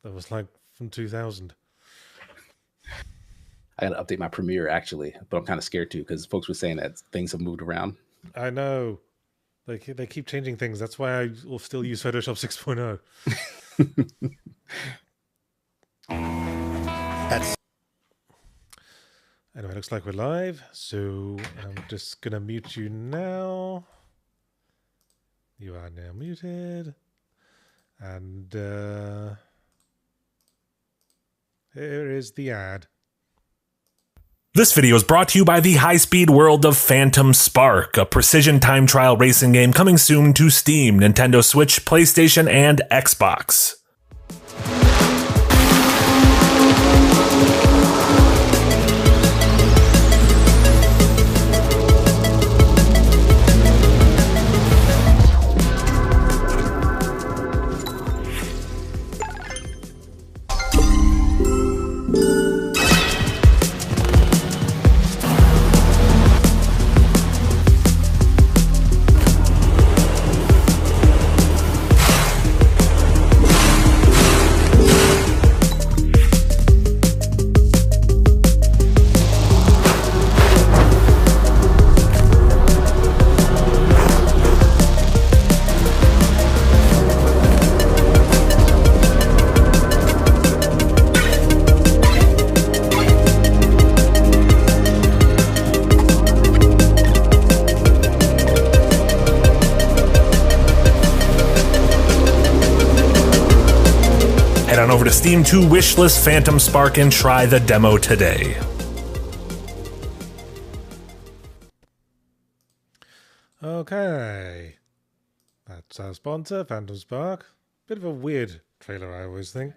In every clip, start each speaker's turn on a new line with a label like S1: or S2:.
S1: that was like from 2000.
S2: I got to update my Premiere actually, but I'm kind of scared too because folks were saying that things have moved around.
S1: I know. They keep changing things. That's why I will still use Photoshop 6.0. Anyway, looks like we're live, so I'm just going to mute you now. You are now muted. And here is the ad.
S3: This video is brought to you by the high-speed world of Phantom Spark, a precision time trial racing game coming soon to Steam, Nintendo Switch, PlayStation, and Xbox. Head on over to Steam to wishlist Phantom Spark and try the demo today.
S1: Okay. That's our sponsor, Phantom Spark. Bit of a weird trailer, I always think.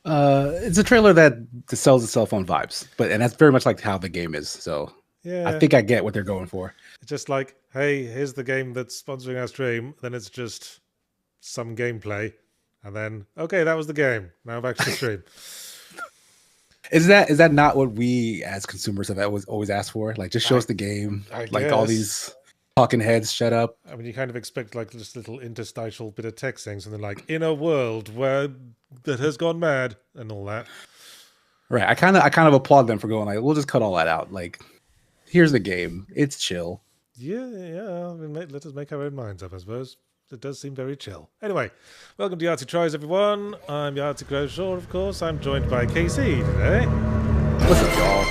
S2: It's a trailer that sells itself on vibes, and that's very much like how the game is. So
S1: Yeah.
S2: I think I get what they're going for.
S1: It's just like, hey, here's the game that's sponsoring our stream. Then it's just some gameplay. And then, okay, that was the game. Now back to the stream.
S2: Is that not what we as consumers have always asked for? Like, just show us the game. Like all these talking heads, shut up.
S1: I mean, you kind of expect like just a little interstitial bit of text saying something like, in a world where that has gone mad and all that.
S2: Right. I kind of applaud them for going like, we'll just cut all that out. Like, here's the game. It's chill.
S1: Yeah. I mean, let us make our own minds up, I suppose. It does seem very chill. Anyway, welcome to Yahtzee Tries, everyone. I'm Yahtzee Crowshaw, of course. I'm joined by KC today.
S2: What's up, y'all?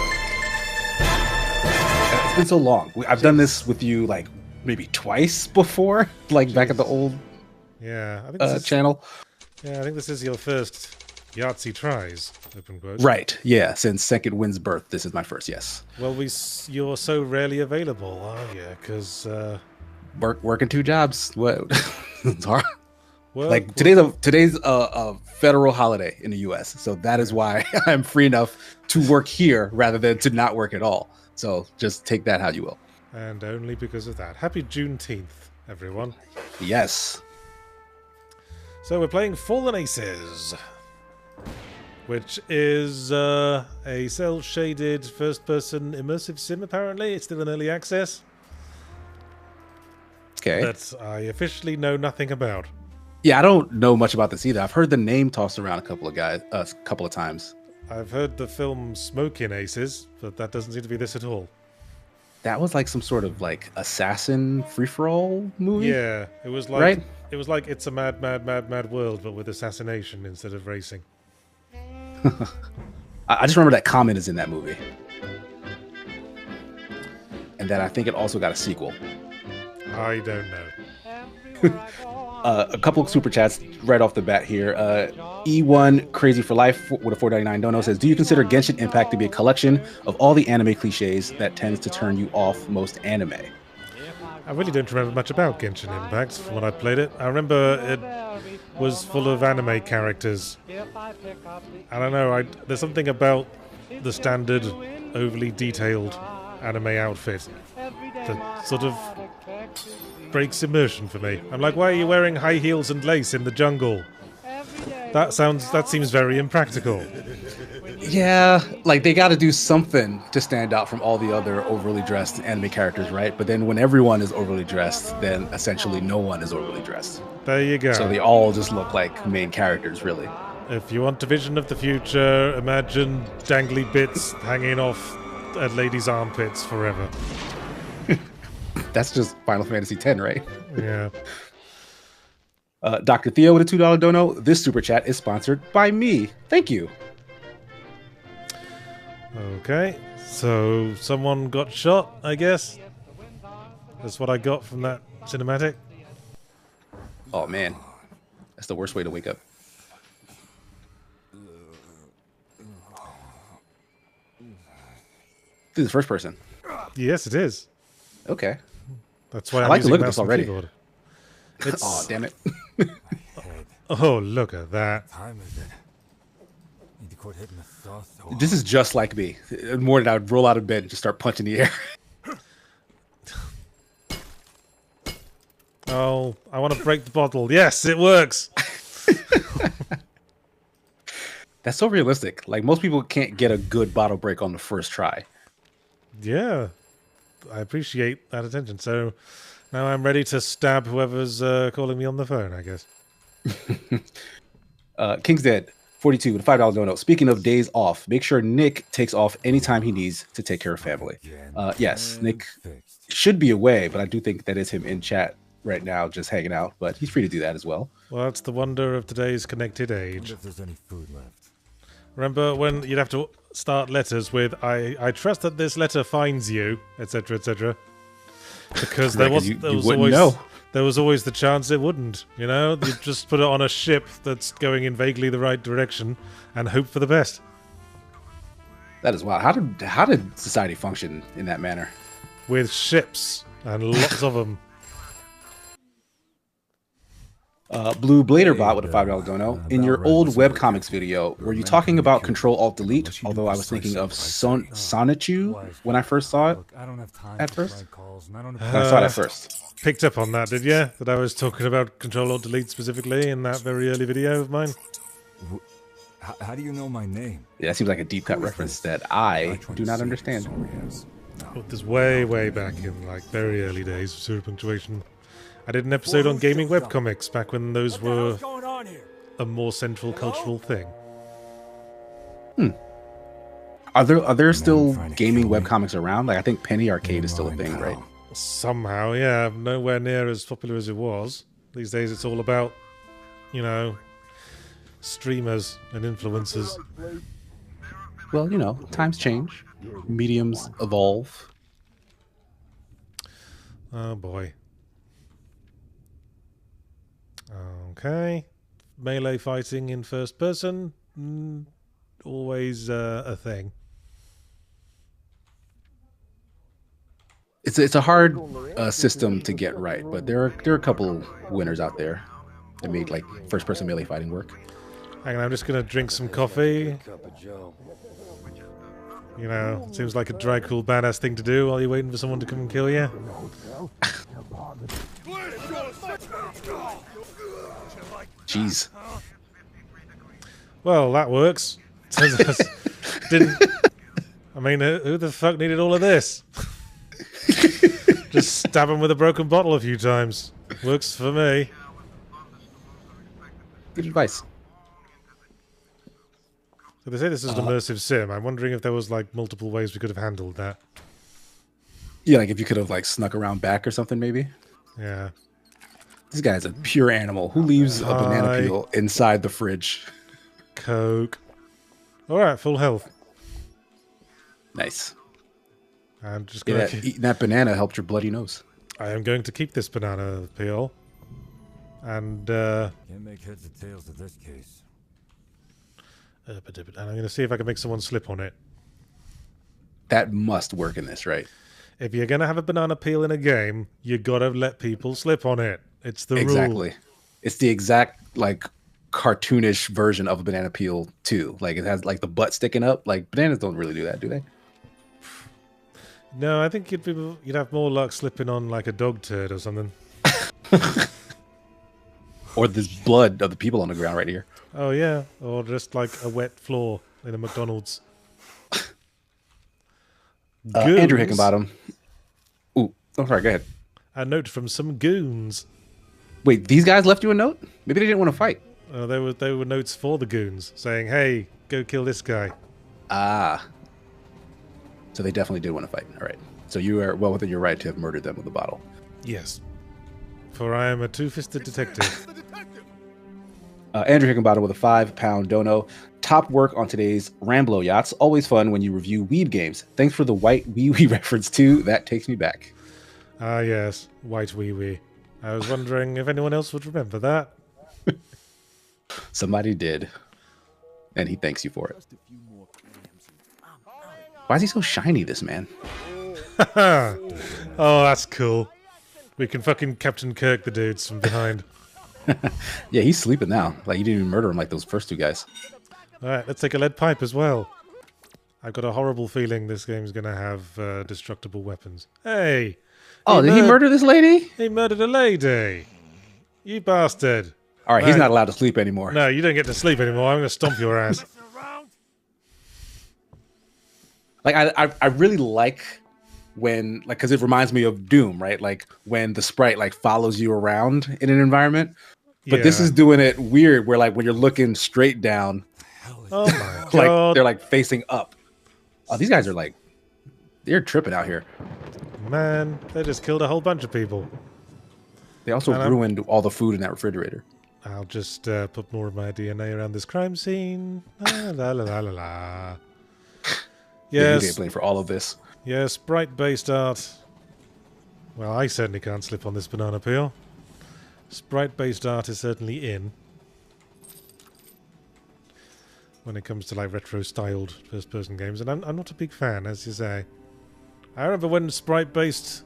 S2: It's been so long. I've done this with you like maybe twice before, like back at the old
S1: I think
S2: channel.
S1: Yeah, I think this is your first Yahtzee Tries, open quote.
S2: Right, yeah. Since Second Wind's birth, this is my first, yes.
S1: Well, you're so rarely available, aren't you? Because...
S2: working two jobs. What? It's hard.
S1: Well,
S2: today's a federal holiday in the U.S., so that is why I'm free enough to work here rather than to not work at all. So just take that how you will.
S1: And only because of that. Happy Juneteenth, everyone.
S2: Yes.
S1: So we're playing Fallen Aces, which is a cel-shaded first-person immersive sim, apparently. It's still in early access.
S2: Okay.
S1: That I officially know nothing about.
S2: Yeah, I don't know much about this either. I've heard the name tossed around a couple of times.
S1: I've heard the film Smoking Aces, but that doesn't seem to be this at all.
S2: That was like some sort of like assassin free-for-all movie?
S1: Yeah, it was like
S2: right?
S1: It was like It's a Mad, Mad, Mad, Mad World, but with assassination instead of racing.
S2: I just remember that Common is in that movie. And then I think it also got a sequel.
S1: I don't know.
S2: A couple of super chats right off the bat here. E1 Crazy for Life with a $4.99 dono says, do you consider Genshin Impact to be a collection of all the anime cliches that tends to turn you off most anime?
S1: I really don't remember much about Genshin Impact from when I played it. I remember it was full of anime characters. I don't know, there's something about the standard, overly detailed anime outfit that sort of breaks immersion for me. I'm like, why are you wearing high heels and lace in the jungle? That seems very impractical.
S2: Yeah, like they got to do something to stand out from all the other overly dressed anime characters, right? But then when everyone is overly dressed, then essentially no one is overly dressed.
S1: There you go.
S2: So they all just look like main characters, really.
S1: If you want a vision of the future, imagine dangly bits hanging off a lady's armpits forever.
S2: That's just Final Fantasy X, right?
S1: Yeah.
S2: Dr. Theo with a $2 dono. This super chat is sponsored by me. Thank you.
S1: Okay, so someone got shot, I guess. That's what I got from that cinematic.
S2: Oh man, that's the worst way to wake up. This is first person.
S1: Yes, it is.
S2: Okay.
S1: That's why
S2: I
S1: I'm
S2: like to
S1: using
S2: look at
S1: mouse
S2: this
S1: and
S2: already.
S1: keyboard. It's...
S2: Oh damn it.
S1: Oh, look at that.
S4: Time is it? Need to quit hitting the sauce so
S2: This is just like me. In the morning, I would roll out of bed and just start punching the air.
S1: Oh, I want to break the bottle. Yes, it works.
S2: That's so realistic. Like most people can't get a good bottle break on the first try.
S1: Yeah, I appreciate that attention. So now I'm ready to stab whoever's calling me on the phone, I guess.
S2: King's Dead 42 with a $5 dono. Speaking of days off, make sure Nick takes off anytime he needs to take care of family. Yes, Nick should be away, but I do think that is him in chat right now, just hanging out. But he's free to do that as well.
S1: Well, that's the wonder of today's connected age.
S4: if there's any food left.
S1: Remember when you'd have to start letters with I trust that this letter finds you, etc., etc. Because there was always the chance it wouldn't. You know, you just put it on a ship that's going in vaguely the right direction and hope for the best.
S2: That is wild. How did society function in that manner?
S1: With ships and lots of them.
S2: Blue Bladerbot with a $5 dono. In your old webcomics video, were you talking about Control-Alt-Delete? Although I was thinking of Sonichu when I first saw it. At first? When I saw it at first.
S1: Picked up on that, did you? That I was talking about Control-Alt-Delete specifically in that very early video of mine?
S4: How do you know my name?
S2: Yeah, that seems like a deep cut reference that I do not understand.
S1: Put this way, way back in like very early days of Zero Punctuation. I did an episode on gaming webcomics back when those were a more central cultural thing.
S2: Are there still gaming webcomics around? Like I think Penny Arcade is still a thing, right?
S1: Somehow, yeah, nowhere near as popular as it was. These days it's all about, you know, streamers and influencers.
S2: Well, you know, times change. Mediums evolve.
S1: Oh boy. Okay. Melee fighting in first person, always a thing.
S2: It's a hard system to get right, but there are a couple winners out there that made like first person melee fighting work.
S1: Hang on, I'm just gonna drink some coffee. You know, seems like a dry, cool, badass thing to do while you're waiting for someone to come and kill you.
S2: Jeez.
S1: Well, that works. Didn't. I mean, who the fuck needed all of this? Just stab him with a broken bottle a few times. Works for me.
S2: Good advice.
S1: So they say this is an immersive sim. I'm wondering if there was like multiple ways we could have handled that.
S2: Yeah, like if you could have like snuck around back or something, maybe.
S1: Yeah.
S2: This guy's a pure animal. Who leaves a banana peel inside the fridge?
S1: Coke. Alright, full health.
S2: Nice.
S1: I'm just going to...
S2: Eating that banana helped your bloody nose.
S1: I am going to keep this banana peel. And,
S4: Can't make heads or tails of this case.
S1: and I'm going to see if I can make someone slip on it.
S2: That must work in this, right?
S1: If you're going to have a banana peel in a game, you got to let people slip on it. It's the rule.
S2: Exactly. It's the exact, like, cartoonish version of a banana peel, too. Like, it has, like, the butt sticking up. Like, bananas don't really do that, do they?
S1: No, I think you'd have more luck slipping on, like, a dog turd or something.
S2: Or this blood of the people on the ground right here.
S1: Oh, yeah. Or just, like, a wet floor in a McDonald's.
S2: Andrew
S1: Goons?
S2: Hickenbottom. Ooh, oh, sorry, go ahead.
S1: A note from some goons.
S2: Wait, these guys left you a note? Maybe they didn't want to fight.
S1: They were notes for the goons saying, "Hey, go kill this guy."
S2: Ah. So they definitely did want to fight. All right. So you are well within your right to have murdered them with a bottle.
S1: Yes, for I am a two-fisted detective.
S2: Andrew Hickenbottom with a 5-pound dono. Top work on today's Ramblo Yachts. Always fun when you review weed games. Thanks for the white wee wee reference too. That takes me back.
S1: Ah, yes, white wee wee. I was wondering if anyone else would remember that.
S2: Somebody did. And he thanks you for it. Why is he so shiny, this man?
S1: Oh, that's cool. We can fucking Captain Kirk the dudes from behind.
S2: Yeah, he's sleeping now. Like, you didn't even murder him like those first two guys.
S1: Alright, let's take a lead pipe as well. I've got a horrible feeling this game's gonna have destructible weapons. Hey!
S2: Oh, did he murder this lady?
S1: He murdered a lady! You bastard!
S2: All right, he's not allowed to sleep anymore.
S1: No, you don't get to sleep anymore. I'm gonna stomp your ass.
S2: Like, I really like when, like, because it reminds me of Doom, right? Like, when the sprite, like, follows you around in an environment. But this is doing it weird, where, like, when you're looking straight down,
S1: Oh my
S2: like,
S1: god.
S2: they're, like, facing up. Oh, these guys are, like, they're tripping out here.
S1: Man, they just killed a whole bunch of people.
S2: They also ruined all the food in that refrigerator.
S1: I'll just put more of my DNA around this crime scene. La la la la la.
S2: Yeah, you
S1: Yes,
S2: get blamed for all of this.
S1: yes, sprite-based art. Well, I certainly can't slip on this banana peel. Sprite-based art is certainly in. When it comes to like retro-styled first-person games, and I'm not a big fan, as you say. I remember when sprite-based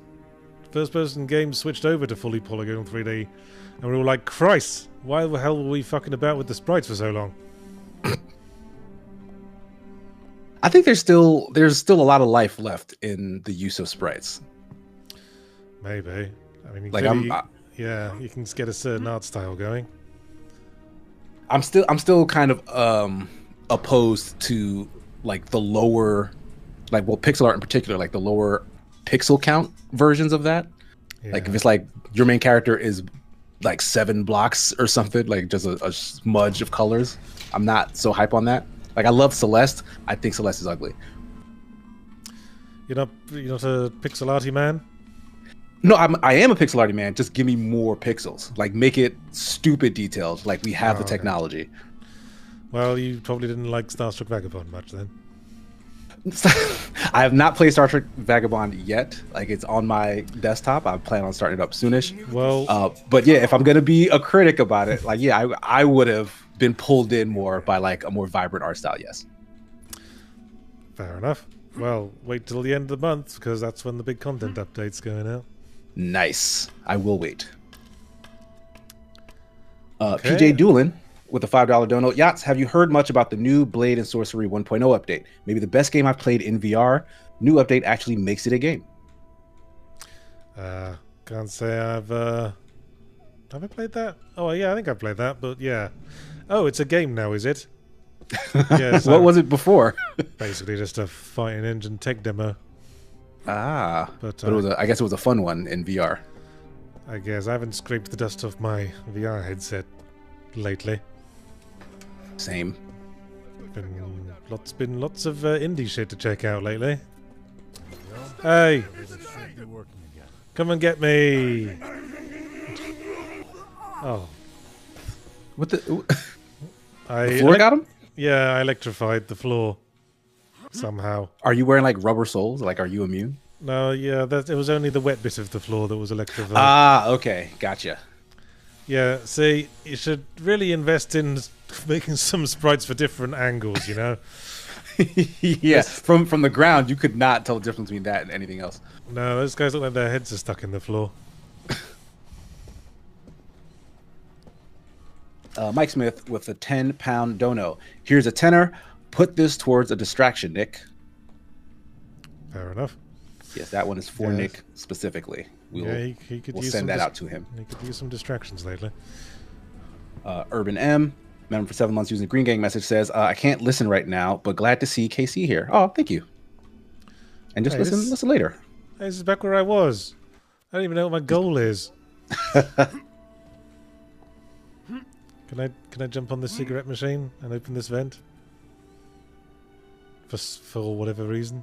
S1: first-person games switched over to fully polygonal 3D, and we were all like, Christ, why the hell were we fucking about with the sprites for so long?
S2: I think there's still a lot of life left in the use of sprites.
S1: Maybe. I mean,
S2: Like,
S1: clearly, yeah, you can get a certain art style going.
S2: I'm still kind of opposed to like the lower, like, well, pixel art in particular, like the lower pixel count versions of that.
S1: Yeah.
S2: Like, if it's like your main character is like 7 blocks or something, like just a smudge of colors, I'm not so hype on that. Like, I love Celeste. I think Celeste is ugly.
S1: You're not a pixel arty man?
S2: No, I am a pixel arty man. Just give me more pixels. Like, make it stupid detailed. Like, we have the technology.
S1: Well, you probably didn't like Starstruck Vagabond much then.
S2: I have not played Star Trek Vagabond yet. Like, it's on my desktop. I plan on starting it up soonish.
S1: Well,
S2: But yeah, if I'm gonna be a critic about it, like, yeah, I would have been pulled in more by like a more vibrant art style. Yes.
S1: fair enough. Well, wait till the end of the month, because that's when the big content update's going out.
S2: Nice. I will wait.
S1: Okay.
S2: PJ Doolin with a $5 dono. Yachts, have you heard much about the new Blade and Sorcery 1.0 update? Maybe the best game I've played in VR. New update actually makes it a game.
S1: Can't say I've... Have I played that? Oh, yeah, I think I played that, but yeah. Oh, it's a game now, is it? Yes.
S2: What was it before?
S1: Basically just a fighting engine tech demo.
S2: But it was I guess it was a fun one in VR.
S1: I guess I haven't scraped the dust off my VR headset lately.
S2: Same.
S1: Been lots of indie shit to check out lately. Hey, come and get me! Oh,
S2: What the
S1: the
S2: floor got him?
S1: Yeah, I electrified the floor somehow.
S2: Are you wearing like rubber soles? Like, are you immune?
S1: No, yeah, it was only the wet bit of the floor that was electrified.
S2: Okay, gotcha.
S1: Yeah, see, you should really invest in making some sprites for different angles, you know?
S2: Yeah, from the ground, you could not tell the difference between that and anything else.
S1: No, those guys look like their heads are stuck in the floor.
S2: Mike Smith with a 10-pound dono. Here's a tenner. Put this towards a distraction, Nick.
S1: Fair enough.
S2: Yes, that one is for
S1: Yes.
S2: Nick specifically.
S1: Yeah, he could
S2: We'll
S1: use
S2: send
S1: some
S2: that out to him.
S1: He could use some distractions lately.
S2: Urban M, member for 7 months using the Green Gang message, says, I can't listen right now, but glad to see KC here. Oh, thank you. and just
S1: Hey,
S2: listen later.
S1: Hey, this is back where I was. I don't even know what my goal is. Can I jump on this cigarette machine and open this vent? For whatever reason.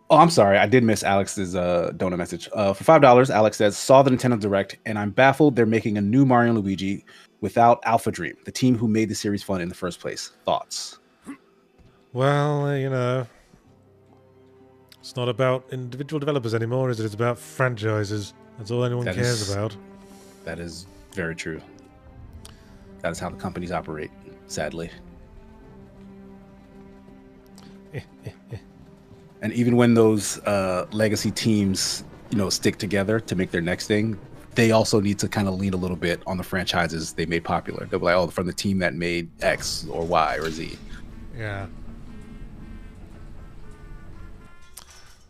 S2: Oh, I'm sorry. I did miss Alex's donut message. For $5, Alex says, saw the Nintendo Direct, and I'm baffled they're making a new Mario and Luigi without Alpha Dream, the team who made the series fun in the first place. Thoughts?
S1: Well, it's not about individual developers anymore, is it? It's about franchises. That's all anyone cares about.
S2: That is very true. That is how the companies operate, sadly. And even when those legacy teams, stick together to make their next thing, they also need to kind of lean a little bit on the franchises they made popular. They'll be like, oh, from the team that made X or Y or Z.
S1: Yeah.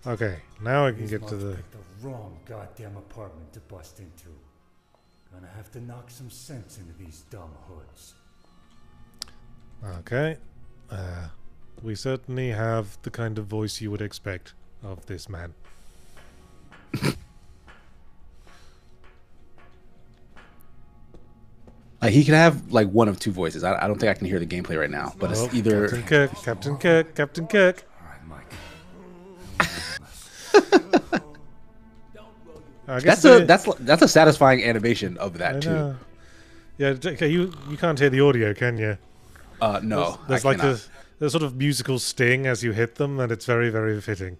S1: Okay, now I can get to the...
S4: picked the wrong goddamn apartment to bust into. Gonna have to knock some sense into these dumb hoods.
S1: Okay. We certainly have the kind of voice you would expect of this man.
S2: He can have like one of two voices. I don't think I can hear the gameplay right now, but it's either
S1: Captain Kirk.
S4: All right, Mike.
S1: I guess
S2: that's a satisfying animation of that too.
S1: Yeah, okay, you can't hear the audio, can you?
S2: No,
S1: there's like a sort of musical sting as you hit them, and it's very, very fitting.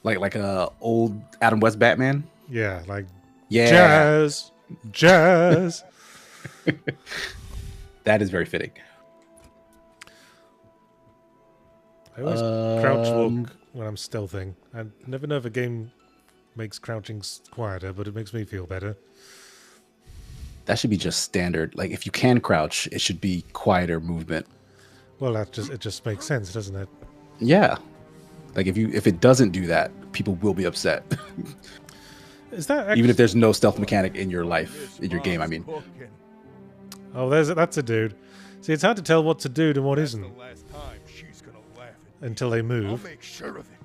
S2: Like a old Adam West Batman.
S1: Yeah, like
S2: jazz. That is very fitting.
S1: I always crouch walk when I'm stealthing. I never know if a game makes crouching quieter, but it makes me feel better.
S2: That should be just standard. Like if you can crouch, it should be quieter movement.
S1: Well, it just makes sense, doesn't it?
S2: Yeah. Like if it doesn't do that, people will be upset.
S1: Is that actually...
S2: even if there's no stealth mechanic in your life, in your game? I mean.
S1: Oh, that's a dude. See, it's hard to tell what to do and what isn't until they move.
S5: I'll make sure of it.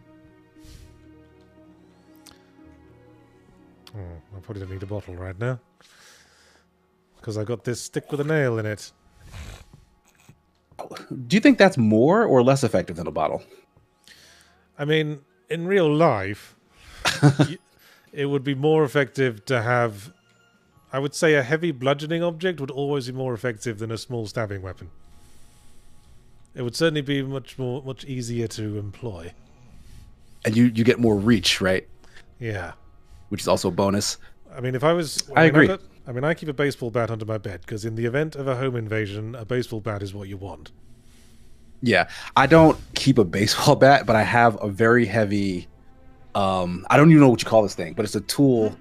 S1: I probably don't need a bottle right now because I got this stick with a nail in it.
S2: Do you think that's more or less effective than a bottle?
S1: I mean, in real life, it would be more effective to have... I would say a heavy bludgeoning object would always be more effective than a small stabbing weapon. It would certainly be much easier to employ.
S2: And you get more reach, right?
S1: Yeah.
S2: Which is also a bonus.
S1: I mean, if I was...
S2: I agree.
S1: I keep a baseball bat under my bed, because in the event of a home invasion, a baseball bat is what you want.
S2: Yeah. I don't keep a baseball bat, but I have a very heavy... I don't even know what you call this thing, but it's a tool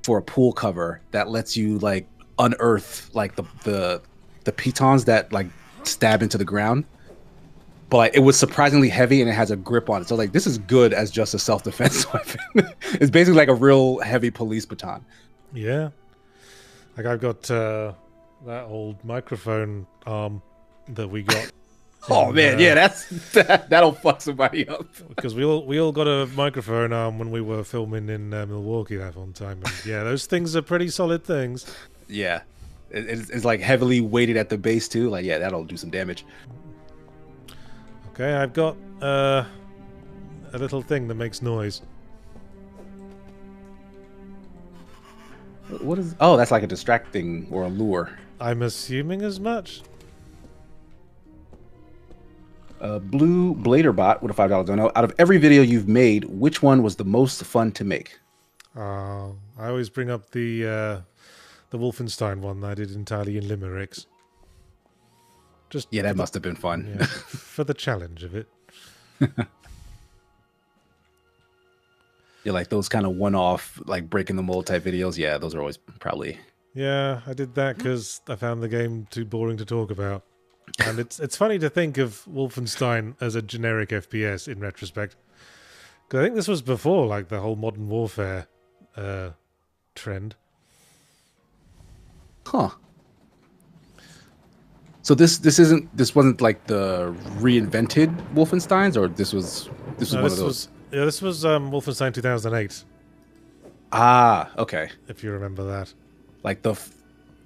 S2: for a pool cover that lets you, like, unearth, like, the pitons that, like, stab into the ground. But it was surprisingly heavy, and it has a grip on it. So, like, this is good as just a self-defense weapon. It's basically like a real heavy police baton.
S1: Yeah. Like, I've got that old microphone arm that we got.
S2: Oh, man, yeah, that'll fuck somebody up.
S1: Because we all got a microphone arm when we were filming in Milwaukee that one time. And, yeah, those things are pretty solid things.
S2: Yeah. It's, like, heavily weighted at the base, too. Like, yeah, that'll do some damage.
S1: Okay, I've got a little thing that makes noise.
S2: What is... Oh, that's like a distracting or a lure.
S1: I'm assuming as much.
S2: Blue Bladerbot with a $5 dono. Out of every video you've made, which one was the most fun to make?
S1: I always bring up the Wolfenstein one that I did entirely in limericks.
S2: Yeah, that must have been fun.
S1: Yeah, for the challenge of it.
S2: Yeah, like those kind of one-off, like breaking the mold type videos. Yeah, those are always probably...
S1: Yeah, I did that because I found the game too boring to talk about. And it's funny to think of Wolfenstein as a generic FPS in retrospect. Because I think this was before like the whole Modern Warfare trend.
S2: Huh. So this wasn't like the reinvented Wolfensteins, or this was This was
S1: No,
S2: one of those.
S1: this was Wolfenstein 2008,
S2: Ah, okay.
S1: if you remember that.
S2: Like the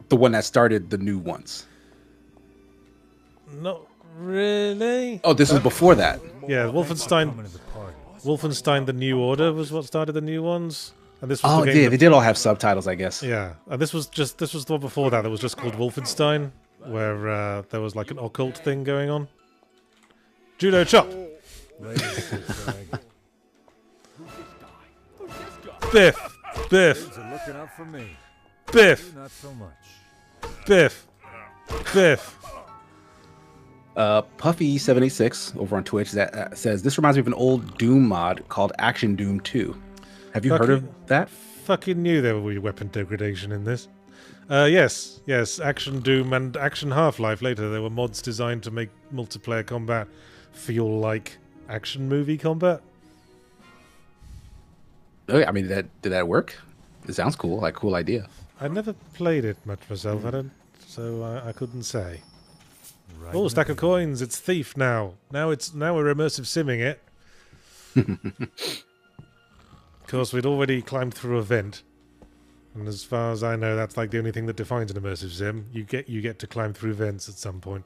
S2: one that started the new ones.
S1: Not really.
S2: Oh, this was before that.
S1: Yeah, Wolfenstein.
S4: Coming to the party.
S1: Wolfenstein: The New Order was what started the new ones, and this was
S2: Oh,
S1: the
S2: yeah,
S1: game.
S2: they did all have subtitles, I guess.
S1: Yeah, and this was the one before that. That was just called Wolfenstein, where there was like an occult thing going on. Judo chop. Biff, Biff,
S4: Are looking out for me.
S1: Biff,
S4: Not so much.
S1: Biff, Biff.
S2: Puffy786 over on Twitch that says this reminds me of an old Doom mod called Action Doom 2. Have you heard of that?
S1: Fucking knew there would be weapon degradation in this. Yes, Action Doom and Action Half-Life later. There were mods designed to make multiplayer combat feel like action movie combat.
S2: Oh, yeah, I mean, did that work? It sounds cool, like cool idea.
S1: I never played it much myself, so I couldn't say.
S4: Right
S1: Oh,
S4: in
S1: stack
S4: the
S1: of coins! It's Thief now. Now we're immersive simming it. Of course, we'd already climbed through a vent, and as far as I know, that's like the only thing that defines an immersive sim. You get to climb through vents at some point.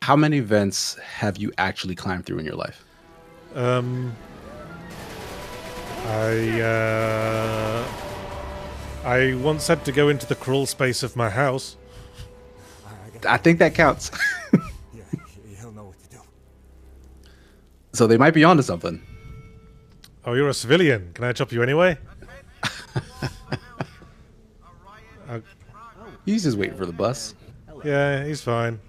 S2: How many vents have you actually climbed through in your life?
S1: I once had to go into the crawl space of my house.
S2: I think that counts.
S4: Yeah, he'll know what to do.
S2: So they might be onto something.
S1: Oh, you're a civilian. Can I chop you anyway?
S2: He's just waiting for the bus.
S1: Yeah, he's fine.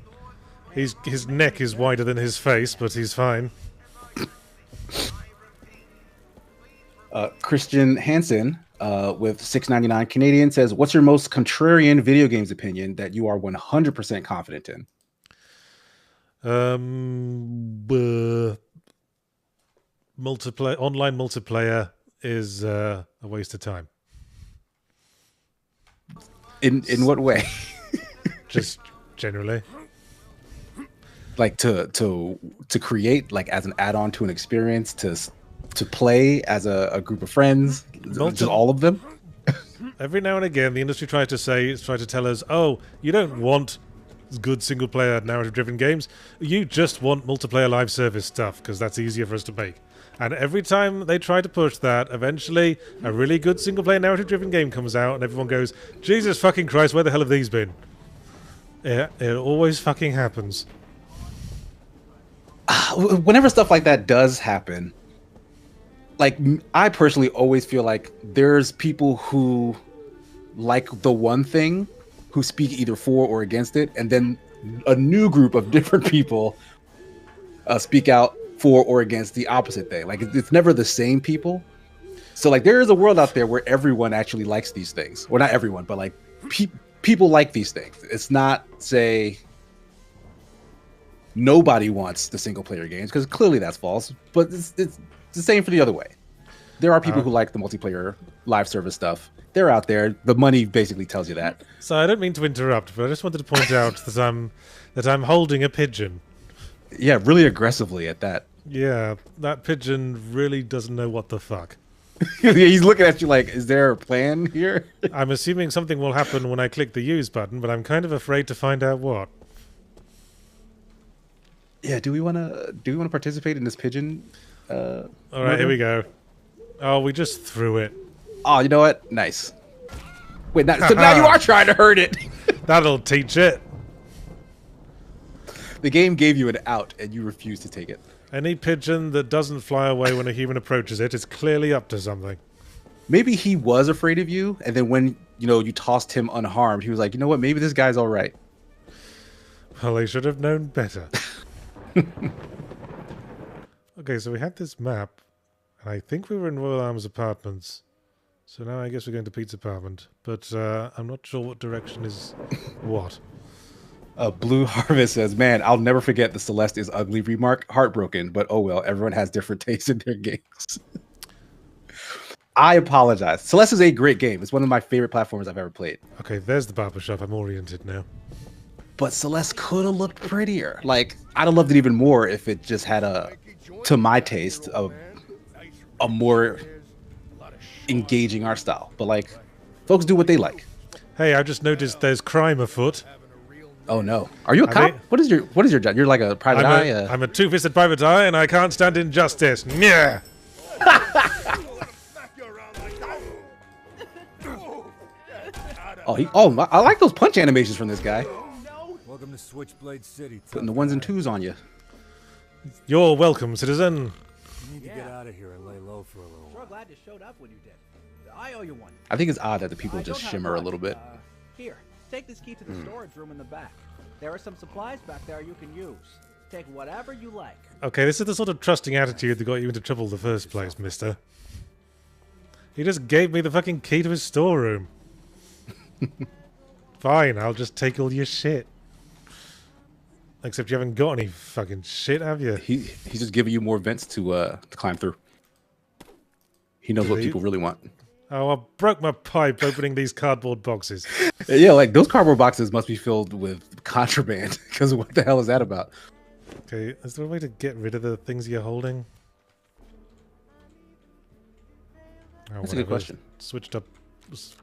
S1: His neck is wider than his face, but he's fine.
S2: Christian Hansen with 6.99 Canadian says, "What's your most contrarian video games opinion that you are 100% confident in?"
S1: Online multiplayer is a waste of time.
S2: In what way?
S1: Just generally.
S2: Like to create like as an add-on to an experience, to play as a group of friends, just all of them.
S1: Every now and again, the industry tries to tell us, oh, you don't want good single-player narrative-driven games. You just want multiplayer live service stuff, because that's easier for us to make. And every time they try to push that, eventually a really good single-player narrative-driven game comes out, and everyone goes, Jesus fucking Christ, where the hell have these been? Yeah, it always fucking happens.
S2: Whenever stuff like that does happen, like I personally always feel like there's people who like the one thing who speak either for or against it, and then a new group of different people speak out for or against the opposite thing. Like it's never the same people. So like there is a world out there where everyone actually likes these things. Well, not everyone, but like people like these things. It's not, say, nobody wants the single player games, because clearly that's false, but it's the same for the other way. There are people who like the multiplayer live service stuff. They're out there. The money basically tells you that.
S1: So I don't mean to interrupt, but I just wanted to point out that I'm holding a pigeon.
S2: Yeah, really aggressively at that.
S1: Yeah, that pigeon really doesn't know what the fuck.
S2: He's looking at you like, is there a plan here?
S1: I'm assuming something will happen when I click the use button, but I'm kind of afraid to find out what.
S2: Yeah, do we want to participate in this pigeon?
S1: All right, here we go. Oh, we just threw it.
S2: Oh, you know what? Nice. Wait, so now you are trying to hurt it.
S1: That'll teach it.
S2: The game gave you an out, and you refuse to take it.
S1: Any pigeon that doesn't fly away when a human approaches it is clearly up to something.
S2: Maybe he was afraid of you, and then when you tossed him unharmed, he was like, you know what? Maybe this guy's all right.
S1: Well, they should have known better. Okay, so we had this map, and I think we were in Royal Arms Apartments. So now I guess we're going to Pete's apartment, but I'm not sure what direction is what.
S2: Blue Harvest says, "Man, I'll never forget the Celeste is ugly remark. Heartbroken, but oh well. Everyone has different tastes in their games." I apologize. Celeste is a great game. It's one of my favorite platformers I've ever played.
S1: Okay, there's the barbershop. I'm oriented now.
S2: but Celeste could have looked prettier. Like, I'd have loved it even more if it just had to my taste, a more engaging art style. But like, folks do what they like.
S1: Hey, I just noticed there's crime afoot.
S2: Oh no, are you a cop? What is your job? You're like a private eye.
S1: I'm a two-fisted private eye, and I can't stand injustice. Yeah.
S2: I like those punch animations from this guy.
S4: Welcome to Switchblade City.
S2: Putting the ones and twos on you.
S1: You're welcome, citizen.
S4: You need to get out of here and lay low for a little while.
S5: Sure glad you showed up when you did. I owe you one.
S2: I think it's odd that the people
S5: I
S2: just
S5: don't have
S2: shimmer a
S5: much.
S2: little bit.
S5: Here, take this key to the storage room in the back. There are some supplies back there you can use. Take whatever you like.
S1: Okay, this is the sort of trusting attitude that got you into trouble in the first place, mister. He just gave me the fucking key to his storeroom. Fine, I'll just take all your shit. Except you haven't got any fucking shit, have you?
S2: He's just giving you more vents to climb through. He knows what people really want.
S1: Oh, I broke my pipe opening these cardboard boxes.
S2: Yeah, like those cardboard boxes must be filled with contraband. Because what the hell is that about?
S1: Okay, is there a way to get rid of the things you're holding? Oh,
S2: That's a good question.
S1: Switched up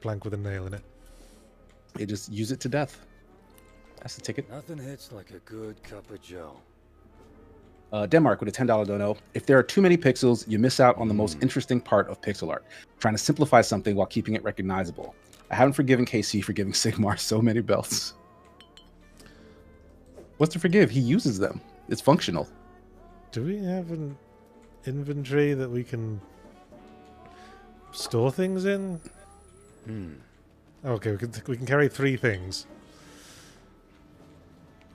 S1: plank with a nail in it.
S2: They just use it to death. That's the ticket.
S4: Nothing hits like a good cup of joe.
S2: Denmark with a $10 dono. If there are too many pixels, you miss out on the most interesting part of pixel art. Trying to simplify something while keeping it recognizable. I haven't forgiven KC for giving Sigmar so many belts. What's to forgive? He uses them. It's functional.
S1: Do we have an inventory that we can store things in? Okay, we can carry 3 things.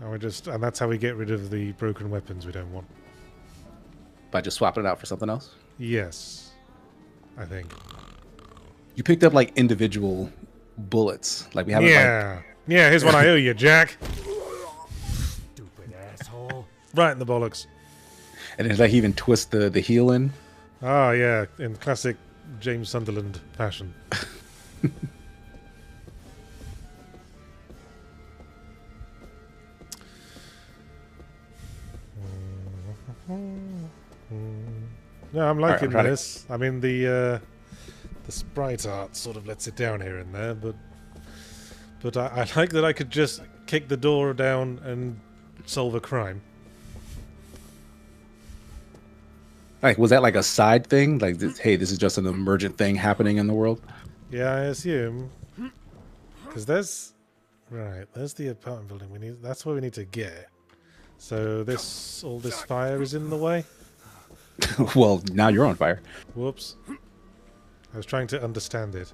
S1: And that's how we get rid of the broken weapons we don't want.
S2: By just swapping it out for something else?
S1: Yes, I think.
S2: You picked up like individual bullets. Like we haven't.
S1: Yeah, yeah. Here's one I owe you, Jack.
S4: Stupid asshole.
S1: Right in the bollocks.
S2: And it's like he even twist the heel in.
S1: Ah, yeah, in classic James Sunderland fashion. No, I'm liking this. I mean, the sprite art sort of lets it down here and there, but I like that I could just kick the door down and solve a crime.
S2: Like, was that like a side thing? Like, hey, this is just an emergent thing happening in the world?
S1: Yeah, I assume. Because there's the apartment building. That's where we need to get. So all this fire is in the way.
S2: Well, now you're on fire.
S1: Whoops. I was trying to understand it.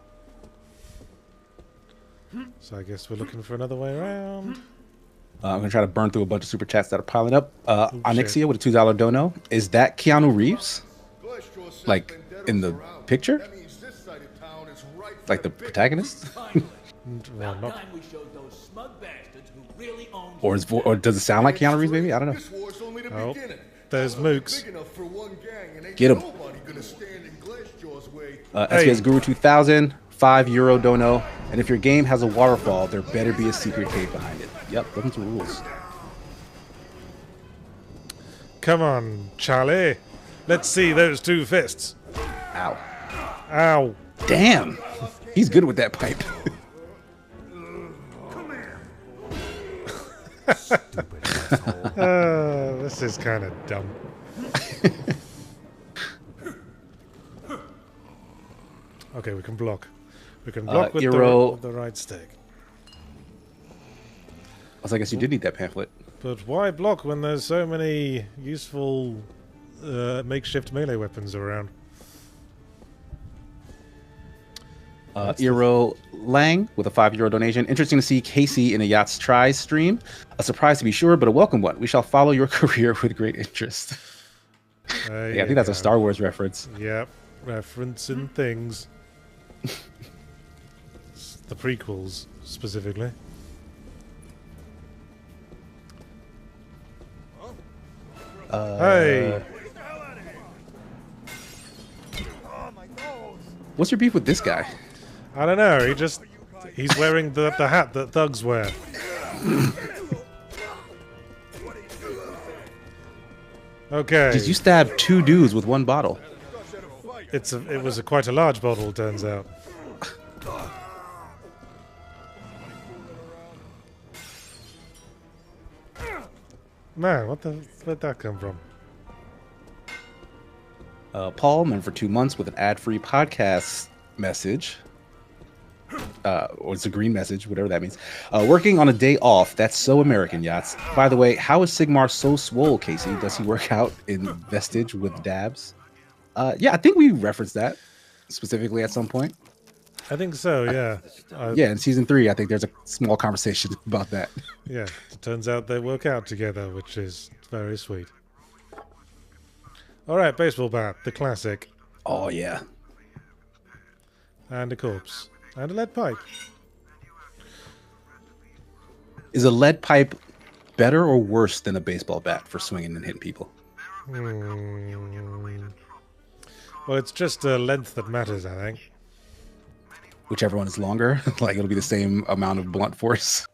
S1: So I guess we're looking for another way around.
S2: I'm going to try to burn through a bunch of super chats that are piling up. Onyxia with a $2 dono. Is that Keanu Reeves? Like, in the picture? Like the protagonist?
S1: Well, not...
S2: Or does it sound like Keanu Reeves, maybe? I don't know.
S1: Oh, there's Mooks.
S2: Get him. SPS Guru 2000, €5 dono. And if your game has a waterfall, there better be a secret cave behind it. Yep, those are the rules.
S1: Come on, Charlie. Let's see those 2 fists.
S2: Ow.
S1: Ow.
S2: Damn. He's good with that pipe.
S1: This is kind of dumb. Okay, we can block. We can block with the right stick.
S2: I guess you did need that pamphlet.
S1: But why block when there's so many useful makeshift melee weapons around?
S2: Eero Lang with a €5 donation. Interesting to see Casey in a Yachts Try stream. A surprise to be sure, but a welcome one. We shall follow your career with great interest. Yeah, I think that's a Star Wars reference.
S1: Yep, referencing things. The prequels, specifically. Hey!
S2: What's your beef with this guy?
S1: I don't know, he's wearing the hat that thugs wear. Okay.
S2: Did you stab 2 dudes with 1 bottle?
S1: It was quite a large bottle, turns out. Man, where'd that come from?
S2: Paul, member for 2 months with an ad-free podcast message. Or it's a green message, whatever that means. Working on a day off. That's so American, Yachts. By the way, how is Sigmar so swole, Casey? Does he work out in Vestige with dabs? Yeah, I think we referenced that specifically at some point.
S1: I think so, yeah.
S2: Yeah, in season 3, I think there's a small conversation about that.
S1: Yeah, it turns out they work out together, which is very sweet. All right, baseball bat, the classic.
S2: Oh, yeah.
S1: And a corpse. And a lead pipe.
S2: Is a lead pipe better or worse than a baseball bat for swinging and hitting people?
S1: Well, it's just length that matters, I think.
S2: Whichever one is longer, like it'll be the same amount of blunt force.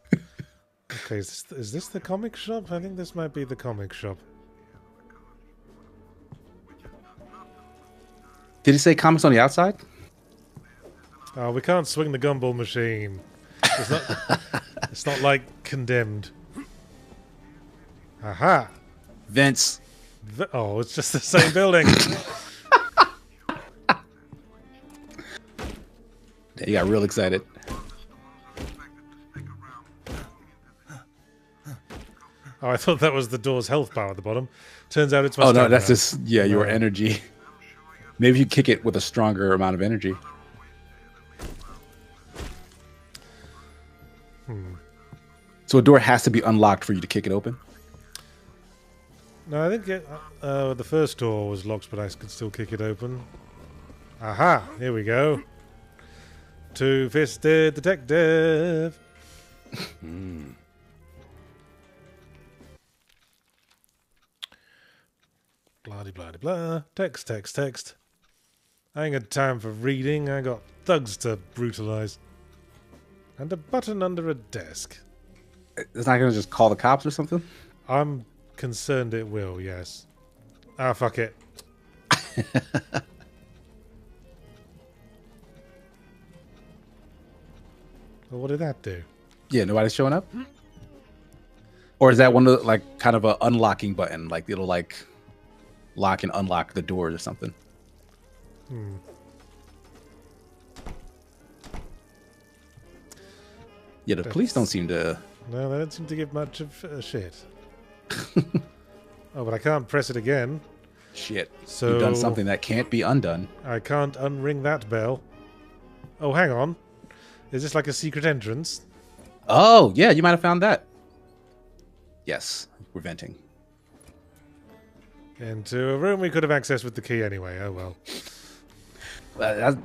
S1: Okay, is this the comic shop? I think this might be the comic shop.
S2: Did he say comics on the outside?
S1: Oh, we can't swing the gumball machine. It's not like Condemned. Aha!
S2: Vince.
S1: Oh, it's just the same building.
S2: He got real excited.
S1: Oh, I thought that was the door's health bar at the bottom. Turns out it's my
S2: Oh, no, that's
S1: stamina.
S2: just, yeah, your energy. Maybe you kick it with a stronger amount of energy. So a door has to be unlocked for you to kick it open?
S1: No, I think the first door was locked, but I could still kick it open. Aha! Here we go. Two-fisted detective. Blah-de-blah-de-blah. Text. I ain't got time for reading. I got thugs to brutalize. And a button under a desk.
S2: It's not going to just call the cops or something?
S1: I'm concerned it will, yes. Ah, fuck it. Well, what did that do?
S2: Yeah, nobody's showing up? Or is that one of the, like, kind of a unlocking button? Like, it'll, like, lock and unlock the doors or something? Yeah, the police don't seem to...
S1: No, they don't seem to give much of a shit. Oh, but I can't press it again.
S2: Shit.
S1: So
S2: You've done something that can't be undone.
S1: I can't unring that bell. Oh, hang on. Is this like a secret entrance?
S2: Oh, yeah, you might have found that. Yes, we're venting.
S1: Into a room we could have accessed with the key anyway. Oh, well.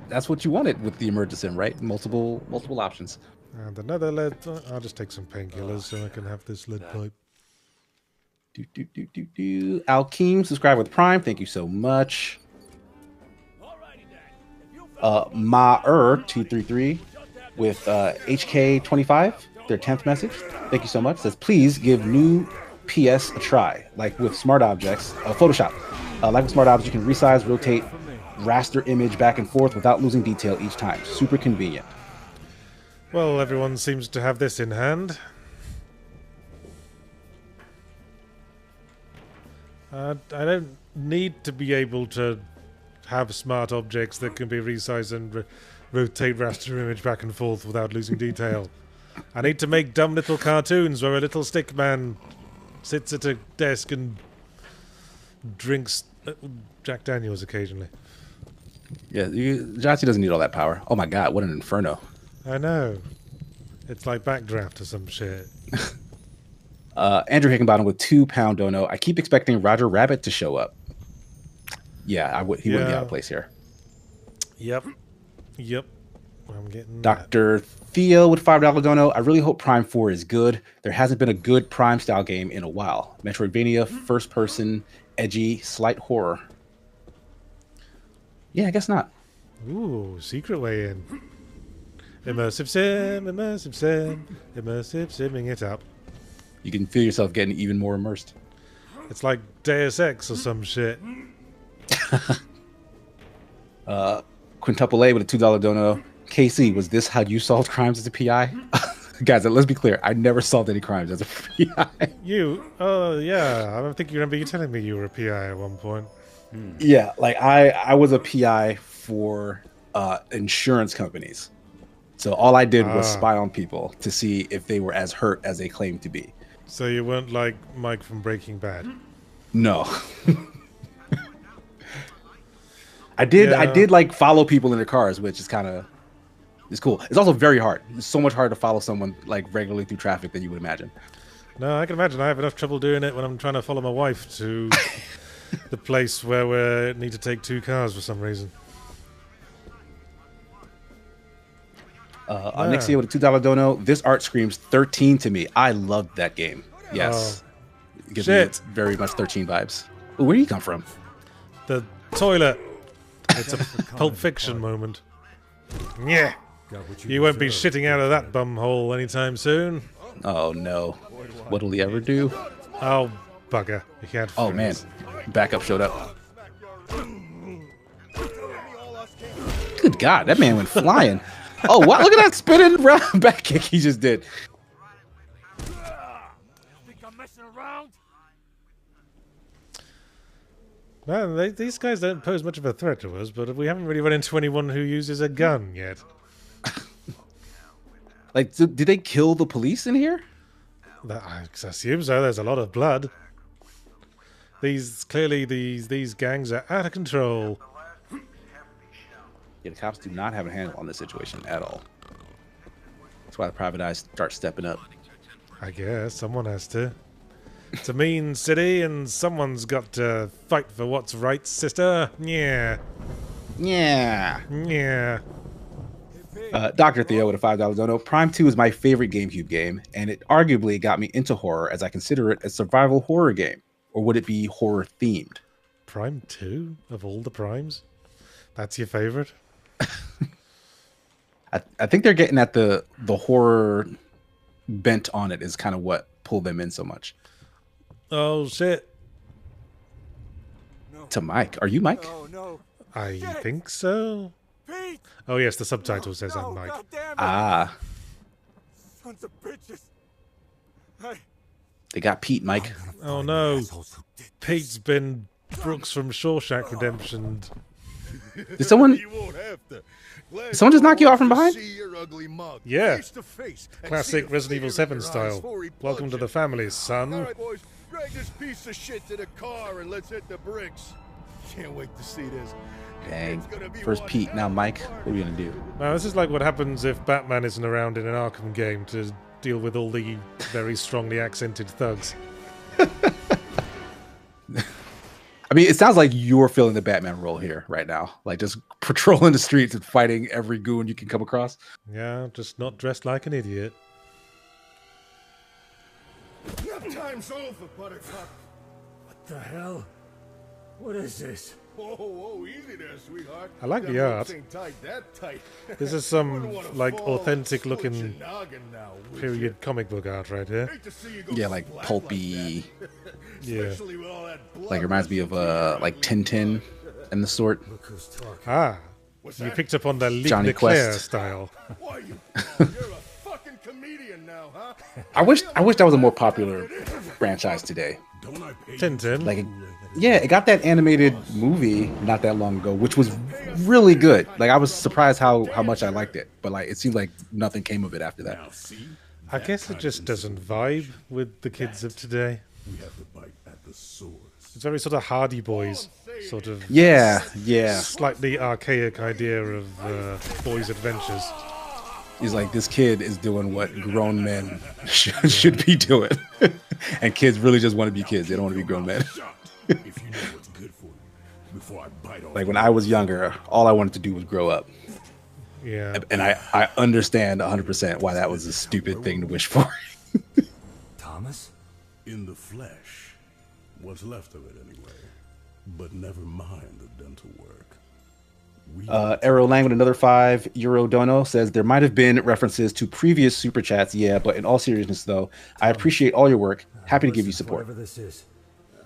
S2: That's what you wanted with the emergency, right? Multiple options.
S1: And another lead... I'll just take some painkillers so I can have this lead pipe.
S2: Alkeem, subscribe with Prime. Thank you so much. Ma233 with HK25, their 10th message. Thank you so much. Says, please give new PS a try. Like with smart objects, Photoshop. Like with smart objects, you can resize, rotate, raster image back and forth without losing detail each time. Super convenient.
S1: Well, everyone seems to have this in hand. I don't need to be able to have smart objects that can be resized and rotate raster image back and forth without losing detail. I need to make dumb little cartoons where a little stick man sits at a desk and drinks Jack Daniels occasionally.
S2: Yeah, Yahtzee doesn't need all that power. Oh my god, what an inferno.
S1: I know. It's like Backdraft or some shit.
S2: Andrew Hickenbottom with £2 dono. I keep expecting Roger Rabbit to show up. Yeah, he wouldn't be out of place here.
S1: Yep. I'm getting
S2: Dr. Theo with $5 dono. I really hope Prime 4 is good. There hasn't been a good Prime style game in a while. Metroidvania, first person, edgy, slight horror. Yeah, I guess not.
S1: Ooh, secret way in. Immersive sim, immersive sim, immersive simming it up.
S2: You can feel yourself getting even more immersed.
S1: It's like Deus Ex or some shit.
S2: Quintuple A with a $2 dono. KC, was this how you solved crimes as a PI? Guys, let's be clear. I never solved any crimes as a PI.
S1: You? Oh, yeah. I don't think you remember you telling me you were a PI at one point.
S2: Yeah, like I was a PI for insurance companies. So all I did was spy on people to see if they were as hurt as they claimed to be.
S1: So you weren't like Mike from Breaking Bad?
S2: No. I did like follow people in their cars, which is kind of it's cool. It's also very hard. It's so much harder to follow someone like regularly through traffic than you would imagine.
S1: No, I can imagine. I have enough trouble doing it when I'm trying to follow my wife to the place where we need to take 2 cars for some reason.
S2: Nixia with a $2 dono. This art screams 13 to me. I loved that game. Yes. It gives me very much 13 vibes. Ooh, where do you come from?
S1: The toilet. It's a Pulp Fiction moment. Yeah. You won't be shitting out of that bum hole anytime soon.
S2: Oh no. What'll he ever do?
S1: Oh, bugger. He can't.
S2: Oh man. Backup showed up. Good God, that man went flying. Oh, wow, look at that spinning round back kick he just did.
S4: Think I'm messing around?
S1: Man, these guys don't pose much of a threat to us, but we haven't really run into anyone who uses a gun yet.
S2: Like, did they kill the police in here?
S1: I assume so. There's a lot of blood. These gangs are out of control.
S2: Yeah, the cops do not have a handle on this situation at all. That's why the private eyes start stepping up.
S1: I guess someone has to. It's a mean city, and someone's got to fight for what's right, sister. Yeah.
S2: Yeah.
S1: Yeah.
S2: Dr. Theo with a $5 dono. Prime 2 is my favorite GameCube game, and it arguably got me into horror as I consider it a survival horror game. Or would it be horror themed?
S1: Prime 2 of all the primes? That's your favorite?
S2: I think they're getting at the horror bent on it is kind of what pulled them in so much.
S1: Oh, shit.
S2: To Mike. Are you Mike?
S4: No.
S1: I think so.
S4: Pete!
S1: Oh, yes, the subtitle says I'm Mike.
S2: Ah.
S4: Sons of bitches.
S2: They got Pete, Mike.
S1: Oh, no. Pete's been Brooks from Shawshank Redemption.
S2: Did someone just knock you out from behind?
S1: Yeah. Classic Resident Evil 7 style. Welcome to the family, son.
S6: All right, boys. Drag this piece of shit to the car and let's hit the bricks. Can't wait to see this.
S2: Dang. First Pete, now Mike. What are we going to do?
S1: Now, this is like what happens if Batman isn't around in an Arkham game to deal with all the very strongly accented thugs.
S2: I mean, it sounds like you're filling the Batman role here right now. Like just patrolling the streets and fighting every goon you can come across.
S1: Yeah, just not dressed like an idiot.
S6: Nap time's over, Buttercup.
S4: What the hell? What is this?
S6: Whoa, easy there, sweetheart.
S1: I like the art. This is some, like, authentic-looking period comic book art right here.
S2: Yeah, like pulpy.
S1: Yeah.
S2: Like it reminds me of like Tintin and the sort.
S1: Ah, you picked up on the Ligue
S2: Johnny
S1: Leclerc
S2: Quest.
S1: style.
S6: You're a fucking comedian now, huh?
S2: I wish that was a more popular franchise today.
S1: Tintin.
S2: Like, yeah, it got that animated movie not that long ago, which was really good. Like, I was surprised how much I liked it, but like, it seemed like nothing came of it after that.
S1: I guess it just doesn't vibe with the kids of today.
S6: We have to bite at the source.
S1: It's very sort of Hardy Boys, sort of
S2: Yeah.
S1: slightly archaic idea of boys' adventures.
S2: He's like, this kid is doing what grown men should be doing. And kids really just want to be kids. They don't want to be grown men.
S6: If you know what's good for you, before I bite off.
S2: Like when I was younger, all I wanted to do was grow up.
S1: Yeah.
S2: And I understand 100% why that was a stupid thing to wish for.
S4: Thomas?
S6: In the flesh. What's left of it anyway. But never mind the dental work.
S2: Arrow Lang with another €5 dono says there might have been references to previous super chats. Yeah, but in all seriousness, though, I appreciate all your work. Happy to give you support.
S4: Whatever this is,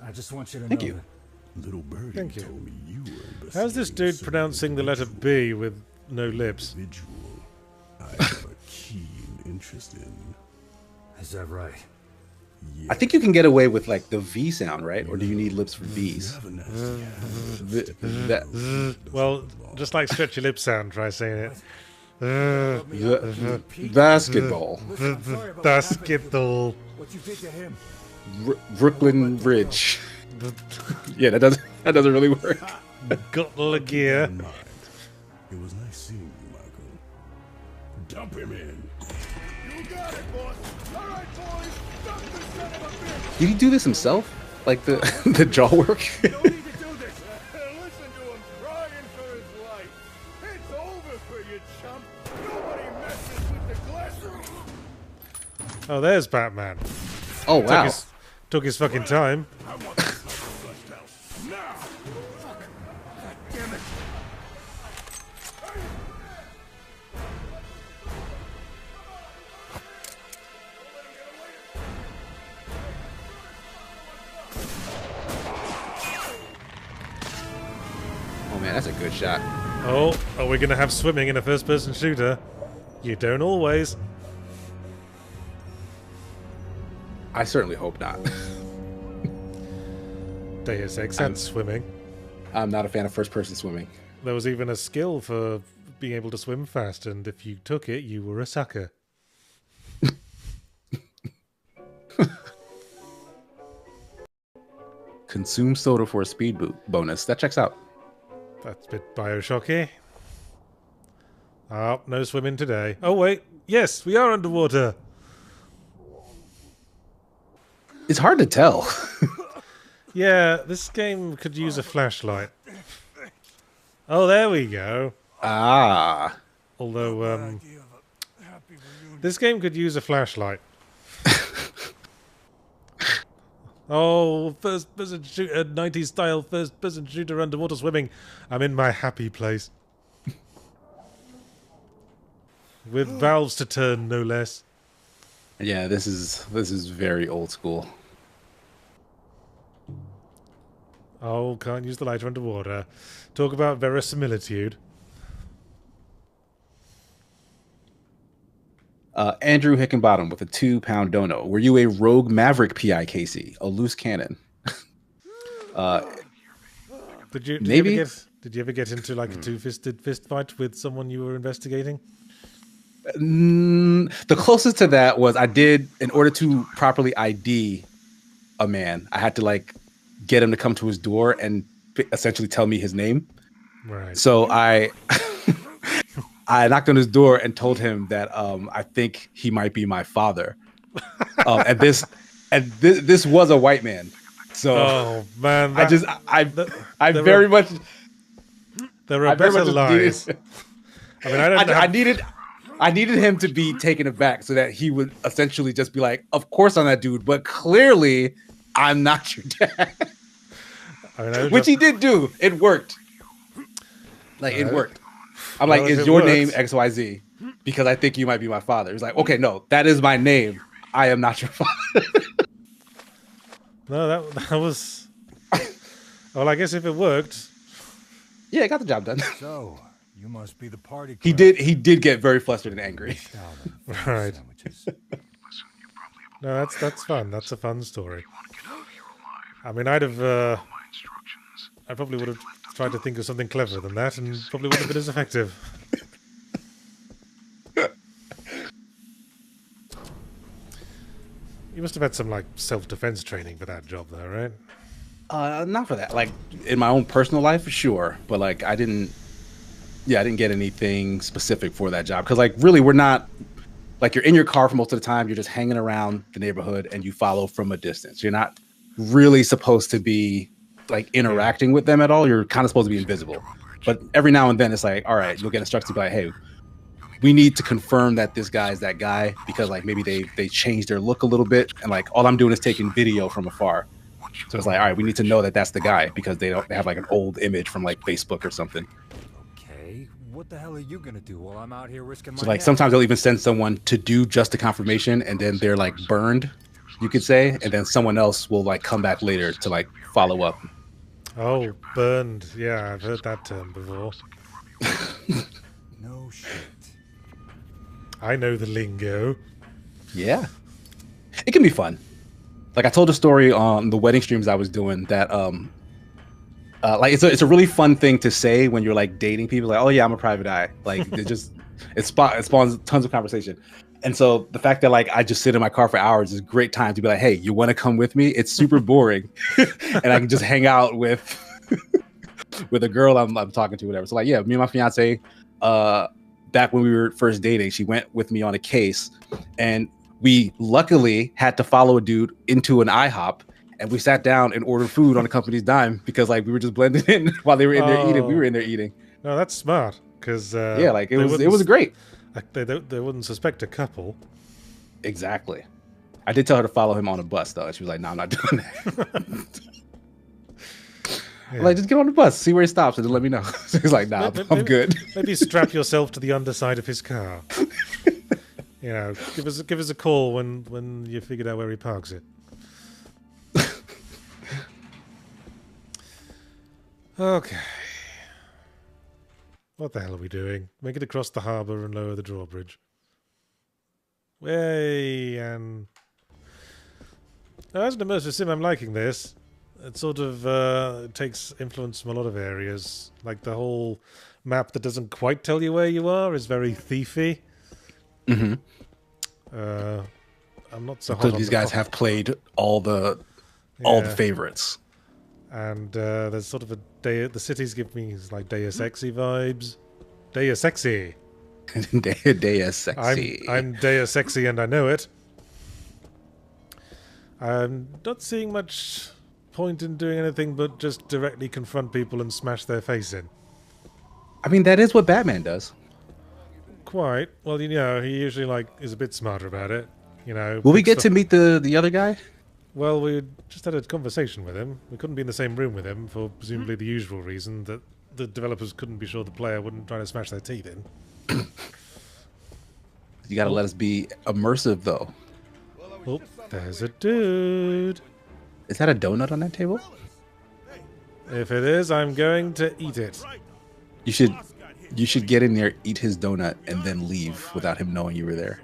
S4: I just want you to
S2: Thank
S4: know
S2: you.
S4: that
S6: Little birdie
S1: Thank you.
S6: told me you were
S1: How's this dude pronouncing the letter B with no lips?
S6: individual I have a keen interest in.
S4: Is that right?
S2: I think you can get away with like the V sound, right? Or do you need lips for V's?
S1: Well, just like stretchy lip sound, try saying it.
S2: Basketball.
S1: Basketball.
S4: What you did to him?
S2: Brooklyn Bridge. Yeah, that doesn't really work.
S1: Got the gear.
S6: It was nice seeing you, Michael. Dump him in.
S7: You got it, boss. All right, boys. Dump the son of a bitch.
S2: Did he do this himself? Like the the jaw work?
S7: You don't need to do this. Listen to him crying for his life. It's over for you, chump. Nobody messes with the glass.
S1: Oh, there's Batman.
S2: Oh wow.
S1: Took his fucking time.
S6: I want this flushed out. Now!
S7: Fuck. God damn it.
S2: Oh man, that's a good shot.
S1: Oh, are we going to have swimming in a first-person shooter? You don't always.
S2: I certainly hope not.
S1: Deus Ex and swimming.
S2: I'm not a fan of first-person swimming.
S1: There was even a skill for being able to swim fast, and if you took it, you were a sucker.
S2: Consume soda for a speed bonus. That checks out.
S1: That's a bit Bioshocky. Oh, no swimming today. Oh, wait. Yes, we are underwater.
S2: It's hard to tell.
S1: Yeah, this game could use a flashlight. Oh, there we go.
S2: Ah.
S1: Although, this game could use a flashlight. Oh, first-person shooter, 90s style first-person shooter underwater swimming. I'm in my happy place. With valves to turn, no less.
S2: Yeah, this is very old school.
S1: Oh, can't use the lighter underwater. Talk about verisimilitude.
S2: Andrew Hickenbottom with a £2 dono. Were you a rogue Maverick PI, Casey? A loose cannon?
S1: Did you ever get into like a two-fisted fist fight with someone you were investigating?
S2: The closest to that was I did, in order to properly ID a man, I had to like get him to come to his door and essentially tell me his name.
S1: Right.
S2: So I knocked on his door and told him that I think he might be my father. And this was a white man. So
S1: oh man,
S2: I very much
S1: there are better lies. I mean,
S2: I needed him to be taken aback so that he would essentially just be like, "Of course I'm that dude, but clearly I'm not your dad." Which he did do. It worked. Like it worked. I'm like, "Is your name XYZ?" Because I think you might be my father. He's like, "Okay, no, that is my name. I am not your father."
S1: No, that was. Well, I guess if it worked.
S2: Yeah, it got the job done.
S4: So, you must be the party.
S2: He did get very flustered and angry.
S1: Right. No, that's fun. That's a fun story. I mean, I probably would have tried to think of something cleverer than that, and probably wouldn't have been as effective. You must have had some like self-defense training for that job, though, right?
S2: Not for that. Like in my own personal life, sure, but like I didn't get anything specific for that job because like really we're not like you're in your car for most of the time. You're just hanging around the neighborhood and you follow from a distance. You're not really supposed to be like interacting with them at all. You're kind of supposed to be invisible. But every now and then it's like, all right, you'll get instructions to be like, hey, we need to confirm that this guy is that guy because like maybe they changed their look a little bit and like all I'm doing is taking video from afar. So it's like, all right, we need to know that that's the guy because they have like an old image from like Facebook or something.
S4: Okay, what the hell are you gonna do while I'm out here risking my
S2: So like
S4: neck?
S2: sometimes they'll even send someone to do just the confirmation, and then they're like burned, you could say, and then someone else will like come back later to like follow up.
S1: Oh, burned. Yeah, I've heard that term before.
S4: No shit.
S1: I know the lingo.
S2: Yeah, it can be fun. Like I told a story on the wedding streams I was doing that like it's a really fun thing to say when you're like dating people, like, oh yeah, I'm a private eye. Like it spawns tons of conversation. And so the fact that like I just sit in my car for hours is a great time to be like, hey, you want to come with me? It's super boring, and I can just hang out with with a girl I'm talking to, whatever. So like, yeah, me and my fiance, back when we were first dating, she went with me on a case, and we luckily had to follow a dude into an IHOP, and we sat down and ordered food on the company's dime because like we were just blending in while they were in there eating. We were in there eating.
S1: No, that's smart because
S2: yeah, like it was great.
S1: Like they wouldn't suspect a couple.
S2: Exactly. I did tell her to follow him on a bus though, and she was like, "No, I'm not doing that."
S1: Yeah.
S2: Like, just get on the bus, see where he stops, and then let me know. So he's like, "Nah, I'm good."
S1: Maybe strap yourself to the underside of his car. You know, give us a call when you figured out where he parks it. Okay. What the hell are we doing? Make it across the harbour and lower the drawbridge. Way and as an immersive sim, I'm liking this. It sort of takes influence from a lot of areas. Like the whole map that doesn't quite tell you where you are is very thiefy.
S2: Mm-hmm.
S1: I'm not so hot
S2: Because
S1: on
S2: these
S1: the
S2: guys have played all the favorites.
S1: And there's sort of the cities give me like Deus Exy vibes. Deus Exy.
S2: Deus Sexy.
S1: I'm Deus Exy and I know it. I'm not seeing much point in doing anything but just directly confront people and smash their face in.
S2: I mean, that is what Batman does.
S1: Quite. Well, you know, he usually like is a bit smarter about it. You know.
S2: Will we get to meet the other guy?
S1: Well, we just had a conversation with him. We couldn't be in the same room with him for presumably the usual reason that the developers couldn't be sure the player wouldn't try to smash their teeth in.
S2: You gotta let us be immersive, though.
S1: Oh, there's a dude.
S2: Is that a donut on that table?
S1: If it is, I'm going to eat it.
S2: You should get in there, eat his donut, and then leave without him knowing you were there.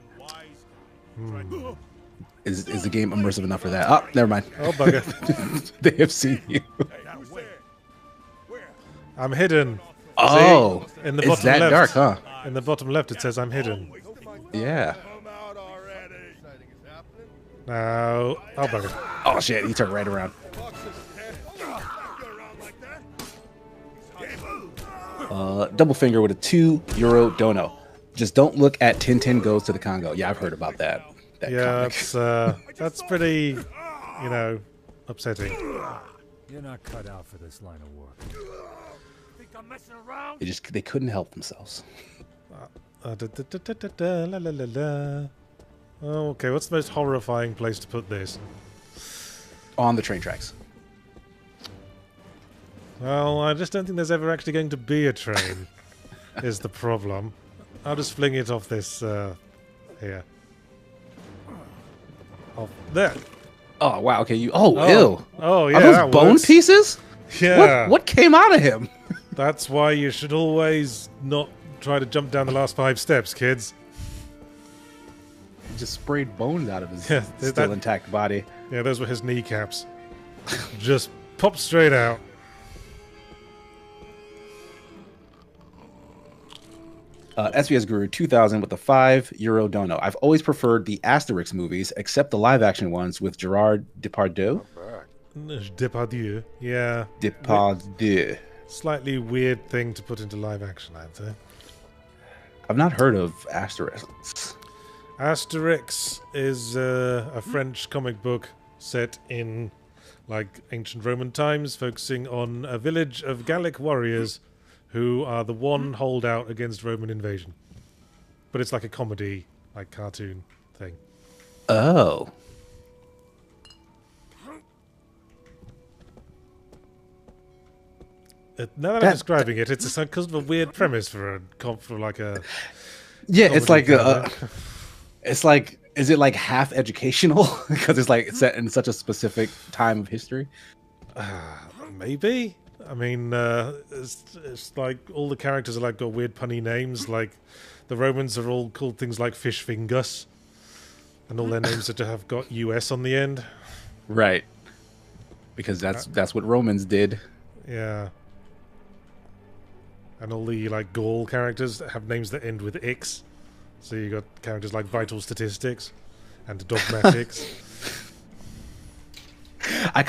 S2: Is the game immersive enough for that? Oh, never mind.
S1: Oh, bugger.
S2: They have seen you.
S1: I'm hidden.
S2: Oh,
S1: see? In the
S2: it's
S1: bottom
S2: that
S1: left,
S2: dark, huh?
S1: In the bottom left, it says I'm hidden.
S2: Yeah.
S1: Now, oh, bugger.
S2: Oh, shit, he turned right around. Double finger with a €2 dono. Just don't look at Tintin Goes to the Congo. Yeah, I've heard about that.
S1: Yeah, that's pretty, you know, upsetting.
S4: You're not cut out for this line of work. Think I'm messing around?
S2: They couldn't help themselves.
S1: La, la, la, la, la. Oh, okay, what's the most horrifying place to put this?
S2: On the train tracks.
S1: Well, I just don't think there's ever actually going to be a train, is the problem. I'll just fling it off this, here. Oh, there.
S2: Oh, wow, okay, ew.
S1: Oh, yeah,
S2: Are those
S1: that
S2: bone
S1: works.
S2: pieces?
S1: Yeah.
S2: What came out of him?
S1: That's why you should always not try to jump down the last 5 steps, kids.
S2: He just sprayed bones out of his
S1: Yeah,
S2: still intact body.
S1: Yeah, those were his kneecaps. Just pop straight out.
S2: SBS Guru 2000 with a €5 dono. I've always preferred the Asterix movies, except the live-action ones with Gerard Depardieu.
S1: Depardieu, yeah.
S2: Depardieu.
S1: Slightly weird thing to put into live action, I'd say.
S2: I've not heard of Asterix.
S1: Asterix is a French comic book set in like ancient Roman times, focusing on a village of Gallic warriors who are the one holdout against Roman invasion. But it's like a comedy, like cartoon thing.
S2: Oh.
S1: Now that I'm describing it, it's a kind of a weird premise for like a.
S2: Yeah, it's like
S1: comedy
S2: it's like, is it like half educational because it's like set in such a specific time of history?
S1: Maybe. I mean, it's like all the characters are like got weird punny names. Like the Romans are all called things like Fish Fingus, and all their names are to have got US on the end.
S2: Right. Because that's what Romans did.
S1: Yeah. And all the like Gaul characters have names that end with X. So you got characters like Vital Statistics and Dogmatics.
S2: I'm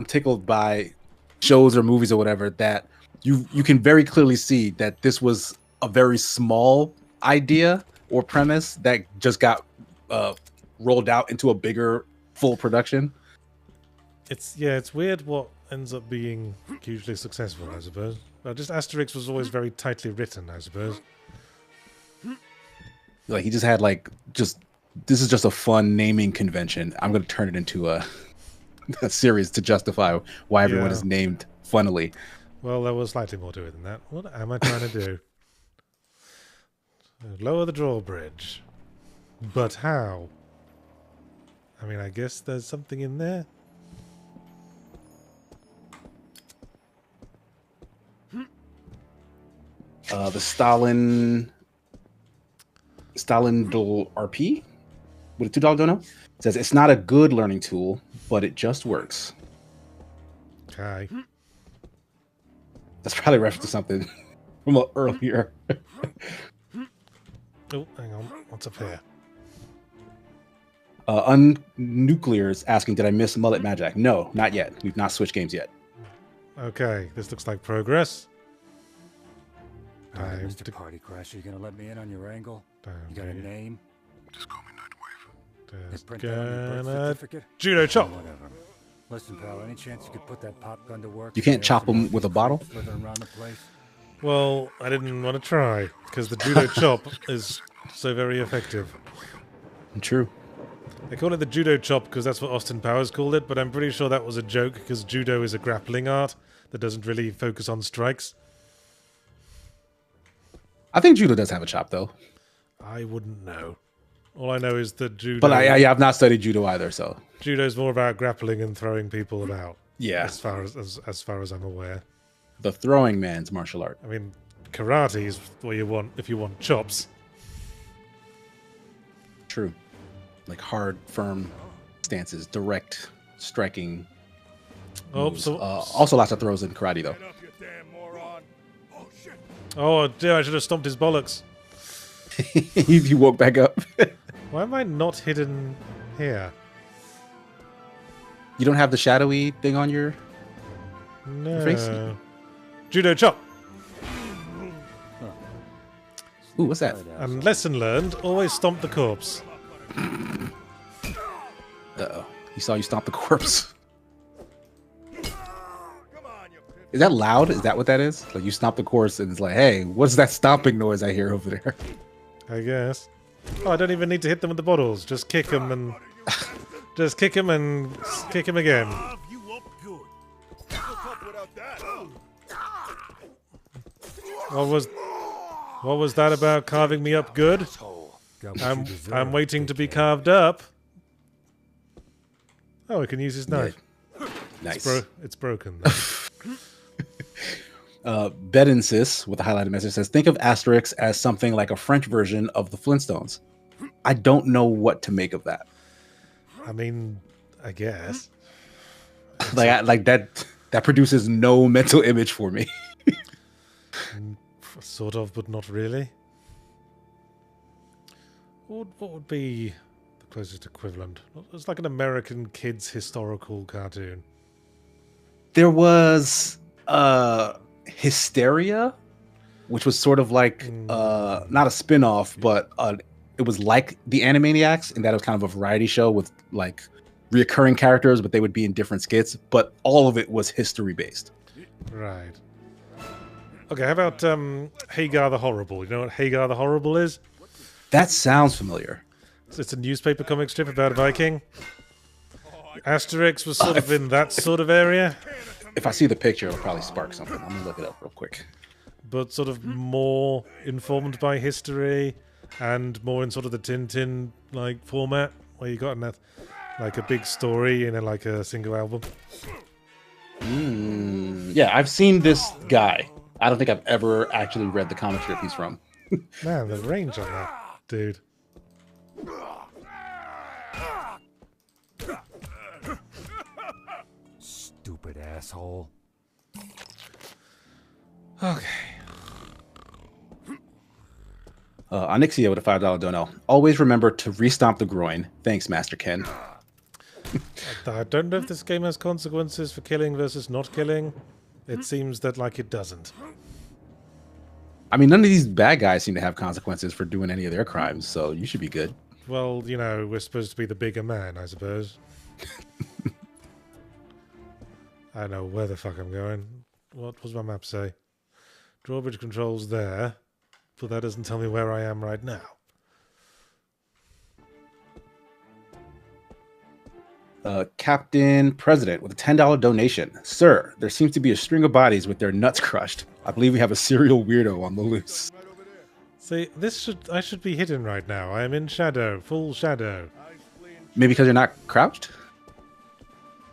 S2: tickled by shows or movies or whatever that you can very clearly see that this was a very small idea or premise that just got rolled out into a bigger full production.
S1: It's weird what ends up being hugely successful, I suppose. Just Asterix was always very tightly written, I suppose.
S2: Like he just had this is just a fun naming convention. I'm going to turn it into a series to justify why everyone is named funnily.
S1: Well, there was slightly more to it than that. What am I trying to do? Lower the drawbridge. But how? I mean, I guess there's something in there.
S2: The Stalin RP with a $2 dono says it's not a good learning tool, but it just works.
S1: Okay.
S2: That's probably a reference to something from earlier.
S1: Oh, hang on. What's up here?
S2: Unnuclear is asking, did I miss Mullet Madjack? No, not yet. We've not switched games yet.
S1: Okay, this looks like progress.
S4: All right, Mr. Party Crasher, you gonna let me in on your angle? You got a name?
S6: Just call me Nightwave.
S1: Just
S4: Print that on your birth
S1: gonna
S4: certificate?
S1: judo chop.
S4: Whatever. Listen, pal, any chance you could put that pop gun to work?
S2: You can't chop him with a bottle?
S4: Slithering around the place?
S1: Well, I didn't want to try because the judo chop is so very effective.
S2: True.
S1: They call it the judo chop because that's what Austin Powers called it, but I'm pretty sure that was a joke because judo is a grappling art that doesn't really focus on strikes.
S2: I think judo does have a chop, though.
S1: I wouldn't know. All I know is that judo...
S2: But I've not studied judo either, so...
S1: Judo's more about grappling and throwing people about.
S2: Yeah.
S1: As far as I'm aware.
S2: The throwing man's martial art.
S1: I mean, karate is what you want if you want chops.
S2: True. Like hard, firm stances, direct striking.
S1: Oh,
S2: moves. Also lots of throws in karate, though.
S6: Get up, you damn moron. Oh, shit.
S1: Oh dear, I should have stomped his bollocks.
S2: He woke back up.
S1: Why am I not hidden here?
S2: You don't have the shadowy thing on your face?
S1: No. Judo chop.
S2: Ooh, what's that?
S1: And lesson learned, always stomp the corpse.
S2: Uh-oh. He saw you stomp the corpse.
S6: Come on, you pip.
S2: Is that loud? Is that what that is? Like you stomp the corpse and it's like, hey, what's that stomping noise I hear over there?
S1: I guess. Oh, I don't even need to hit them with the bottles. Just kick them and... Just kick him and kick him again.
S6: You up good. Look up without that.
S1: What was that about carving me up good? I'm waiting to be carved up. Oh, I can use his knife.
S2: Yeah. Nice.
S1: It's broken.
S2: Bedensis, with a highlighted message, says, think of Asterix as something like a French version of the Flintstones. I don't know what to make of that.
S1: I mean, I guess.
S2: Like that produces no mental image for me.
S1: Sort of, but not really. What would be the closest equivalent? It's like an American kids historical cartoon.
S2: There was Hysteria, which was sort of like not a spin-off, but it was like the Animaniacs, and that was kind of a variety show with like reoccurring characters, but they would be in different skits. But all of it was history-based.
S1: Right. Okay, how about Hagar the Horrible? You know what Hagar the Horrible is?
S2: That sounds familiar.
S1: It's a newspaper comic strip about a Viking. Asterix was sort of in that sort of area.
S2: if I see the picture, it'll probably spark something. I'm gonna look it up real quick.
S1: But sort of more informed by history and more in sort of the Tintin like format where you got like a big story in like a single album.
S2: Yeah, I've seen this guy. I don't think I've ever actually read the comic strip he's from.
S1: Man, the range on that dude.
S4: Stupid asshole.
S1: Okay.
S2: Onyxia with a $5 dono. Always remember to restomp the groin. Thanks, Master Ken.
S1: I don't know if this game has consequences for killing versus not killing. It seems that like it doesn't.
S2: I mean, none of these bad guys seem to have consequences for doing any of their crimes, so you should be good.
S1: Well, you know, we're supposed to be the bigger man, I suppose. I don't know where the fuck I'm going. What does my map say? Drawbridge controls there, but that doesn't tell me where I am right now.
S2: Captain President with a $10 donation. Sir, there seems to be a string of bodies with their nuts crushed. I believe we have a serial weirdo on the loose.
S1: See, I should be hidden right now. I am in shadow, full shadow.
S2: Maybe because you're not crouched?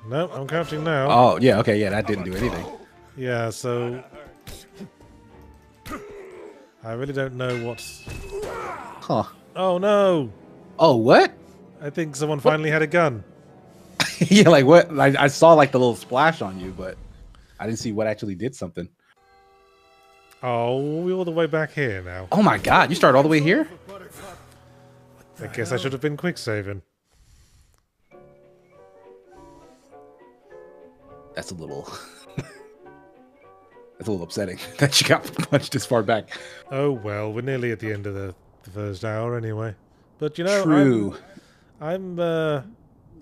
S1: No, I'm crouching now.
S2: Oh, yeah, okay, yeah, that didn't do anything.
S1: Yeah, so I really don't know what.
S2: Huh.
S1: Oh no!
S2: Oh, what?
S1: I think someone finally had a gun.
S2: Yeah, like what? I saw like the little splash on you, but I didn't see what actually did something.
S1: Oh, we're all the way back here now.
S2: Oh my god, you started all the way here?
S1: I guess I should have been quick saving.
S2: That's a little upsetting that you got punched this far back.
S1: Oh well, we're nearly at the end of the first hour anyway. But you know,
S2: True.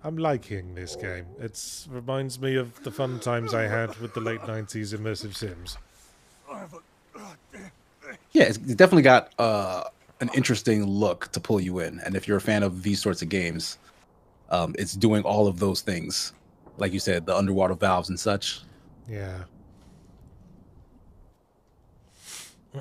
S1: I'm liking this game. It reminds me of the fun times I had with the late 90s immersive sims.
S2: Yeah, it's definitely got an interesting look to pull you in. And if you're a fan of these sorts of games, it's doing all of those things. Like you said, the underwater valves and such.
S1: Yeah. I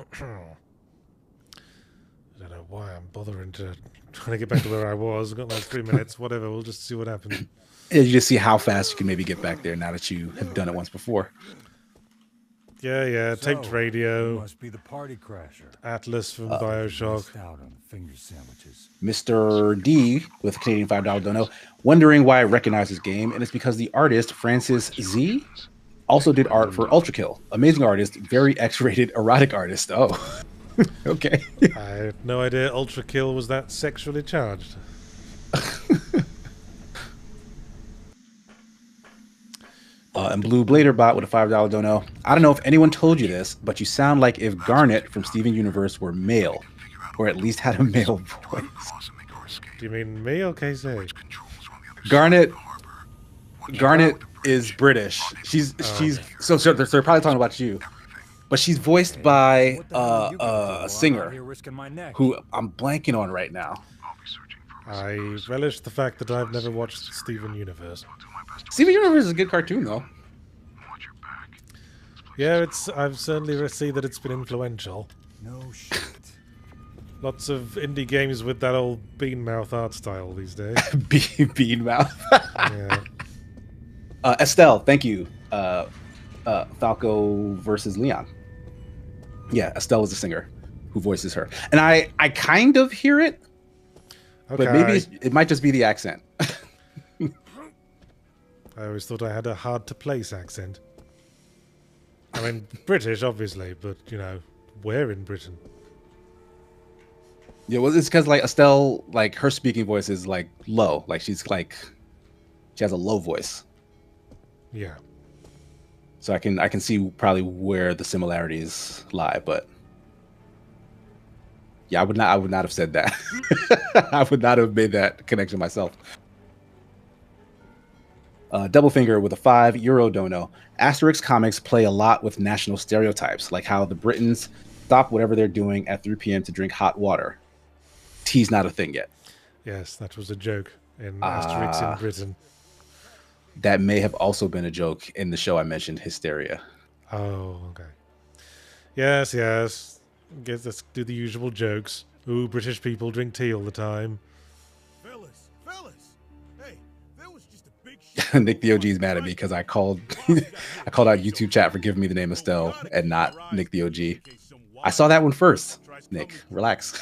S1: don't know why I'm bothering trying to get back to where I was. I've got like 3 minutes, whatever. We'll just see what happens.
S2: Yeah, you just see how fast you can maybe get back there now that you have done it once before.
S1: Yeah, taped radio.
S4: Must be the party crasher.
S1: Atlas from Bioshock.
S4: Missed out on finger sandwiches.
S2: Mr. D with a Canadian $5 dono, wondering why I recognize this game, and it's because the artist Francis Z also did art for Ultra Kill. Amazing artist, very X-rated erotic artist. Oh, okay.
S1: I had no idea Ultra Kill was that sexually charged.
S2: And Blue Blader bot with a $5 dono. I don't know if anyone told you this, but you sound like if Garnet from Steven Universe were male, or at least had a male voice.
S1: Do you mean me or KC?
S2: Garnet is British. She's so they're probably talking about you, but she's voiced by a singer who I'm blanking on right now.
S1: I relish the fact that I've never watched Steven Universe.
S2: Steven Universe is a good cartoon, though.
S1: Yeah, I've certainly seen that it's been influential.
S4: No shit.
S1: Lots of indie games with that old bean mouth art style these days.
S2: Bean mouth.
S1: Yeah.
S2: Estelle, thank you. Falco versus Leon. Yeah, Estelle is the singer who voices her, and I kind of hear it,
S1: Okay.
S2: but maybe it might just be the accent.
S1: I always thought I had a hard-to-place accent. I mean, British, obviously, but, you know, where in Britain?
S2: Yeah, well, it's because, like, Estelle, like, her speaking voice is, like, low. Like, she has a low voice.
S1: Yeah.
S2: So I can see probably where the similarities lie, but yeah, I would not have said that. I would not have made that connection myself. Double Finger with a €5 dono. Asterix comics play a lot with national stereotypes, like how the Britons stop whatever they're doing at 3 p.m. to drink hot water. Tea's not a thing yet.
S1: Yes, that was a joke in Asterix in Britain.
S2: that may have also been a joke in the show I mentioned, Hysteria.
S1: Oh, okay. Yes, yes. Guess let's do the usual jokes. Ooh, British people drink tea all the time.
S6: Fellas, hey, there was just a big
S2: Nick the OG is mad at me because I called I called out YouTube chat for giving me the name Estelle and not Nick the OG. I saw that one first. Nick, relax.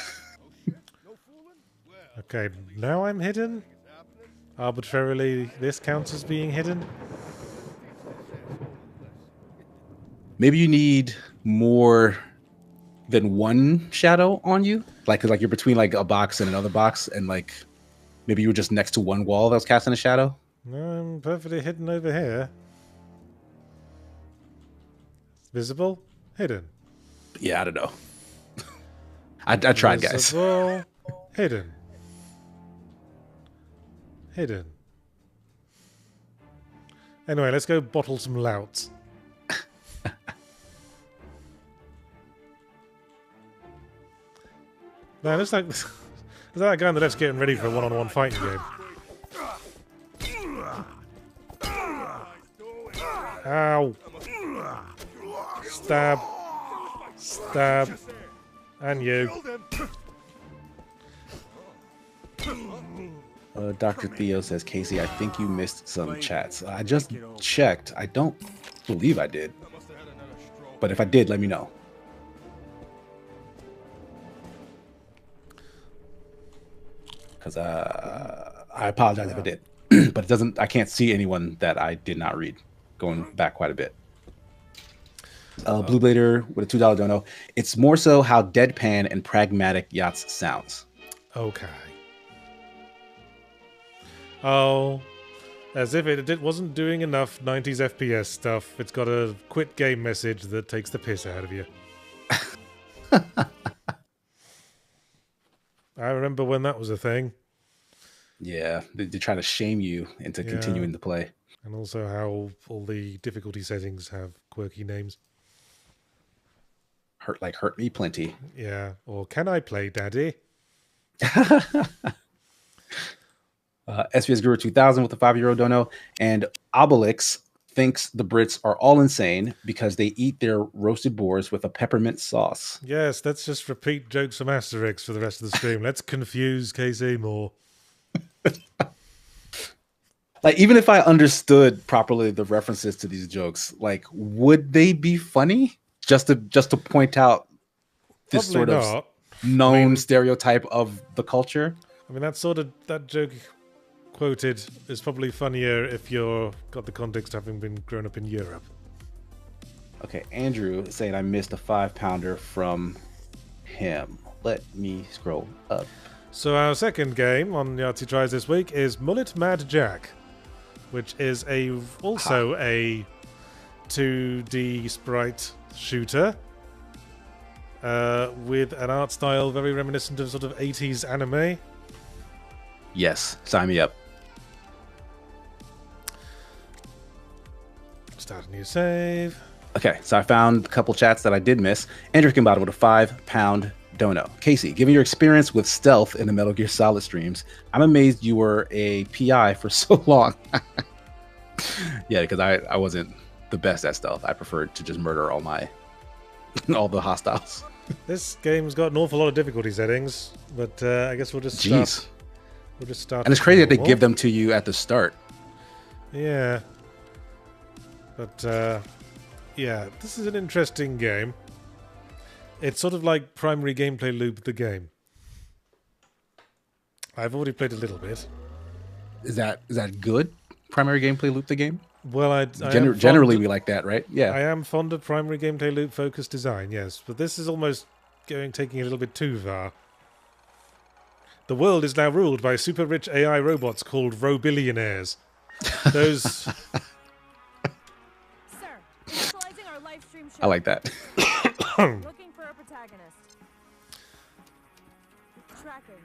S1: Okay, now I'm hidden? Arbitrarily, this counts as being hidden?
S2: Maybe you need more than one shadow on you, like you're between like a box and another box, and like maybe you were just next to one wall that was casting a shadow.
S1: No, I'm perfectly hidden over here. Visible? Hidden.
S2: Yeah, I don't know. I tried, guys.
S1: Visible, hidden. Hidden. Anyway, let's go bottle some louts. Man, it's like is that guy on the left's getting ready for a one-on-one fighting game. Ow! Stab. Stab. And you.
S2: Dr. Theo says, Casey, I think you missed some chats. I just checked. I don't believe I did. But if I did, let me know. Because I apologize if I did. But it doesn't. I can't see anyone that I did not read. Going back quite a bit. Blue Blader with a $2 dono. It's more so how deadpan and pragmatic Yachts sounds.
S1: Okay. Oh, as if it wasn't doing enough 90s FPS stuff. It's got a quit game message that takes the piss out of you. I remember when that was a thing.
S2: Yeah, they're trying to shame you into continuing to play.
S1: And also how all the difficulty settings have quirky names.
S2: Hurt me plenty.
S1: Yeah, or can I play, Daddy?
S2: SBS Guru 2000 with a €5 dono, and Obelix thinks the Brits are all insane because they eat their roasted boars with a peppermint sauce.
S1: Yes, let's just repeat jokes from Asterix for the rest of the stream. Let's confuse KC more.
S2: Like, even if I understood properly the references to these jokes, like, would they be funny? Just to point out this
S1: Probably
S2: sort
S1: not.
S2: of known stereotype of the culture.
S1: I mean, that joke quoted is probably funnier if you're got the context having been grown up in Europe.
S2: Okay, Andrew saying I missed a 5-pounder from him. Let me scroll up.
S1: So our second game on Yahtzee Tries this week is Mullet Madjack, which is also a 2D sprite shooter with an art style very reminiscent of sort of 80s anime.
S2: Yes, sign me up.
S1: Start a new save.
S2: Okay, so I found a couple chats that I did miss. Andrew Kimbada with a £5 dono. Casey, given your experience with stealth in the Metal Gear Solid streams, I'm amazed you were a PI for so long. Yeah, because I wasn't the best at stealth. I preferred to just murder all the hostiles.
S1: This game's got an awful lot of difficulty settings, but I guess we'll just start.
S2: Jeez.
S1: We'll just start.
S2: And it's crazy that they give them to you at the start.
S1: Yeah. But yeah, this is an interesting game. It's sort of like Primary Gameplay Loop the game. I've already played a little bit.
S2: Is that good? Primary Gameplay Loop the game?
S1: Well,
S2: generally we like that, right? Yeah.
S1: I am fond of Primary Gameplay Loop focused design, yes, but this is almost taking it a little bit too far. The world is now ruled by super rich AI robots called Robillionaires. Those.
S8: Sir, visualizing our live stream show.
S2: I like that.
S8: Looking for a protagonist. Tracking.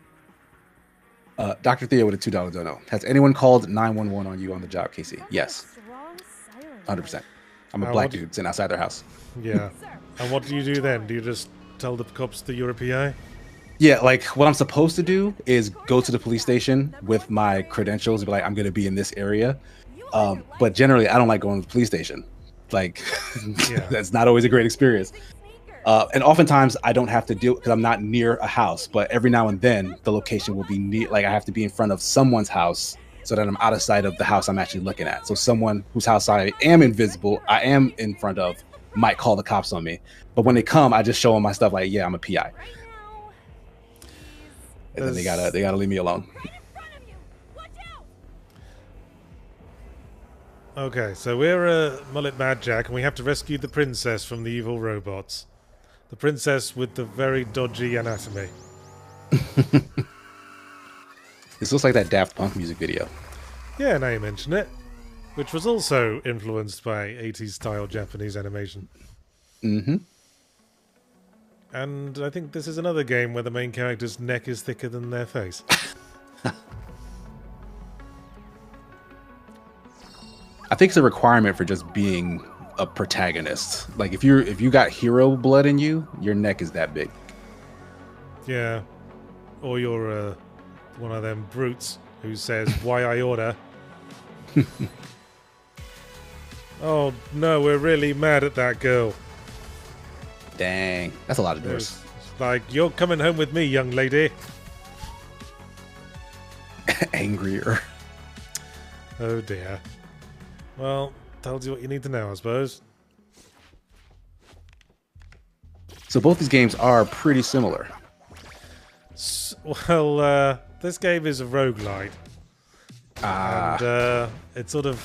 S2: Dr. Theo with a $2 dono. Has anyone called 911 on you on the job, Casey? Yes. 100%. I'm a black dude sitting outside their house.
S1: Yeah. And what do you do then? Do you just tell the cops that you're a PI?
S2: Yeah, like what I'm supposed to do is go to the police station with my credentials and be like, I'm going to be in this area. But generally, I don't like going to the police station. Like, that's not always a great experience. And oftentimes, I don't have to deal because I'm not near a house. But every now and then, the location will be near. Like, I have to be in front of someone's house so that I'm out of sight of the house I'm actually looking at. So someone whose house I am in front of, might call the cops on me. But when they come, I just show them my stuff. Like, yeah, I'm a PI. And then they gotta leave me alone.
S1: Okay, so we're Mullet Madjack, and we have to rescue the princess from the evil robots. The princess with the very dodgy anatomy.
S2: This looks like that Daft Punk music video.
S1: Yeah, now you mention it. Which was also influenced by 80s style Japanese animation.
S2: Mm-hmm.
S1: And I think this is another game where the main character's neck is thicker than their face.
S2: I think it's a requirement for just being a protagonist. Like if you got hero blood in you, your neck is that big.
S1: Yeah. Or you're one of them brutes who says, "Why I order?" Oh no, we're really mad at that girl.
S2: Dang, that's a lot of doors.
S1: It's like, you're coming home with me, young lady.
S2: Angrier.
S1: Oh dear. Well, tells you what you need to know, I suppose.
S2: So both these games are pretty similar.
S1: Well, this game is a roguelite. And it's sort of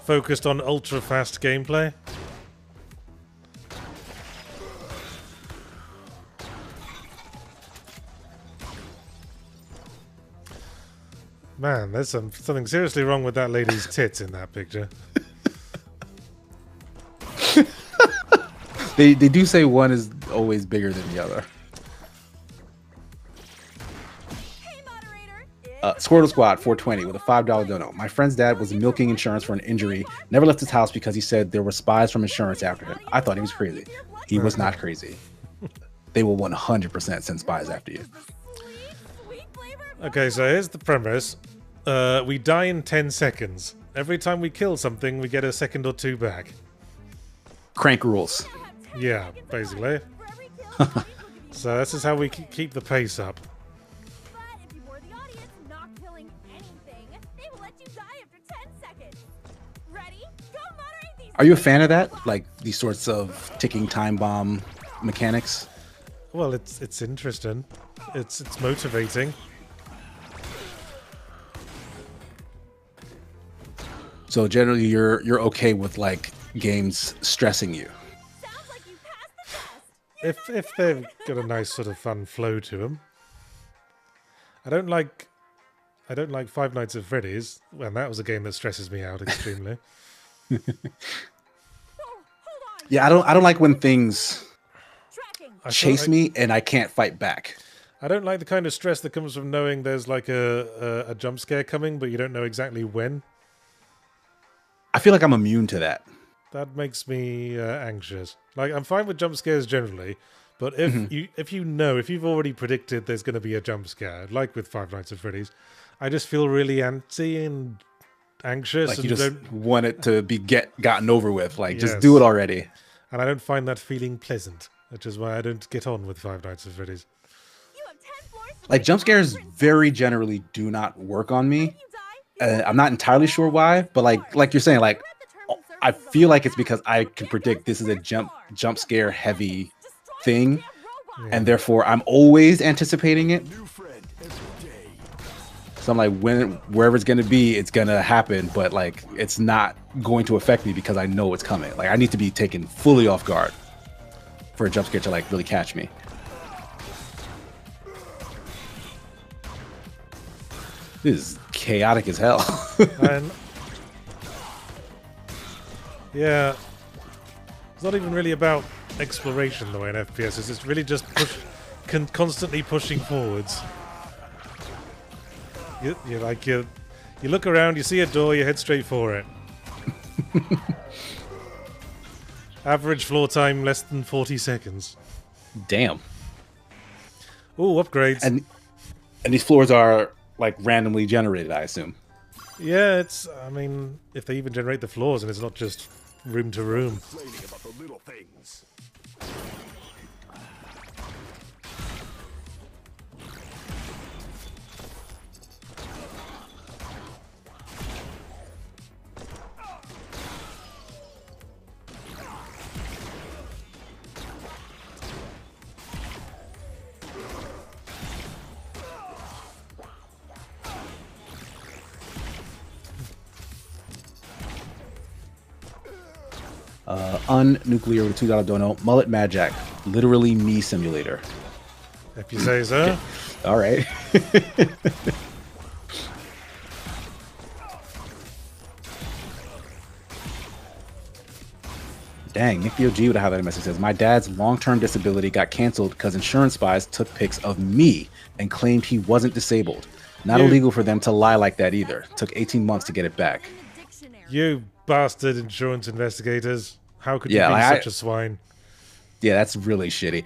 S1: focused on ultra-fast gameplay. Man, there's something seriously wrong with that lady's tits in that picture.
S2: They do say one is always bigger than the other. Squirtle Squad 420 with a $5 dono. My friend's dad was milking insurance for an injury. Never left his house because he said there were spies from insurance after him. I thought he was crazy. He was not crazy. They will 100% send spies after you.
S1: Okay, so here's the premise. We die in 10 seconds. Every time we kill something, we get a second or two back.
S2: Crank rules.
S1: Yeah, basically. So this is how we keep the pace up.
S2: Are you a fan of that? Like these sorts of ticking time bomb mechanics?
S1: Well, it's interesting. It's motivating.
S2: So generally you're okay with like games stressing you.
S1: If they've got a nice sort of fun flow to them. I don't like Five Nights at Freddy's. Well, that was a game that stresses me out extremely.
S2: Yeah, I don't like when things chase me and I can't fight back.
S1: I don't like the kind of stress that comes from knowing there's like a jump scare coming, but you don't know exactly when.
S2: I feel like I'm immune to that.
S1: That makes me anxious. Like, I'm fine with jump scares generally, but if you've already predicted there's going to be a jump scare, like with Five Nights at Freddy's, I just feel really antsy and anxious.
S2: Like
S1: and
S2: you just want it to be gotten over with. Like, just do it already.
S1: And I don't find that feeling pleasant, which is why I don't get on with Five Nights at Freddy's.
S2: Like, jump scares very generally do not work on me. I'm not entirely sure why, but like you're saying, like, I feel like it's because I can predict this is a jump scare heavy thing, and therefore I'm always anticipating it. So I'm like, wherever it's gonna be, it's gonna happen, but like it's not going to affect me because I know it's coming. Like I need to be taken fully off guard for a jump scare to like really catch me. This is chaotic as hell.
S1: Yeah, it's not even really about exploration the way in FPS is. It's really just constantly pushing forwards. You look around, you see a door, you head straight for it. Average floor time less than 40 seconds.
S2: Damn.
S1: Ooh, upgrades.
S2: And these floors are like randomly generated, I assume.
S1: Yeah, it's. I mean, if they even generate the floors and it's not just room to room.
S7: Complaining about the little things.
S2: Unnuclear with $2 dono. Mullet Madjack. Literally me simulator.
S1: If you say so.
S2: All right. Dang, Nick BOG would have that message. Says, my dad's long-term disability got canceled because insurance spies took pics of me and claimed he wasn't disabled. Not illegal for them to lie like that either. Took 18 months to get it back.
S1: You bastard insurance investigators. How could you be such a swine?
S2: Yeah, that's really shitty.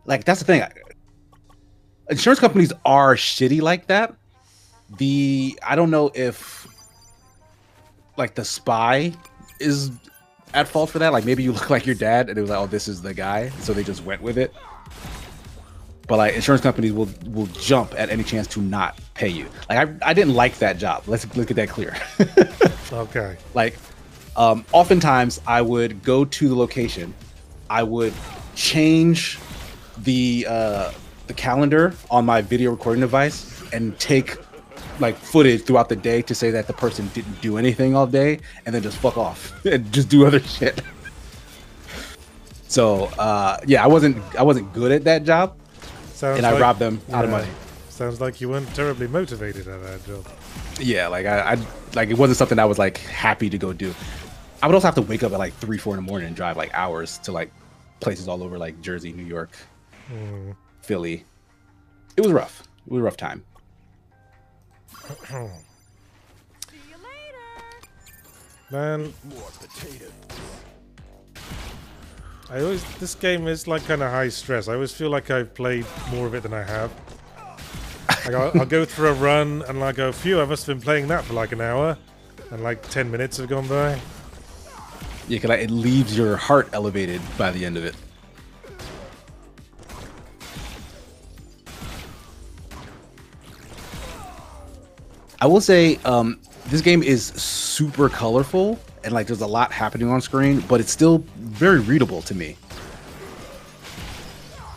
S2: That's the thing. Insurance companies are shitty like that. I don't know if like the spy is at fault for that. Like maybe you look like your dad and it was like, oh, this is the guy. So they just went with it. But like insurance companies will jump at any chance to not pay you. Like I didn't like that job. Let's get that clear.
S1: Okay.
S2: Like oftentimes I would go to the location, I would change the calendar on my video recording device and take like footage throughout the day to say that the person didn't do anything all day and then just fuck off and just do other shit. So yeah, I wasn't good at that job. And I robbed them out of money.
S1: Sounds like you weren't terribly motivated at that job.
S2: Yeah, like I it wasn't something I was like happy to go do. I would also have to wake up at like 3, 4 in the morning and drive like hours to like places all over like Jersey, New York, Philly. It was rough. It was a rough time.
S8: See you later.
S1: Man,
S7: More potatoes.
S1: this game is like kind of high stress. I always feel like I've played more of it than I have. Like I'll go through a run and like a few of us have been playing that for like an hour and like 10 minutes have gone by.
S2: Yeah, cause it leaves your heart elevated by the end of it. I will say this game is super colorful and like there's a lot happening on screen, but it's still very readable to me.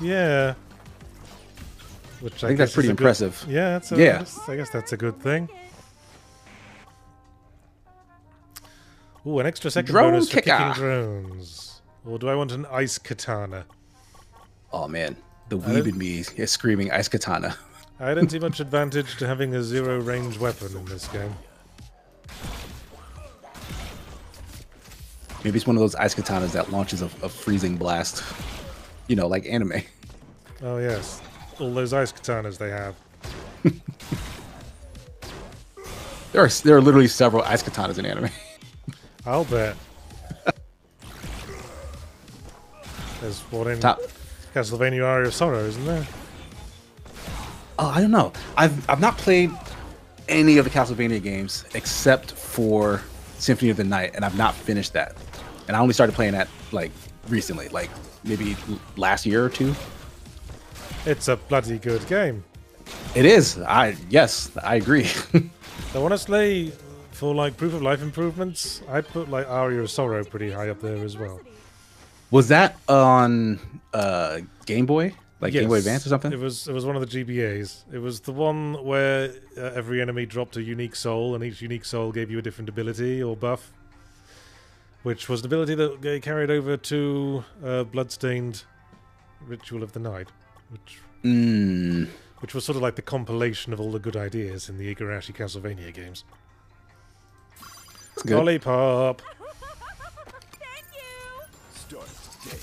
S1: Yeah. Which
S2: I think that's pretty impressive.
S1: Yeah, I guess that's a good thing. Ooh, an extra second
S2: Drone
S1: bonus for
S2: kicker.
S1: kicking drones. Or do I want an ice katana?
S2: Oh man, the weeb in me is screaming ice katana.
S1: I don't see much advantage to having a zero range weapon in this game.
S2: Maybe it's one of those ice katanas that launches a freezing blast. You know, like anime.
S1: Oh yes, all those ice katanas they have.
S2: There are literally several ice katanas in anime.
S1: I'll bet. There's one in Castlevania Aria of Sorrow, isn't there?
S2: Oh, I don't know. I've not played any of the Castlevania games except for Symphony of the Night, and I've not finished that. And I only started playing that like recently, like maybe last year or two.
S1: It's a bloody good game.
S2: It is. Yes, I agree.
S1: So honestly, for like proof of life improvements, I'd put like Aria of Sorrow pretty high up there as well.
S2: Was that on Game Boy? Like
S1: Yes.
S2: Game Boy Advance or something?
S1: It was one of the GBAs. It was the one where every enemy dropped a unique soul, and each unique soul gave you a different ability or buff, which was an ability that carried over to Bloodstained Ritual of the Night, which was sort of like the compilation of all the good ideas in the Igarashi Castlevania games.
S2: Good.
S1: Lollipop!
S8: Thank you.
S7: Start today.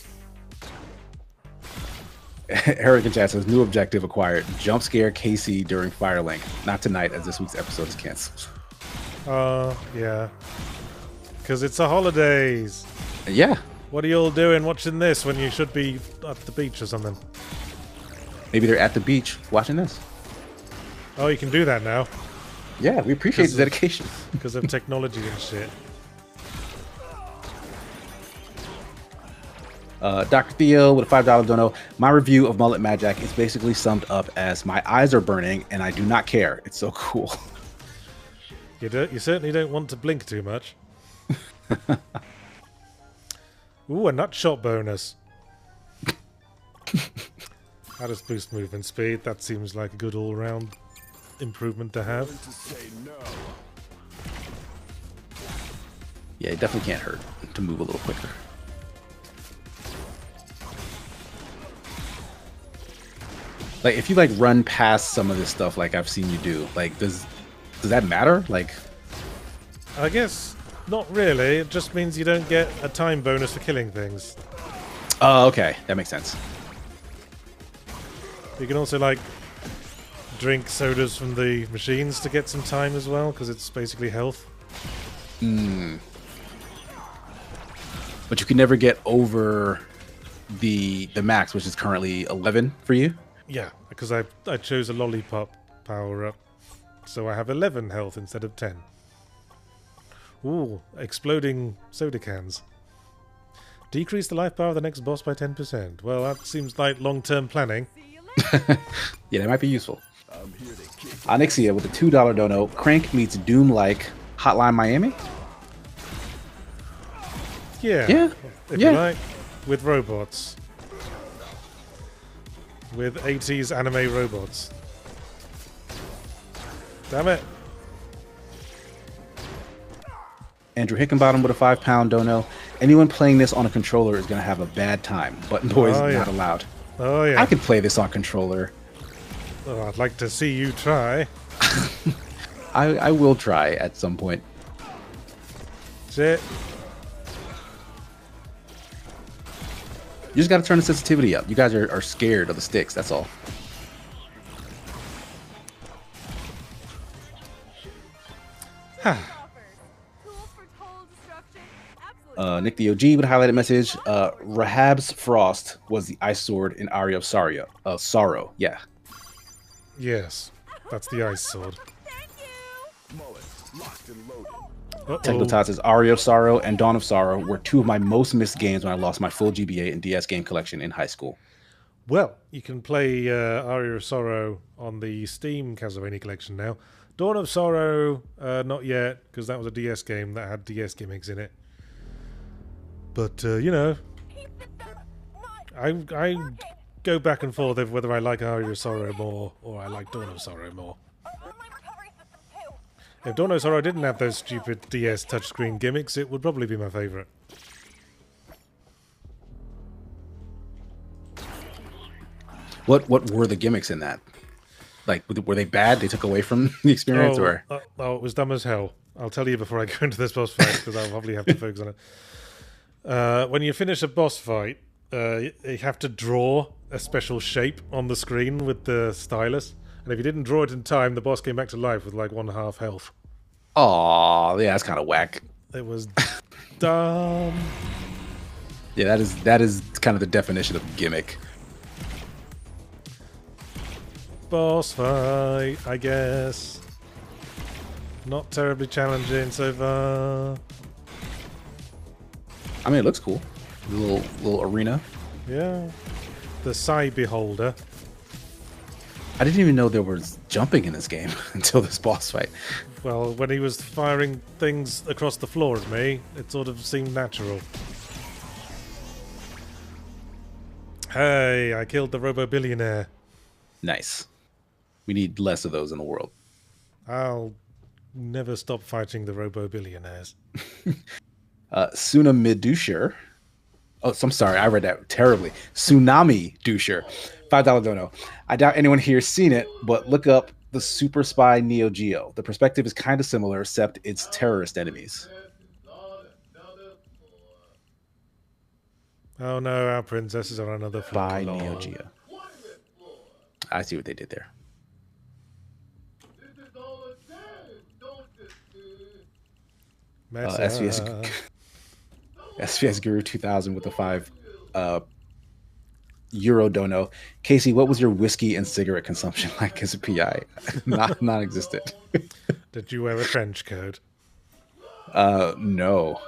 S2: Eric and Chat says, new objective acquired. Jump scare KC during Firelink. Not tonight, as this week's episode is canceled.
S1: Yeah. Because it's the holidays.
S2: Yeah.
S1: What are you all doing watching this when you should be at the beach or something?
S2: Maybe they're at the beach watching this.
S1: Oh, you can do that now
S2: Yeah, we appreciate the dedication.
S1: because of technology and shit.
S2: Dr. Theo with a $5 dono. My review of Mullet Madjack is basically summed up as my eyes are burning and I do not care. It's so cool.
S1: You certainly don't want to blink too much. Ooh, a nut shot bonus. How does boost movement speed? That seems like a good all-round improvement to have.
S2: Yeah, it definitely can't hurt to move a little quicker. Like, if you like run past some of this stuff, like I've seen you do, like does that matter? Like,
S1: I guess not really. It just means you don't get a time bonus for killing things.
S2: oh, okay, that makes sense.
S1: You can also like drink sodas from the machines to get some time as well, because it's basically health.
S2: But you can never get over the max, which is currently 11 for you.
S1: Yeah, because I chose a lollipop power up, so I have 11 health instead of 10. Ooh, exploding soda cans. Decrease the life bar of the next boss by 10%. Well, that seems like long-term planning.
S8: See you later.
S2: Yeah, that might be useful. Onyxia with a $2 dono. Crank meets Doom-like Hotline Miami.
S1: Yeah.
S2: Yeah,
S1: If
S2: yeah.
S1: you like, with robots. With 80s anime robots. Damn it.
S2: Andrew Hickenbottom with a £5 dono. Anyone playing this on a controller is going to have a bad time. Button boys
S1: Oh, yeah.
S2: not allowed.
S1: Oh, yeah.
S2: I could play this on controller.
S1: Oh, I'd like to see you try.
S2: I will try at some point.
S1: Shit.
S2: You just got to turn the sensitivity up. You guys are scared of the sticks. That's all.
S8: Offers. Tools for total destruction. Absolutely.
S2: Nick the OG with a highlighted message. Rahab's Frost was the ice sword in Aria of Sorrow. Yeah.
S1: Yes. That's the ice sword.
S8: Thank you.
S1: Uh-oh.
S2: Technotot says Aria of Sorrow and Dawn of Sorrow were two of my most missed games when I lost my full GBA and DS game collection in high school.
S1: Well, you can play Aria of Sorrow on the Steam Castlevania collection now. Dawn of Sorrow, not yet, because that was a DS game that had DS gimmicks in it. But, you know, I go back and forth of whether I like Aria of Sorrow more or I like Dawn of Sorrow more. If Dawn of Sorrow didn't have those stupid DS touchscreen gimmicks, it would probably be my favourite.
S2: What were the gimmicks in that? Like, were they bad? They took away from the experience, or?
S1: Oh, it was dumb as hell. I'll tell you before I go into this boss fight, because I'll probably have to focus on it. When you finish a boss fight, you have to draw a special shape on the screen with the stylus. And if you didn't draw it in time, the boss came back to life with like 1/2 health.
S2: Oh, yeah, that's kind of whack.
S1: It was dumb.
S2: Yeah, that is kind of the definition of gimmick.
S1: Boss fight, I guess. Not terribly challenging so far.
S2: I mean, it looks cool. The little arena.
S1: Yeah. The Psy Beholder.
S2: I didn't even know there was jumping in this game until this boss fight.
S1: Well, when he was firing things across the floor at me, it sort of seemed natural. Hey, I killed the Robo-Billionaire.
S2: Nice. We need less of those in the world.
S1: I'll never stop fighting the Robo-Billionaires.
S2: Tsunami Dusher. Oh, I'm sorry. I read that terribly. Tsunami Dusher. $5 dono. I doubt anyone here's seen it, but look up the Super Spy Neo Geo. The perspective is kind of similar, except it's terrorist enemies.
S1: Oh no, our princesses are another
S2: By
S1: flaw.
S2: Neo Geo. I see what they did there.
S1: Mesa.
S2: SPS Guru 2000 with the 5 Eurodono. Casey, what was your whiskey and cigarette consumption like as a PI? Non-existent.
S1: Did you wear a trench coat?
S2: No.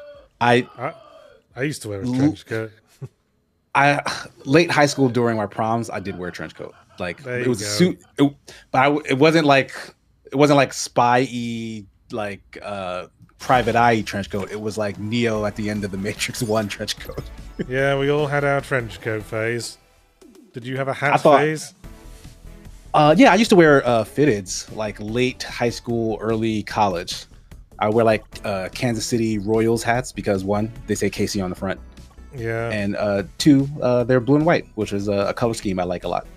S2: I
S1: used to wear a trench coat.
S2: Late high school during my proms, I did wear a trench coat. Like
S1: There
S2: it
S1: you
S2: was a
S1: go.
S2: suit, it wasn't like spy-y, like private eye trench coat. It was like Neo at the end of the Matrix 1 trench coat.
S1: Yeah, we all had our trench coat phase. Did you have a hat
S2: I thought-
S1: phase?
S2: Yeah, I used to wear fitteds like late high school, early college. I wear like Kansas City Royals hats because 1, they say Casey on the front,
S1: Yeah.
S2: and 2, they're blue and white, which is a color scheme I like a lot.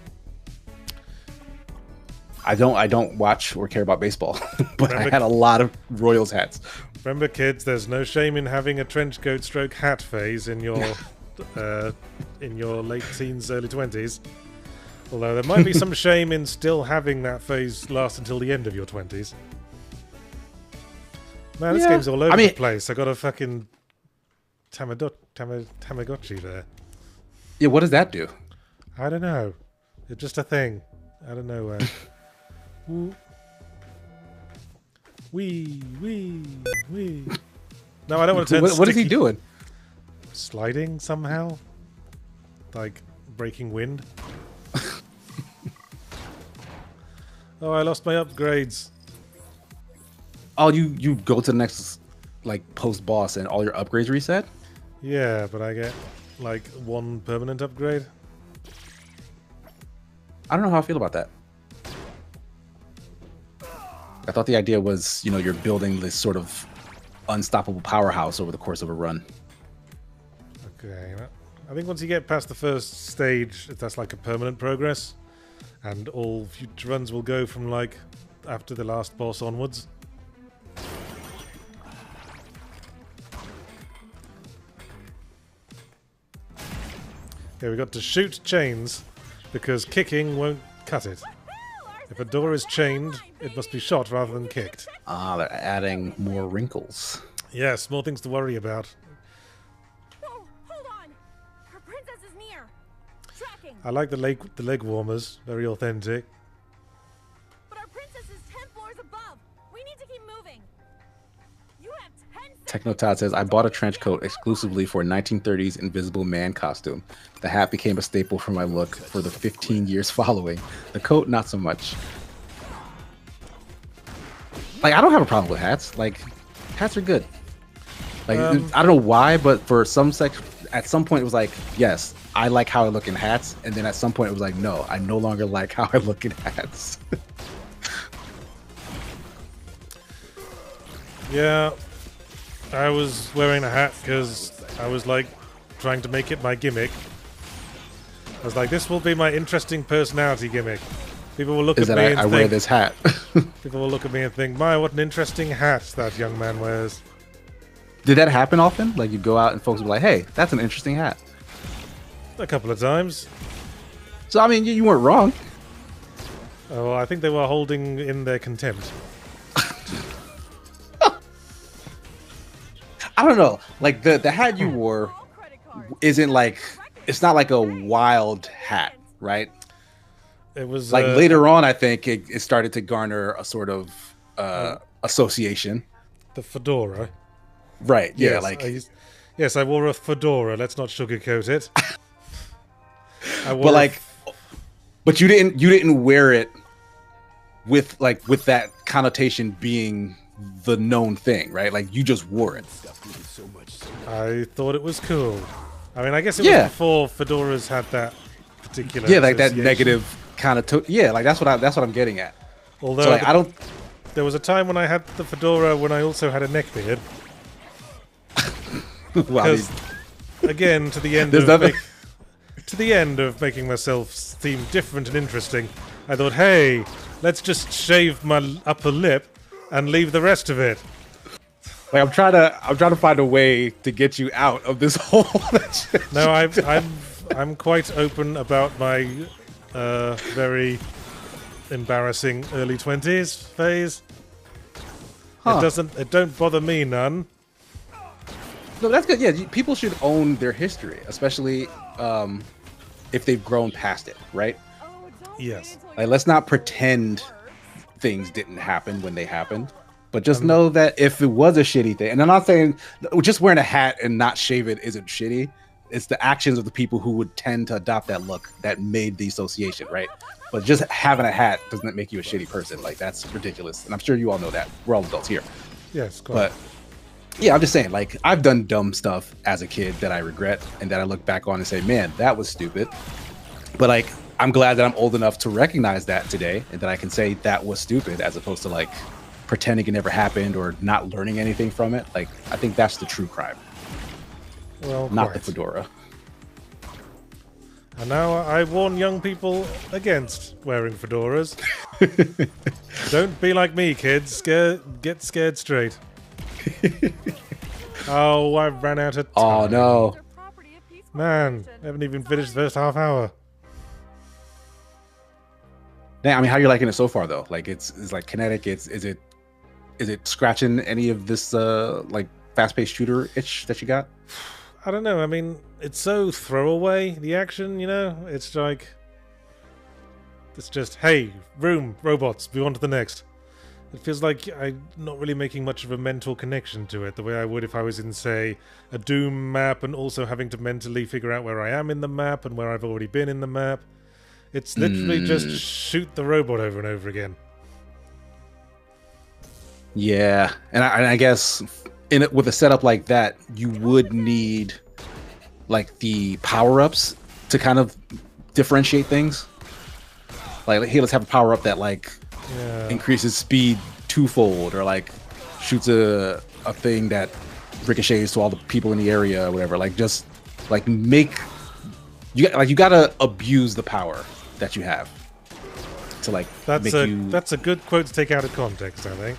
S2: I don't watch or care about baseball, but I had a lot of Royals hats.
S1: Remember, kids, there's no shame in having a trench coat stroke hat phase in your late teens, early 20s. Although there might be some shame in still having that phase last until the end of your 20s. Man, this game's all over the place. I got a fucking Tamagotchi there.
S2: Yeah, what does that do?
S1: I don't know. It's just a thing. I don't know where. Wee. No, I don't want to turn
S2: What is he
S1: sticky.
S2: doing?
S1: Sliding somehow? Like breaking wind? Oh, I lost my upgrades.
S2: Oh, you go to the next like post boss and all your upgrades reset?
S1: Yeah, but I get like 1 permanent upgrade.
S2: I don't know how I feel about that. I thought the idea was, you're building this sort of unstoppable powerhouse over the course of a run.
S1: Okay, I think once you get past the first stage, that's like a permanent progress, and all future runs will go from like after the last boss onwards. Okay, we got to shoot chains because kicking won't cut it. If a door is chained, it must be shot rather than kicked.
S2: Ah, they're adding more wrinkles.
S1: Yes, more things to worry about.
S8: Whoa, hold on. Our princess is near. Tracking.
S1: I like the leg warmers, very authentic.
S8: But our princess is 10 floors above. We need to keep moving. You have 10 seconds.
S2: Technotot says, I bought a trench coat exclusively for a 1930s Invisible Man costume. The hat became a staple for my look for the 15 years following. The coat, not so much. Like, I don't have a problem with hats. Like, hats are good. Like, I don't know why, but for some at some point it was like, yes, I like how I look in hats. And then at some point it was like, no, I no longer like how I look in hats.
S1: Yeah, I was wearing a hat because I was like trying to make it my gimmick. I was like, this will be my interesting personality gimmick. People will look at me and
S2: I
S1: think,
S2: wear this hat.
S1: people will look at me and think, my, what an interesting hat that young man wears.
S2: Did that happen often? Like, you go out and folks will be like, hey, that's an interesting hat.
S1: A couple of times.
S2: So, I mean, you weren't wrong.
S1: Oh, I think they were holding in their contempt.
S2: I don't know. Like, the hat you wore isn't like, it's not like a wild hat, right?
S1: It was
S2: like later on, I think it started to garner a sort of association.
S1: The fedora.
S2: Right. Yeah.
S1: Yes, I wore a fedora. Let's not sugarcoat it.
S2: But you didn't wear it with that connotation being the known thing, right? Like, you just wore it.
S1: I thought it was cool. I mean, I guess it was before fedoras had that particular.
S2: Yeah, like that negative kind of. Yeah, like that's what I'm getting at.
S1: Although
S2: so, like, I don't.
S1: There was a time when I had the fedora when I also had a neckbeard. Because, again, to the end of making myself seem different and interesting, I thought, hey, let's just shave my upper lip and leave the rest of it.
S2: Like, I'm trying to find a way to get you out of this hole.
S1: No, I'm quite open about my very embarrassing early 20s phase. Huh. It don't bother me none.
S2: No, that's good. Yeah, people should own their history, especially if they've grown past it, right?
S8: Oh, don't
S1: Yes.
S2: Like, let's not pretend things didn't happen when they happened, but just know that if it was a shitty thing, and I'm not saying just wearing a hat and not shave it isn't shitty. It's the actions of the people who would tend to adopt that look that made the association, right? But just having a hat doesn't make you a shitty person. Like, that's ridiculous. And I'm sure you all know that. We're all adults here.
S1: Yes, quite.
S2: But yeah, I'm just saying, like, I've done dumb stuff as a kid that I regret and that I look back on and say, man, that was stupid. But like, I'm glad that I'm old enough to recognize that today and that I can say that was stupid as opposed to like pretending it never happened or not learning anything from it. Like, I think that's the true crime.
S1: Well,
S2: Not
S1: quite.
S2: the fedora.
S1: And now I warn young people against wearing fedoras. Don't be like me, kids. Get scared straight. Oh, I ran out of time.
S2: Oh no.
S8: Their property of Peace
S1: Man,
S8: Corporation.
S1: haven't even finished the first half hour.
S2: Damn, I mean, how are you liking it so far though? Like, it's like kinetic. Is it scratching any of this like fast-paced shooter itch that you got?
S1: I don't know. I mean, it's so throwaway, the action, you know? It's like... It's just, hey, room, robots, move on to the next. It feels like I'm not really making much of a mental connection to it, the way I would if I was in, say, a Doom map and also having to mentally figure out where I am in the map and where I've already been in the map. It's literally just shoot the robot over and over again.
S2: Yeah, and I guess with a setup like that, you would need like the power-ups to kind of differentiate things. Like, hey, let's have a power-up that like increases speed twofold, or like shoots a thing that ricochets to all the people in the area or whatever. Like, just like you gotta abuse the power that you have to like
S1: That's a good quote to take out of context, I think.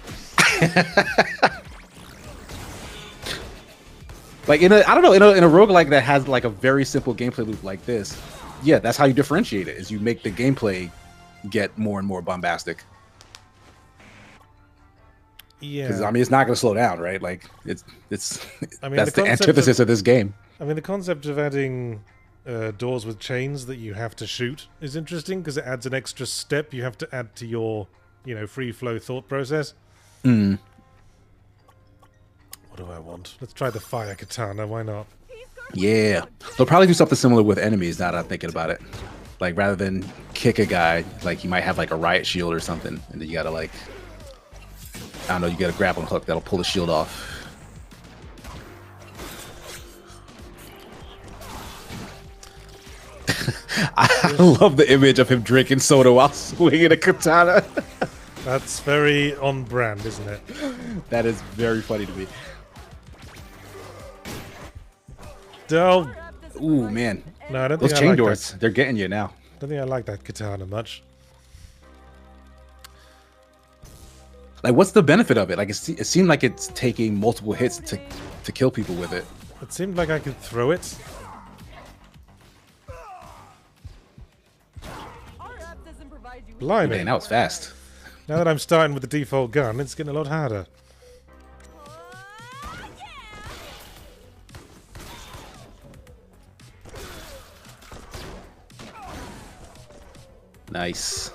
S2: Like, in a roguelike that has like a very simple gameplay loop like this, yeah, that's how you differentiate it, is you make the gameplay get more and more bombastic.
S1: Yeah.
S2: Because I mean, it's not going to slow down, right? Like, it's
S1: I mean,
S2: that's
S1: the
S2: the
S1: concept
S2: antithesis of this game.
S1: I mean, the concept of adding doors with chains that you have to shoot is interesting because it adds an extra step you have to add to your, free flow thought process.
S2: Mm.
S1: What do I want? Let's try the fire katana. Why not?
S2: Yeah, they'll probably do something similar with enemies. Now that I'm thinking about it, like rather than kick a guy, like you might have like a riot shield or something, and then you gotta like, I don't know, you got a grappling hook that'll pull the shield off. I love the image of him drinking soda while swinging a katana.
S1: That's very on brand, isn't it?
S2: That is very funny to me.
S1: Oh,
S2: Ooh, man.
S1: no, I don't
S2: Those
S1: think I
S2: chain
S1: like
S2: doors,
S1: that.
S2: they're getting you now.
S1: I don't think I like that katana much.
S2: Like, what's the benefit of it? Like, it seemed like it's taking multiple hits to kill people with it.
S1: It seemed like I could throw it. Blimey.
S2: Man, that was fast.
S1: Now that I'm starting with the default gun, it's getting a lot harder.
S2: Nice.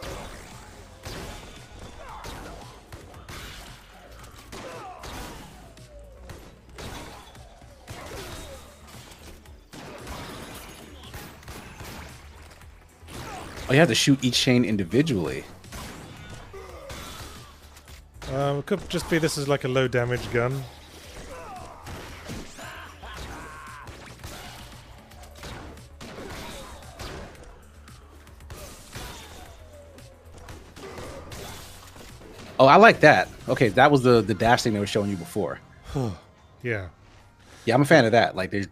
S2: Oh, you have to shoot each chain individually.
S1: It could just be this is like a low damage gun.
S2: Oh, I like that. Okay, that was the dash thing they were showing you before.
S1: Yeah.
S2: Yeah, I'm a fan of that. Like, they're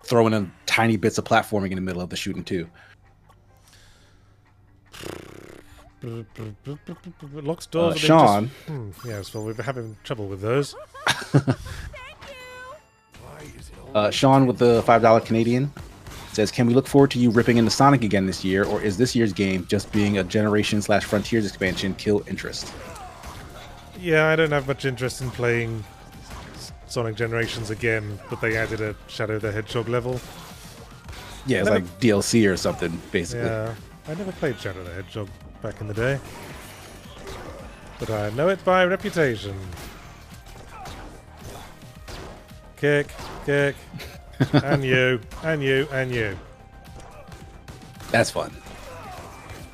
S2: throwing in tiny bits of platforming in the middle of the shooting too.
S1: Locks doors.
S2: Sean.
S1: Yes, well, we're having trouble with those.
S2: Sean with the $5 Canadian says, can we look forward to you ripping into Sonic again this year, or is this year's game just being a Generation/Frontiers expansion kill interest?
S1: Yeah, I don't have much interest in playing Sonic Generations again, but they added a Shadow the Hedgehog level.
S2: Yeah, it's like DLC or something, basically.
S1: Yeah, I never played Shadow the Hedgehog back in the day, but I know it by reputation. Kick, kick, and you, and you, and you.
S2: That's fun.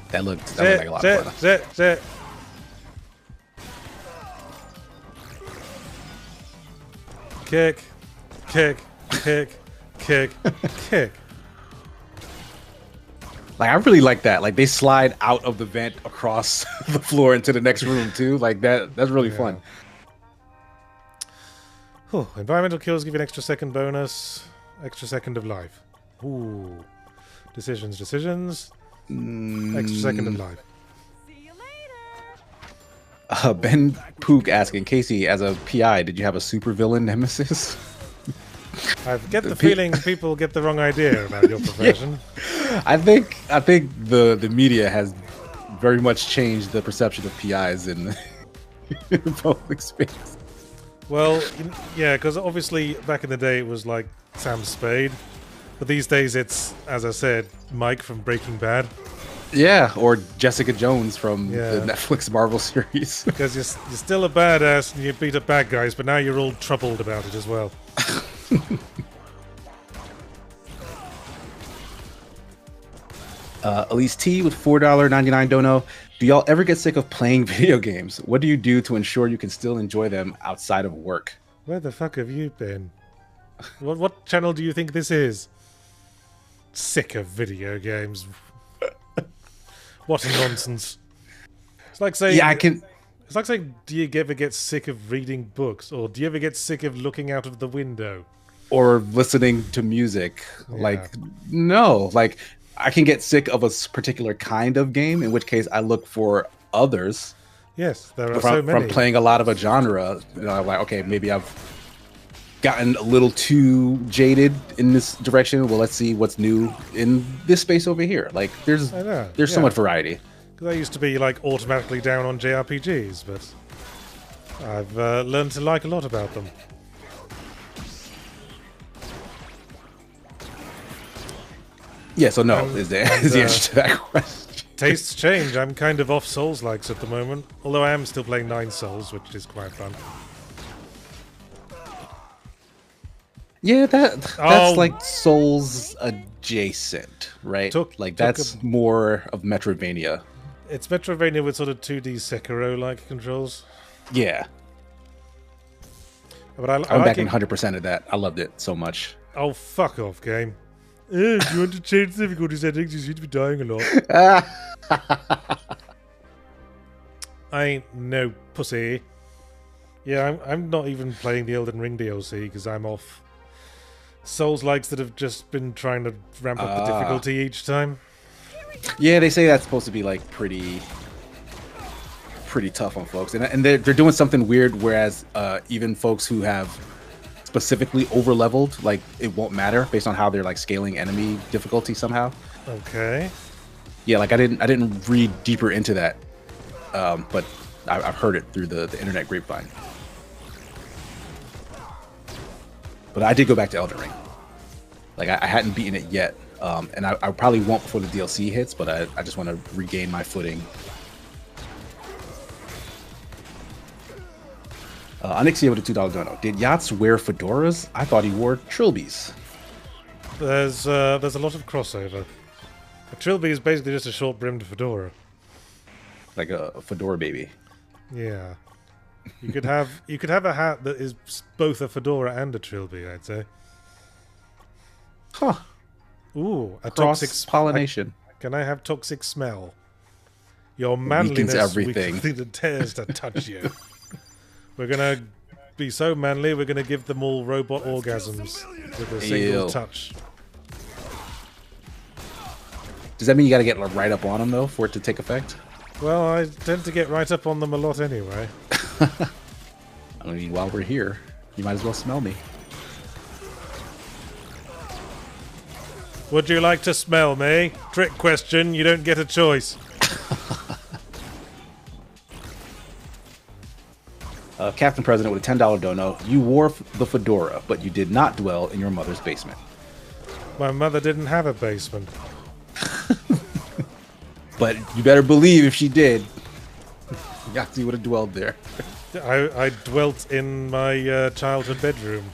S2: That looked like a lot of fun.
S1: Sit. Kick, kick, kick, kick, kick.
S2: Like, I really like that. Like, they slide out of the vent across the floor into the next room too. Like that's really fun.
S1: Whew. Environmental kills give you an extra second bonus, extra second of life. Ooh. Decisions. Extra second of life.
S8: See you later.
S2: Ben Pook asking, Casey, as a PI, did you have a supervillain nemesis?
S1: I get the feeling people get the wrong idea about your profession.
S2: Yeah. I think the media has very much changed the perception of PIs in the public space.
S1: Well, yeah, because obviously back in the day it was like Sam Spade, but these days it's, as I said, Mike from Breaking Bad.
S2: Yeah, or Jessica Jones from the Netflix Marvel series.
S1: Because you're still a badass and you beat up bad guys, but now you're all troubled about it as well.
S2: Elise T with $4.99 dono. Do y'all ever get sick of playing video games? What do you do to ensure you can still enjoy them outside of work?
S1: Where the fuck have you been? What channel do you think this is? Sick of video games. What nonsense. It's like saying...
S2: Yeah, I can...
S1: It's like saying, do you ever get sick of reading books? Or do you ever get sick of looking out of the window?
S2: Or listening to music.
S1: Yeah.
S2: Like, no. Like, I can get sick of a particular kind of game, in which case I look for others.
S1: Yes, there are so many.
S2: From playing a lot of a genre, you know, I'm like, okay, maybe I've gotten a little too jaded in this direction. Well, let's see what's new in this space over here. Like, there's so much variety.
S1: Because I used to be like automatically down on JRPGs, but I've learned to like a lot about them.
S2: Yeah, so no is the answer to that question.
S1: Tastes change. I'm kind of off Souls-likes at the moment, although I am still playing 9 Souls, which is quite fun.
S2: Yeah, that's like Souls adjacent, right? That's more of Metroidvania.
S1: It's Metroidvania with sort of 2D Sekiro-like controls.
S2: Yeah.
S1: But
S2: I'm backing 100% of that. I loved it so much.
S1: Oh, fuck off, game. If you want to change the difficulty settings, you seem to be dying a lot. I ain't no pussy. Yeah, I'm not even playing the Elden Ring DLC because I'm off Souls-likes that have just been trying to ramp up the difficulty each time.
S2: Yeah, they say that's supposed to be like pretty tough on folks, and they're doing something weird. Whereas even folks who have specifically over leveled, like, it won't matter based on how they're like scaling enemy difficulty somehow.
S1: Okay.
S2: Yeah, like I didn't read deeper into that, but I've heard it through the internet grapevine. But I did go back to Elden Ring. Like, I hadn't beaten it yet, and I probably won't before the DLC hits, but I just want to regain my footing. Onyxia with a $2 dono. Did Yachts wear fedoras? I thought he wore trilbies.
S1: There's a lot of crossover. A trilby is basically just a short-brimmed fedora.
S2: Like a fedora baby.
S1: Yeah. You could have a hat that is both a fedora and a trilby, I'd say.
S2: Huh.
S1: Ooh, a
S2: cross-pollination.
S1: Can I have toxic smell? Your manliness
S2: everything.
S1: It dares to touch you. We're gonna be so manly, we're gonna give them all robot orgasms with a single touch.
S2: Does that mean you gotta get right up on them, though, for it to take effect?
S1: Well, I tend to get right up on them a lot anyway.
S2: I mean, while we're here, you might as well smell me.
S1: Would you like to smell me? Trick question, you don't get a choice.
S2: Captain President with a $10 dono. You wore the fedora, but you did not dwell in your mother's basement.
S1: My mother didn't have a basement.
S2: But you better believe if she did, Yahtzee would have dwelled there.
S1: I dwelt in my childhood bedroom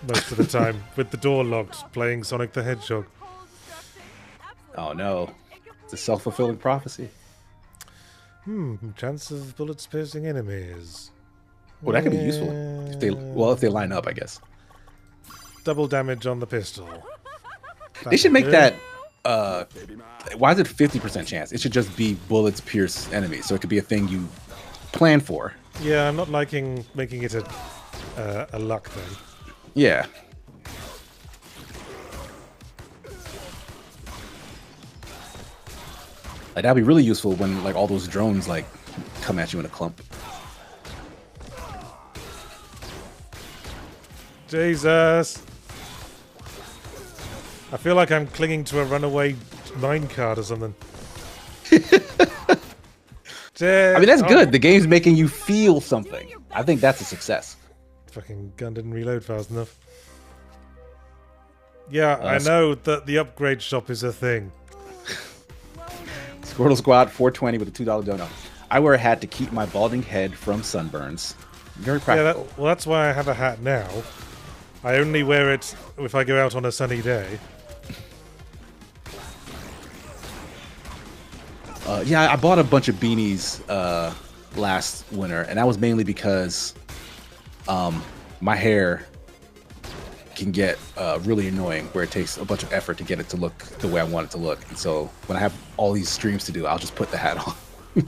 S1: most of the time, with the door locked, playing Sonic the Hedgehog.
S2: Oh no, it's a self-fulfilling prophecy.
S1: Chance of bullets piercing enemies.
S2: Well, that could be useful if they line up, I guess.
S1: Double damage on the pistol.
S2: They should make
S1: Good.
S2: that. Why is it 50% chance? It should just be bullets pierce enemies, so it could be a thing you plan for.
S1: Yeah, I'm not liking making it a luck thing.
S2: Yeah. Like that'd be really useful when like all those drones like come at you in a clump.
S1: Jesus. I feel like I'm clinging to a runaway minecart or something.
S2: I mean, that's good. The game's making you feel something. I think that's a success.
S1: Fucking gun didn't reload fast enough. Yeah, I know that the upgrade shop is a thing.
S2: Squirtle Squad 420 with a $2 dono. I wear a hat to keep my balding head from sunburns. Very practical.
S1: Yeah, well, that's why I have a hat now. I only wear it if I go out on a sunny day.
S2: Yeah, I bought a bunch of beanies last winter, and that was mainly because my hair can get really annoying, where it takes a bunch of effort to get it to look the way I want it to look. And so when I have all these streams to do, I'll just put the hat on.
S8: If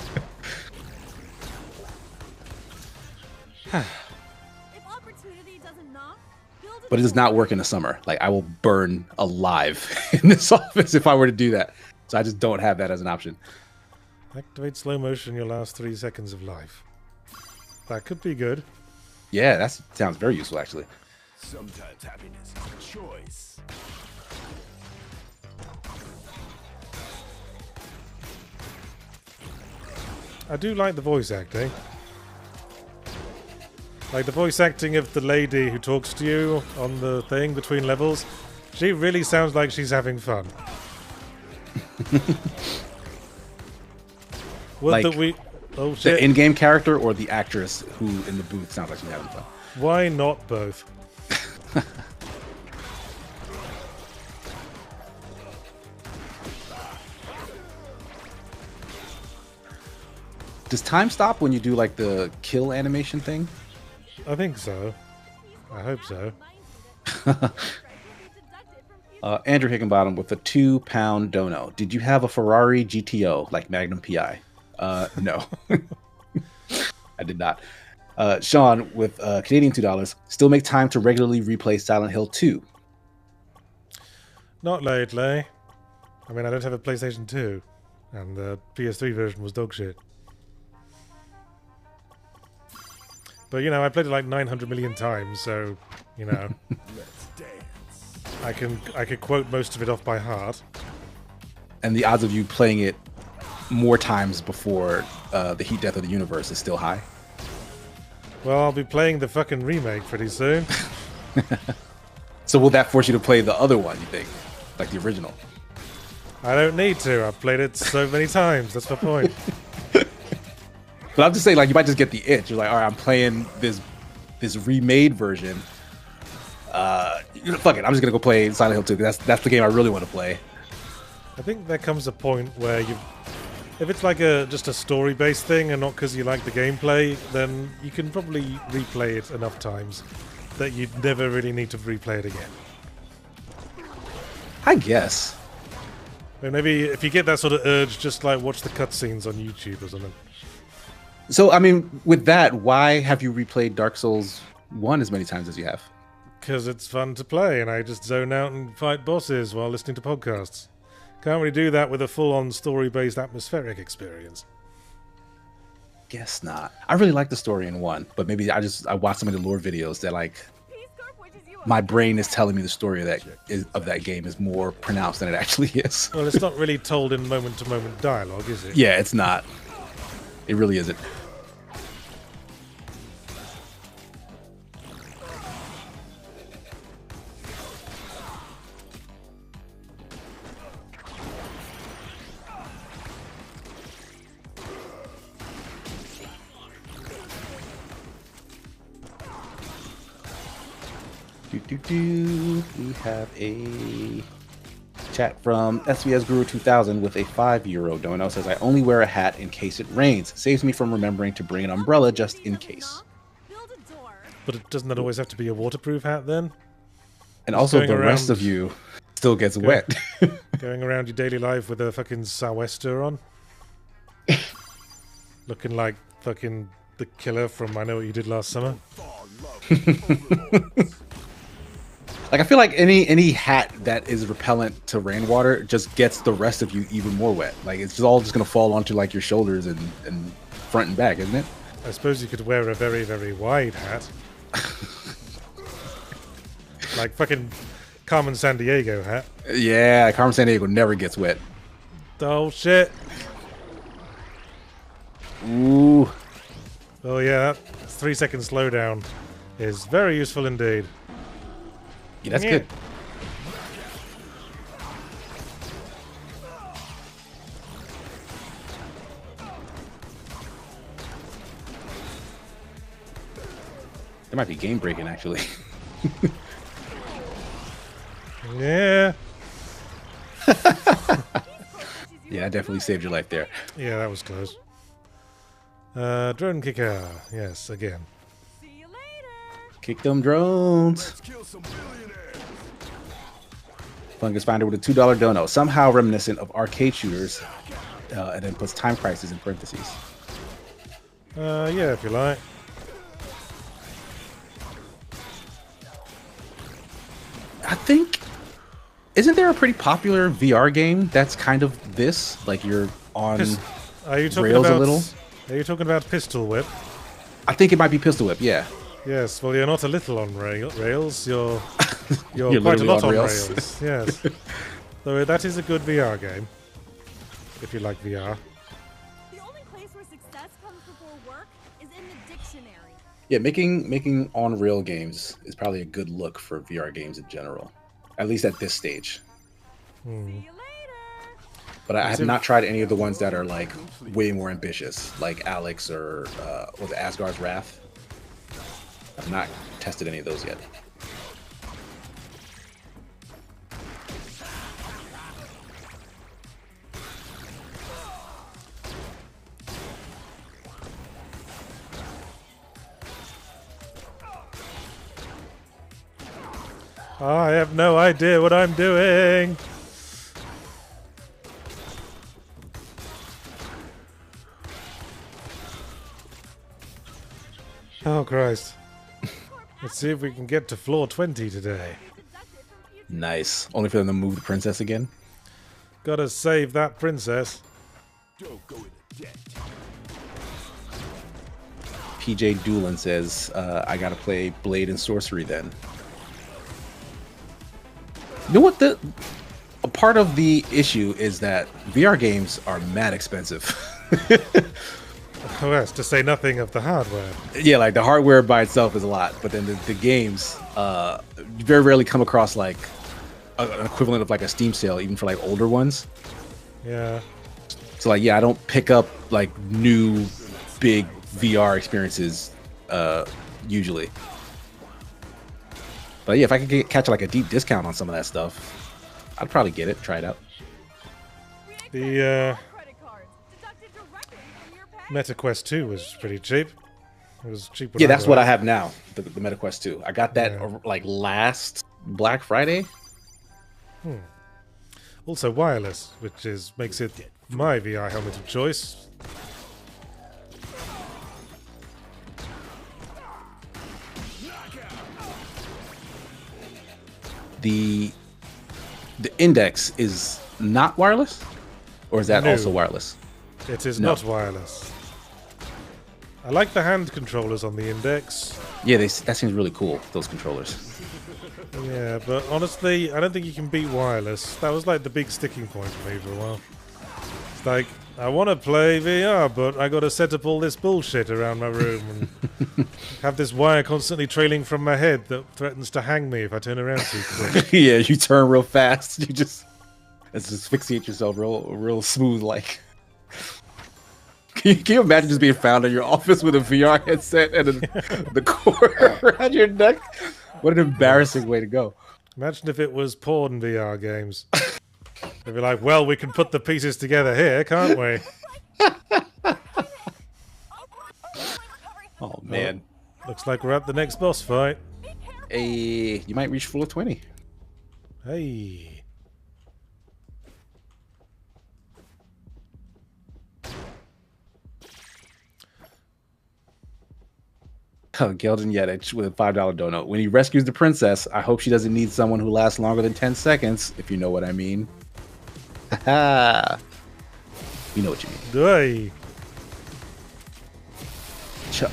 S8: opportunity doesn't knock, build
S2: But it does not work in the summer. Like I will burn alive in this office if I were to do that. So I just don't have that as an option.
S1: Activate slow motion your last 3 seconds of life. That could be good.
S2: Yeah, that sounds very useful actually.
S7: Sometimes happiness is a choice.
S1: I do like the voice acting. Like the voice acting of the lady who talks to you on the thing between levels. She really sounds like she's having fun. Would
S2: Like
S1: that we... Oh
S2: The
S1: shit.
S2: in-game character or the actress who in the booth sounds like she's having fun.
S1: Why not both?
S2: Does time stop when you do like the kill animation thing?
S1: I think so. I hope so.
S2: Andrew Higginbottom with a £2 dono. Did you have a Ferrari GTO like Magnum PI? No, I did not. Sean with Canadian $2. Still make time to regularly replay Silent Hill 2.
S1: Not lately. I mean, I don't have a PlayStation 2. And the PS3 version was dog shit. But, you know, I played it like 900 million times, so, you know.
S7: Let's dance.
S1: I could quote most of it off by heart.
S2: And the odds of you playing it more times before the heat death of the universe is still high.
S1: Well, I'll be playing the fucking remake pretty soon.
S2: So will that force you to play the other one, you think? Like the original?
S1: I don't need to. I've played it so many times. That's my point.
S2: But I'm just saying, like, you might just get the itch. You're like, all right, I'm playing this remade version. Fuck it, I'm just gonna go play Silent Hill 2. That's the game I really want to play.
S1: I think there comes a point where if it's like just a story-based thing and not because you like the gameplay, then you can probably replay it enough times that you'd never really need to replay it again.
S2: I guess.
S1: Or maybe if you get that sort of urge, just like watch the cutscenes on YouTube or something.
S2: So, I mean, with that, why have you replayed Dark Souls 1 as many times as you have?
S1: Because it's fun to play, and I just zone out and fight bosses while listening to podcasts. Can't really do that with a full-on story-based atmospheric experience.
S2: Guess not. I really like the story in 1, but maybe I watched some of the lore videos that, like, my brain is telling me the story of that game is more pronounced than it actually is.
S1: Well, it's not really told in moment-to-moment dialogue, is it?
S2: Yeah, it's not. It really isn't. We have a chat from SVS Guru 2000 with a €5 dono. Says, I only wear a hat in case it rains. Saves me from remembering to bring an umbrella just in case.
S1: But doesn't that always have to be a waterproof hat then?
S2: And also the rest of you still gets wet.
S1: Going around your daily life with a fucking sou'wester on? Looking like fucking the killer from I Know What You Did Last Summer?
S2: Like, I feel like any hat that is repellent to rainwater just gets the rest of you even more wet. Like, it's just all just gonna fall onto like your shoulders and front and back, isn't it?
S1: I suppose you could wear a very, very wide hat. Like fucking Carmen Sandiego hat.
S2: Yeah, Carmen Sandiego never gets wet.
S1: Oh shit.
S2: Ooh.
S1: Oh yeah, that 3-second slowdown is very useful indeed.
S2: Yeah, that's good. That might be game breaking, actually.
S1: Yeah.
S2: Yeah, I definitely saved your life there.
S1: Yeah, that was close. Drone kicker. Yes, again.
S2: Kick them drones. Fungus Finder with a $2 dono. Somehow reminiscent of arcade shooters. And then puts time crisis in parentheses.
S1: Yeah, if you like.
S2: I think, isn't there a pretty popular VR game that's kind of this? Like you're on
S1: Are you talking
S2: rails
S1: about,
S2: a little?
S1: Are you talking about Pistol Whip?
S2: I think it might be Pistol Whip, yeah.
S1: Yes, well you're not a little on rails, you're
S2: You're
S1: quite a lot on
S2: rails.
S1: rails. Yes. So that is a good VR game. If you like VR.
S8: The only place where success comes before work is in the dictionary.
S2: Yeah, making on rail games is probably a good look for VR games in general. At least at this stage.
S8: See you later.
S2: But I have not tried any of the ones that are like way more ambitious, like Alex or was it Asgard's Wrath? I've not tested any of those yet.
S1: I have no idea what I'm doing. Oh Christ. Let's see if we can get to floor 20 today.
S2: Nice. Only for them to move the princess again.
S1: Gotta save that princess.
S2: PJ Doolin says, I gotta play Blade and Sorcery then. You know what, a part of the issue is that VR games are mad expensive.
S1: Oh yes, to say nothing of the hardware.
S2: Yeah, like the hardware by itself is a lot, but then the games very rarely come across like an equivalent of like a Steam sale, even for like older ones.
S1: Yeah.
S2: So like, yeah, I don't pick up like new big VR experiences usually. But yeah, if I could catch like a deep discount on some of that stuff, I'd probably get it, try it out.
S1: The MetaQuest 2 was pretty cheap. It was cheap.
S2: Yeah, that's what I have now, the MetaQuest 2. I got that like last Black Friday.
S1: Also wireless, which makes it my VR helmet of choice.
S2: The Index is not wireless, or is that
S1: No.
S2: also wireless?
S1: It is
S2: No.
S1: not wireless. I like the hand controllers on the Index.
S2: Yeah, that seems really cool, those controllers.
S1: Yeah, but honestly, I don't think you can beat wireless. That was like the big sticking point for me for a while. It's like, I want to play VR, but I got to set up all this bullshit around my room and have this wire constantly trailing from my head that threatens to hang me if I turn around too quick.
S2: Yeah, you turn real fast. You just asphyxiate yourself real smooth like. Can you imagine just being found in your office with a VR headset and the cord around your neck? What an embarrassing way to go.
S1: Imagine if it was porn VR games. They'd be like, well, we can put the pieces together here, can't we?
S2: Oh, man.
S1: Looks like we're at the next boss fight.
S2: Hey, you might reach full of 20.
S1: Hey.
S2: Oh, Geldin Yedich with a $5 donut. When he rescues the princess, I hope she doesn't need someone who lasts longer than 10 seconds, if you know what I mean. Haha. You know what you mean.
S1: Hey.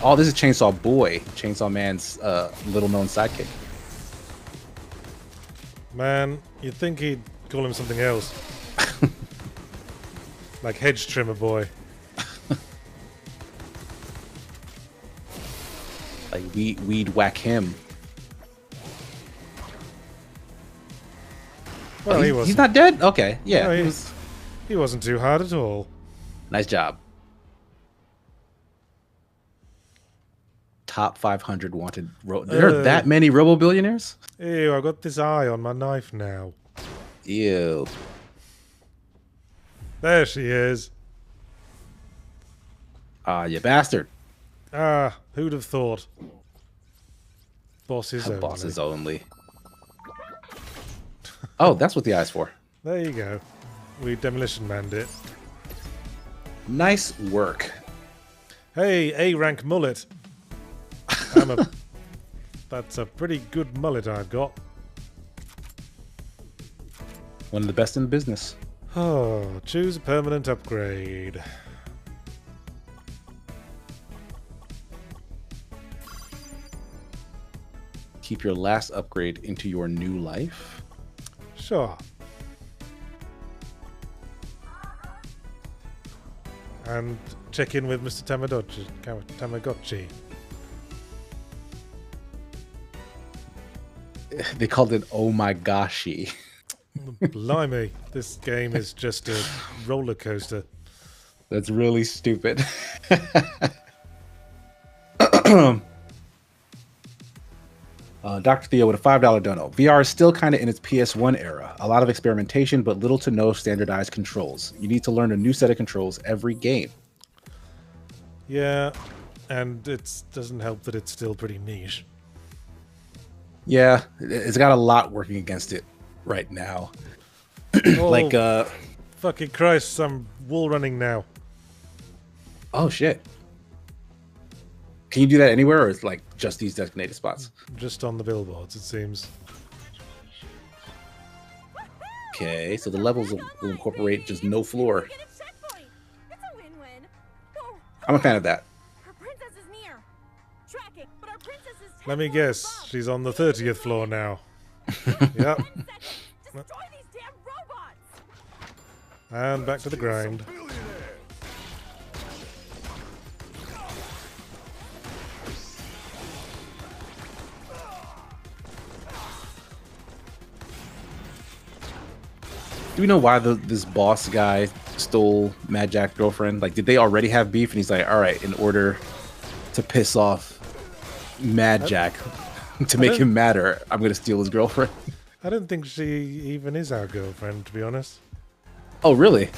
S2: Oh, this is Chainsaw Boy, Chainsaw Man's little-known sidekick.
S1: Man, you'd think he'd call him something else. Like Hedge Trimmer Boy.
S2: Like, we'd whack him.
S1: Well, he wasn't.
S2: He's not dead? Okay, yeah.
S1: No, he wasn't too hard at all.
S2: Nice job. Top 500 wanted. There are that many robo-billionaires?
S1: Ew, I got this eye on my knife now.
S2: Ew.
S1: There she is.
S2: Ah, you bastard.
S1: Ah, who'd have thought? Bosses only.
S2: Bosses only. Oh, that's what the eye's for.
S1: There you go. We demolition manned it.
S2: Nice work.
S1: Hey, A-rank mullet. That's a pretty good mullet I've got.
S2: One of the best in the business.
S1: Oh, choose a permanent upgrade.
S2: Keep your last upgrade into your new life.
S1: Sure. And check in with Mr. Tamagotchi.
S2: They called it Oh My Goshy.
S1: Blimey, this game is just a roller coaster.
S2: That's really stupid. Dr. Theo with a $5 dono. VR is still kind of in its PS1 era. A lot of experimentation, but little to no standardized controls. You need to learn a new set of controls every game.
S1: Yeah, and it doesn't help that it's still pretty niche.
S2: Yeah, it's got a lot working against it right now.
S1: Oh,
S2: like,
S1: fucking Christ, I'm wall running now.
S2: Oh, shit. Can you do that anywhere, or it's like just these designated spots?
S1: Just on the billboards, it seems.
S2: Okay, so the levels will incorporate just no floor. I'm a fan of that.
S1: Let me guess, she's on the 30th floor now. Yep. And back to the grind.
S2: Do we know why this boss guy stole Madjack's girlfriend? Like, did they already have beef? And he's like, all right, in order to piss off Madjack, to make him madder, I'm going to steal his girlfriend.
S1: I don't think she even is our girlfriend, to be honest.
S2: Oh, really?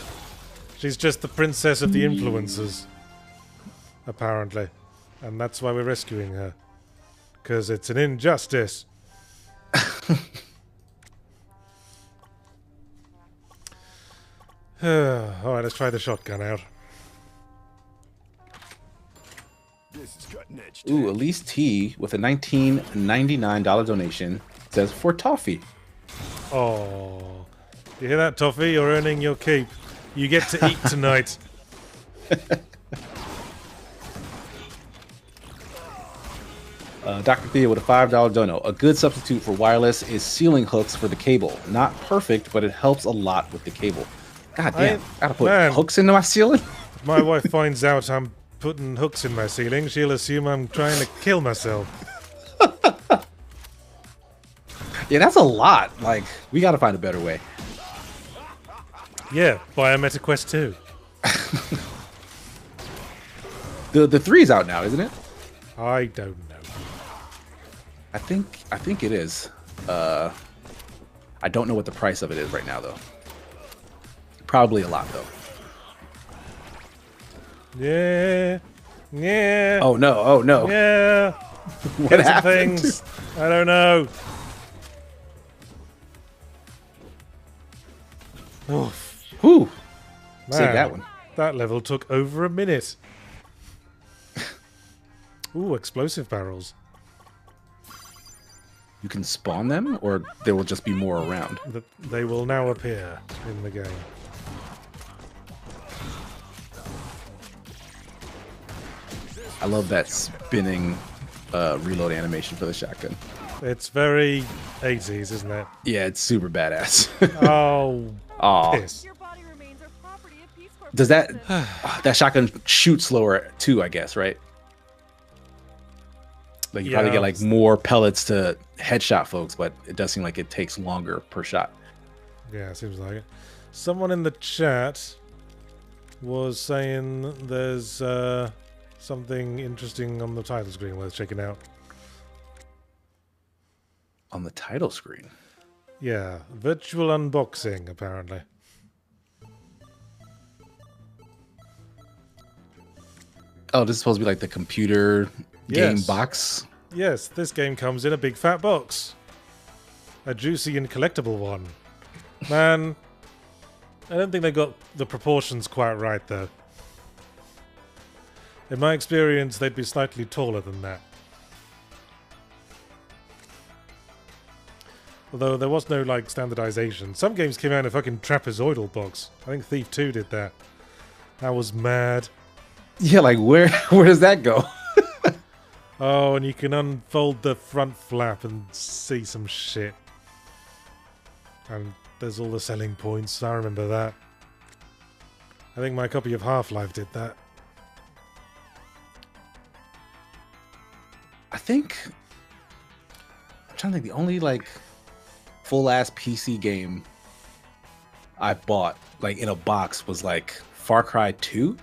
S1: She's just the princess of the influencers, apparently. And that's why we're rescuing her. Because it's an injustice. Alright, let's try the shotgun out.
S6: This is cutting edge.
S2: Ooh, Elise T with a $19.99 donation says for toffee.
S1: Oh, you hear that, Toffee? You're earning your keep. You get to eat tonight.
S2: Dr. Thea with a $5 dono. A good substitute for wireless is ceiling hooks for the cable. Not perfect, but it helps a lot with the cable. God damn, gotta put hooks into my ceiling?
S1: If my wife finds out I'm putting hooks in my ceiling, she'll assume I'm trying to kill myself.
S2: Yeah, that's a lot. Like, we gotta find a better way.
S1: Yeah, buy a MetaQuest 2.
S2: The 3's out now, isn't it?
S1: I don't know.
S2: I think it is. I don't know what the price of it is right now though. Probably a lot though.
S1: Yeah. Yeah.
S2: Oh no! Oh no!
S1: Yeah.
S2: What
S1: Get some
S2: happened?
S1: things. I don't know. Oof.
S2: Whew.
S1: Man,
S2: Save that one.
S1: That level took over a minute. Ooh, explosive barrels.
S2: You can spawn them, or there will just be more around.
S1: They will now appear in the game.
S2: I love that spinning reload animation for the shotgun.
S1: It's very 80s, isn't it?
S2: Yeah, it's super badass.
S1: Oh,
S2: Aw.
S1: piss.
S8: Your body remains are property of Peace Corps.
S2: Does that
S8: citizens.
S2: that shotgun shoot slower too? I guess, right? Like you probably
S1: Yeah.
S2: get like more pellets to headshot folks, but it does seem like it takes longer per shot.
S1: Yeah, seems like it. Someone in the chat was saying there's something interesting on the title screen worth checking out.
S2: On the title screen.
S1: Yeah, virtual unboxing, apparently.
S2: Oh, this is supposed to be like the computer game
S1: Yes.
S2: box.
S1: Yes, this game comes in a big fat box. A juicy and collectible one. Man, I don't think they got the proportions quite right, though. In my experience, they'd be slightly taller than that. Although there was no, like, standardization. Some games came out in a fucking trapezoidal box. I think Thief 2 did that. That was mad.
S2: Yeah, like where does that go?
S1: Oh, and you can unfold the front flap and see some shit. And there's all the selling points. I remember that. I think my copy of Half-Life did that.
S2: I think I'm trying to think. The only like full ass PC game I bought like in a box was like Far Cry 2,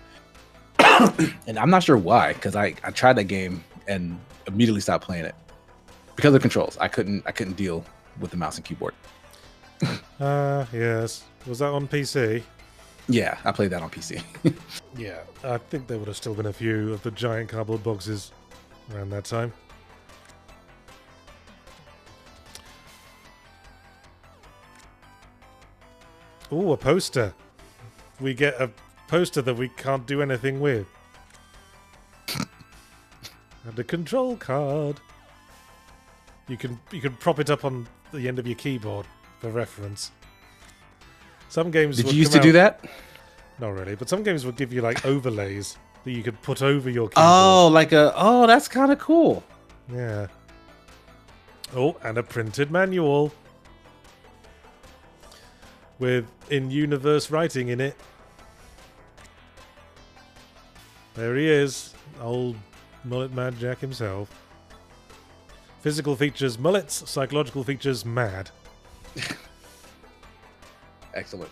S2: and I'm not sure why because I tried that game and immediately stopped playing it because of controls. I couldn't deal with the mouse and keyboard.
S1: Yes. Was that on PC?
S2: Yeah, I played that on PC.
S1: Yeah. I think there would have still been a few of the giant cardboard boxes around that time. Ooh, a poster. We get a poster that we can't do anything with. And a control card. You can prop it up on the end of your keyboard for reference. Some games
S2: Did
S1: would
S2: you used
S1: come
S2: to do
S1: out-
S2: that?
S1: Not really, but some games would give you like overlays that you could put over your keyboard.
S2: Oh, that's kind of cool.
S1: Yeah. Oh, and a printed manual with in-universe writing in it. There he is, old Mullet Madjack himself. Physical features mullets, psychological features mad.
S2: Excellent.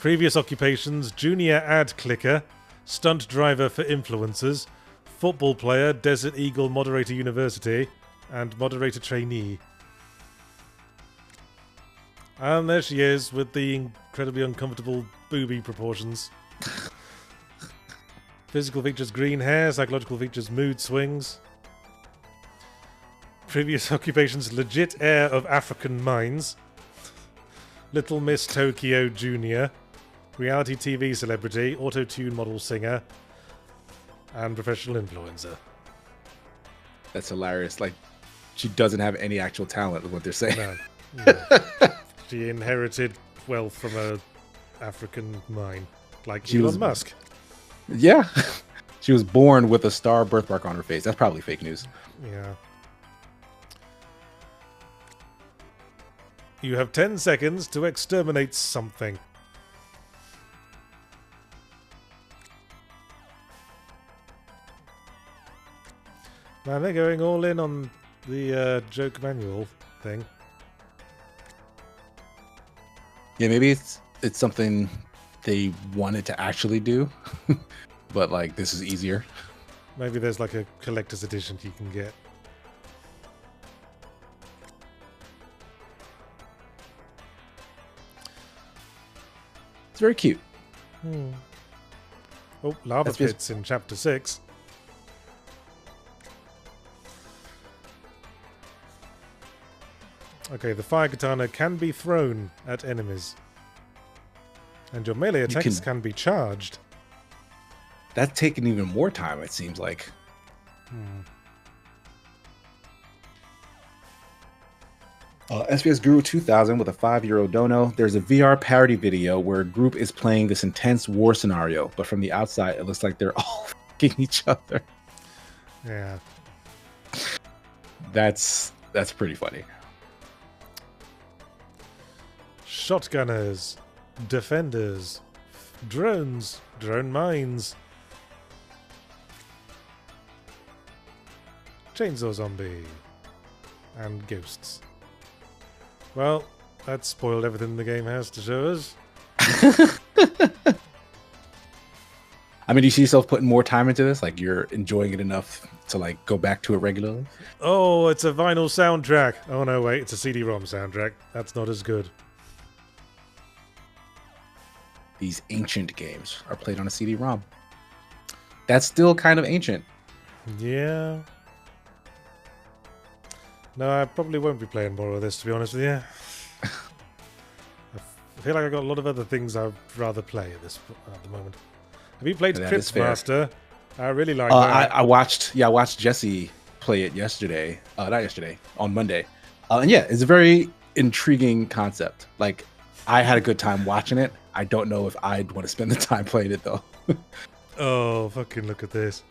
S1: Previous occupations: junior ad clicker, stunt driver for influencers, football player, Desert Eagle Moderator University, and moderator trainee. And there she is with the incredibly uncomfortable booby proportions. Physical features: green hair, psychological features: mood swings. Previous occupations: legit heir of African mines, Little Miss Tokyo Jr., reality TV celebrity, auto-tune model singer, and professional influencer.
S2: That's hilarious. Like she doesn't have any actual talent, is what they're saying.
S1: No. No. She inherited wealth from a African mine, like
S2: She
S1: Elon
S2: was-
S1: Musk.
S2: Yeah. She was born with a star birthmark on her face. That's probably fake news.
S1: Yeah. You have 10 seconds to exterminate something. Man, they're going all in on the joke manual thing.
S2: Yeah, maybe it's something they wanted to actually do, but like this is easier.
S1: Maybe there's like a collector's edition you can get.
S2: It's very cute.
S1: Oh, lava
S2: SPS
S1: pits in chapter 6. Okay, the fire katana can be thrown at enemies. And your melee attacks can be charged.
S2: That's taking even more time, it seems like. SPS Guru 2000 with a €5 dono. There's a VR parody video where a group is playing this intense war scenario, but from the outside, it looks like they're all fucking each other.
S1: Yeah.
S2: That's pretty funny.
S1: Shotgunners, defenders, drones, drone mines, chainsaw zombie, and ghosts. Well, that spoiled everything the game has to show us.
S2: I mean, do you see yourself putting more time into this? Like, you're enjoying it enough to, like, go back to it regularly?
S1: Oh, it's a vinyl soundtrack. Oh, no, wait, it's a CD-ROM soundtrack. That's not as good.
S2: These ancient games are played on a CD-ROM. That's still kind of ancient.
S1: Yeah. No, I probably won't be playing more of this, to be honest with you. I feel like I've got a lot of other things I'd rather play at the moment. Have you played Crypt Master? I really like that.
S2: I watched Jesse play it yesterday. Not yesterday, on Monday. And yeah, it's a very intriguing concept. Like, I had a good time watching it. I don't know if I'd want to spend the time playing it, though.
S1: Oh, fucking look at this.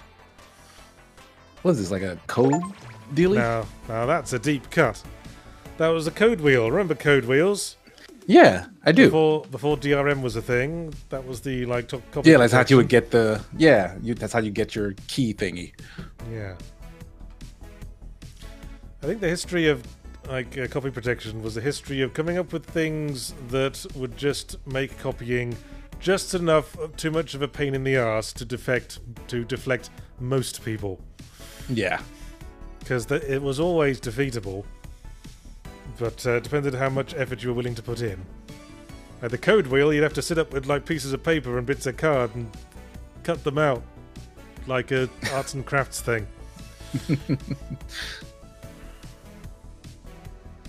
S2: What is this, like a code dealie?
S1: Now that's a deep cut. That was a code wheel. Remember code wheels?
S2: Yeah, I do.
S1: Before DRM was a thing, that was the top
S2: copy. Yeah, that's how you would get the that's how you get your key thingy.
S1: Yeah. I think the history of copy protection was a history of coming up with things that would just make copying just too much of a pain in the ass to deflect most people.
S2: Yeah.
S1: Because it was always defeatable. But it depended how much effort you were willing to put in. At the code wheel, you'd have to sit up with pieces of paper and bits of card and cut them out like a arts and crafts thing.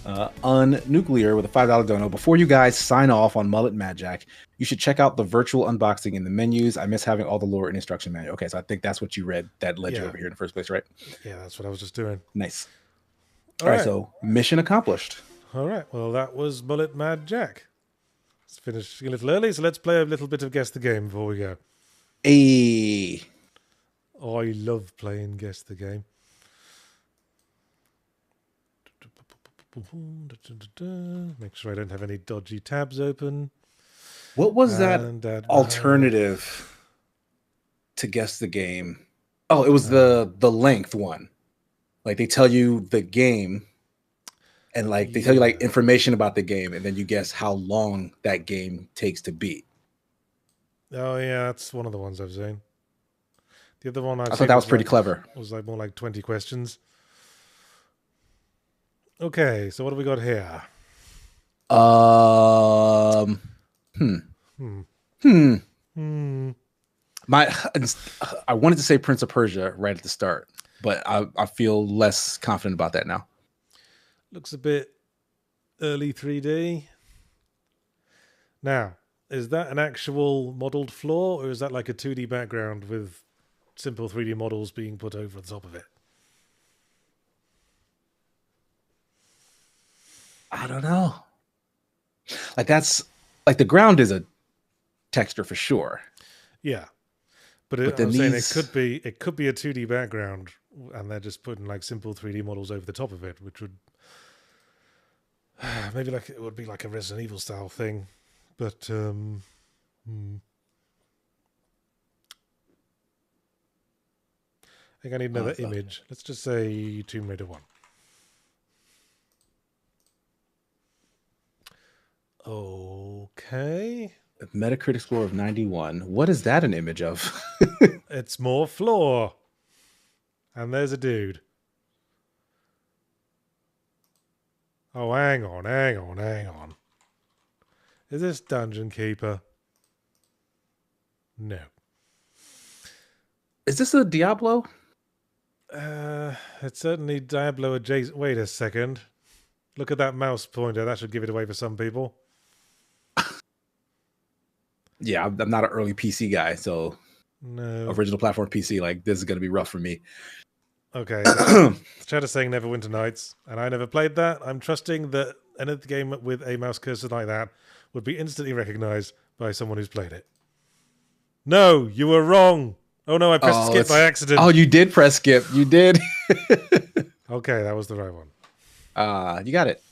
S2: Unnuclear with a $5 dono. Before you guys sign off on Mullet Madjack, you should check out the virtual unboxing in the menus. I miss having all the lore and instruction manual. Okay, so I think that's what you read that led you over here in the first place, right?
S1: Yeah, that's what I was just doing.
S2: Nice. All right, so mission accomplished.
S1: All right, well, that was Mullet Madjack. Let's finish a little early, so let's play a little bit of Guess the Game before we go.
S2: Hey.
S1: Oh, I love playing Guess the Game. Make sure I don't have any dodgy tabs open.
S2: What was that alternative to Guess the Game? Oh, it was the length one. Like, they tell you the game and they tell you information about the game, and then you guess how long that game takes to beat.
S1: Oh yeah, that's one of the ones I've seen. The other one I
S2: thought that was pretty clever.
S1: Was more like 20 questions. Okay, so what do we got here? I
S2: wanted to say Prince of Persia right at the start, but I feel less confident about that now.
S1: Looks a bit early 3D. Now, is that an actual modeled floor, or is that like a 2D background with simple 3D models being put over the top of it?
S2: I don't know. That's the ground is a texture for sure.
S1: Yeah, but I'm saying it could be a 2D background, and they're just putting simple 3D models over the top of it, which would maybe it would be like a Resident Evil style thing, but I think I need another image. Let's just say Tomb Raider 1. Okay.
S2: A Metacritic score of 91. What is that an image of?
S1: It's more floor. And there's a dude. Oh, hang on. Is this Dungeon Keeper? No.
S2: Is this a Diablo?
S1: It's certainly Diablo adjacent. Wait a second. Look at that mouse pointer. That should give it away for some people.
S2: Yeah, I'm not an early PC guy, so
S1: No.
S2: original platform PC, like this is gonna be rough for me.
S1: Okay. The chat is saying Neverwinter Nights, and I never played that. I'm trusting that any game with a mouse cursor like that would be instantly recognized by someone who's played it. No, you were wrong. Oh no, I pressed skip by accident.
S2: Oh, you did press skip. You did.
S1: Okay, that was the right one.
S2: You got it.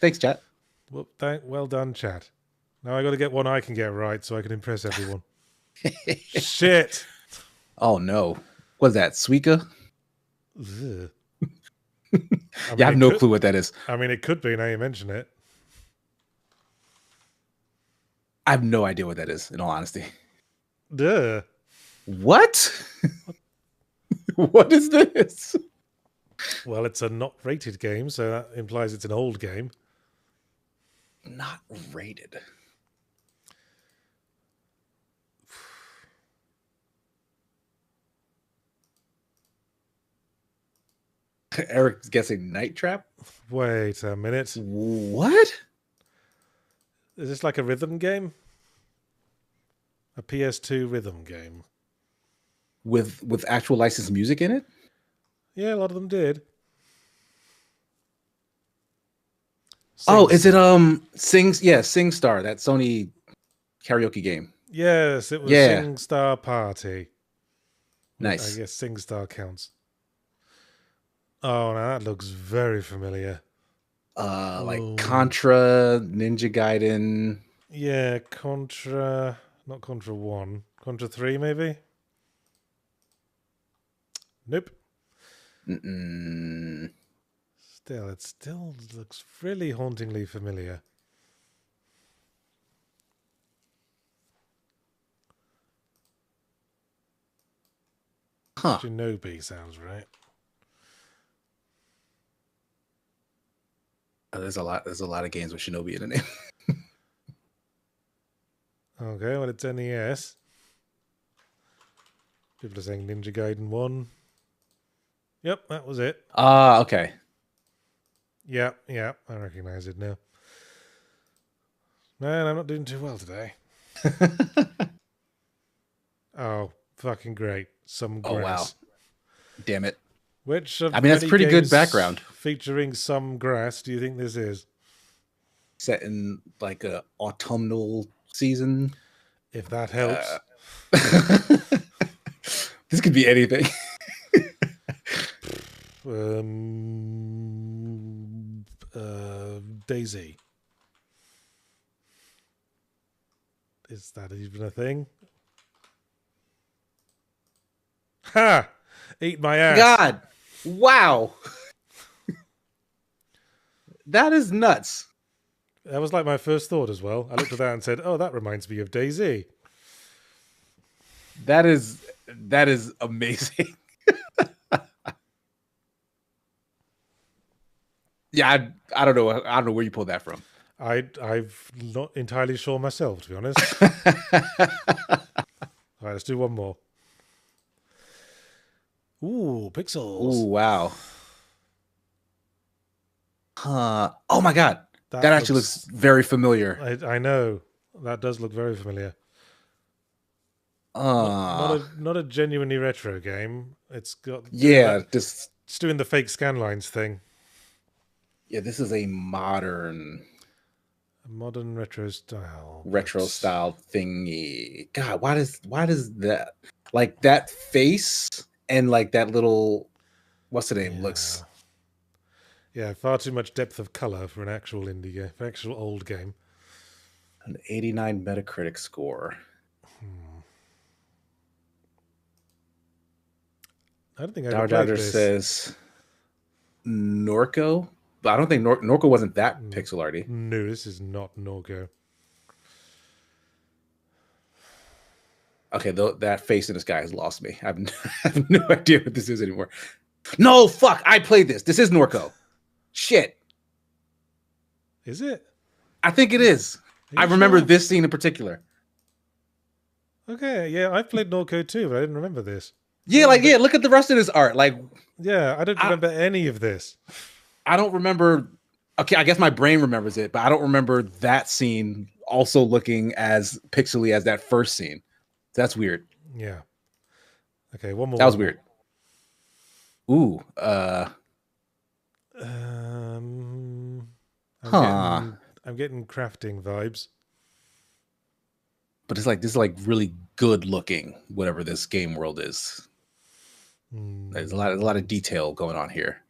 S2: Thanks, chat.
S1: Well done, chat. Now I got to get one I can get right so I can impress everyone. Shit.
S2: Oh no. What's that? Suika?
S1: Ugh.
S2: I have no clue what that is.
S1: I mean, it could be now you mention it.
S2: I have no idea what that is, in all honesty.
S1: Duh.
S2: What? What is this?
S1: Well, it's a not rated game, so that implies it's an old game.
S2: Not rated. Eric's guessing Night Trap?
S1: Wait a minute.
S2: What?
S1: Is this like a rhythm game? A PS2 rhythm game?
S2: With actual licensed music in it?
S1: Yeah, a lot of them did.
S2: Is it SingStar, that Sony karaoke game?
S1: Yes, it was SingStar Party.
S2: Nice.
S1: I guess SingStar counts. Oh, now that looks very familiar.
S2: Like Contra, Ninja Gaiden.
S1: Yeah, Contra, not Contra 1. Contra 3, maybe? Nope.
S2: Mm-mm.
S1: It still looks really hauntingly familiar.
S2: Huh.
S1: Shinobi sounds right.
S2: There's a lot of games with Shinobi in the name.
S1: Okay, well, it's NES. People are saying Ninja Gaiden 1. Yep, that was it.
S2: Okay.
S1: Yeah, I recognize it now. Man, I'm not doing too well today. Oh, fucking great. Some grass.
S2: Oh, wow. Damn it.
S1: Which of
S2: that's pretty good background.
S1: Featuring some grass do you think this is?
S2: Set in like a autumnal season.
S1: If that helps.
S2: This could be anything.
S1: Daisy. Is that even a thing? Ha! Eat my ass.
S2: God. Wow. That is nuts.
S1: That was like my first thought as well. I looked at that and said, oh, that reminds me of Daisy.
S2: That is amazing. Yeah, I don't know. I don't know where you pulled that from.
S1: I'm not entirely sure myself, to be honest. All right, let's do one more. Ooh, pixels.
S2: Ooh, wow. Oh my God. That actually looks very familiar.
S1: I know. That does look very familiar. Not a genuinely retro game. It's got
S2: it's
S1: doing the fake scan lines thing.
S2: Yeah, this is a modern
S1: retro style
S2: thingy. God, why does that, like, that face and like that little, what's the name, looks.
S1: Yeah, far too much depth of color for an actual indie game, for an actual old game.
S2: An 89 Metacritic score.
S1: I don't think I ever played this.
S2: Says Norco, but I don't think Norco wasn't that pixel arty.
S1: No, this is not Norco.
S2: Okay, that face in this guy has lost me. I have no idea what this is anymore. No, fuck! I played this. This is Norco. Shit.
S1: Is it?
S2: I think it is. I remember this scene in particular.
S1: Okay, yeah, I played Norco too, but I didn't remember this.
S2: Yeah, like look at the rest of this art. Like,
S1: yeah, I don't remember any of this.
S2: I don't remember. Okay, I guess my brain remembers it, but I don't remember that scene also looking as pixely as that first scene. That's weird.
S1: Yeah. Okay, one more.
S2: That was weird. Ooh.
S1: I'm getting crafting vibes.
S2: But it's like this is like really good looking, whatever this game world is. There's a lot of detail going on here.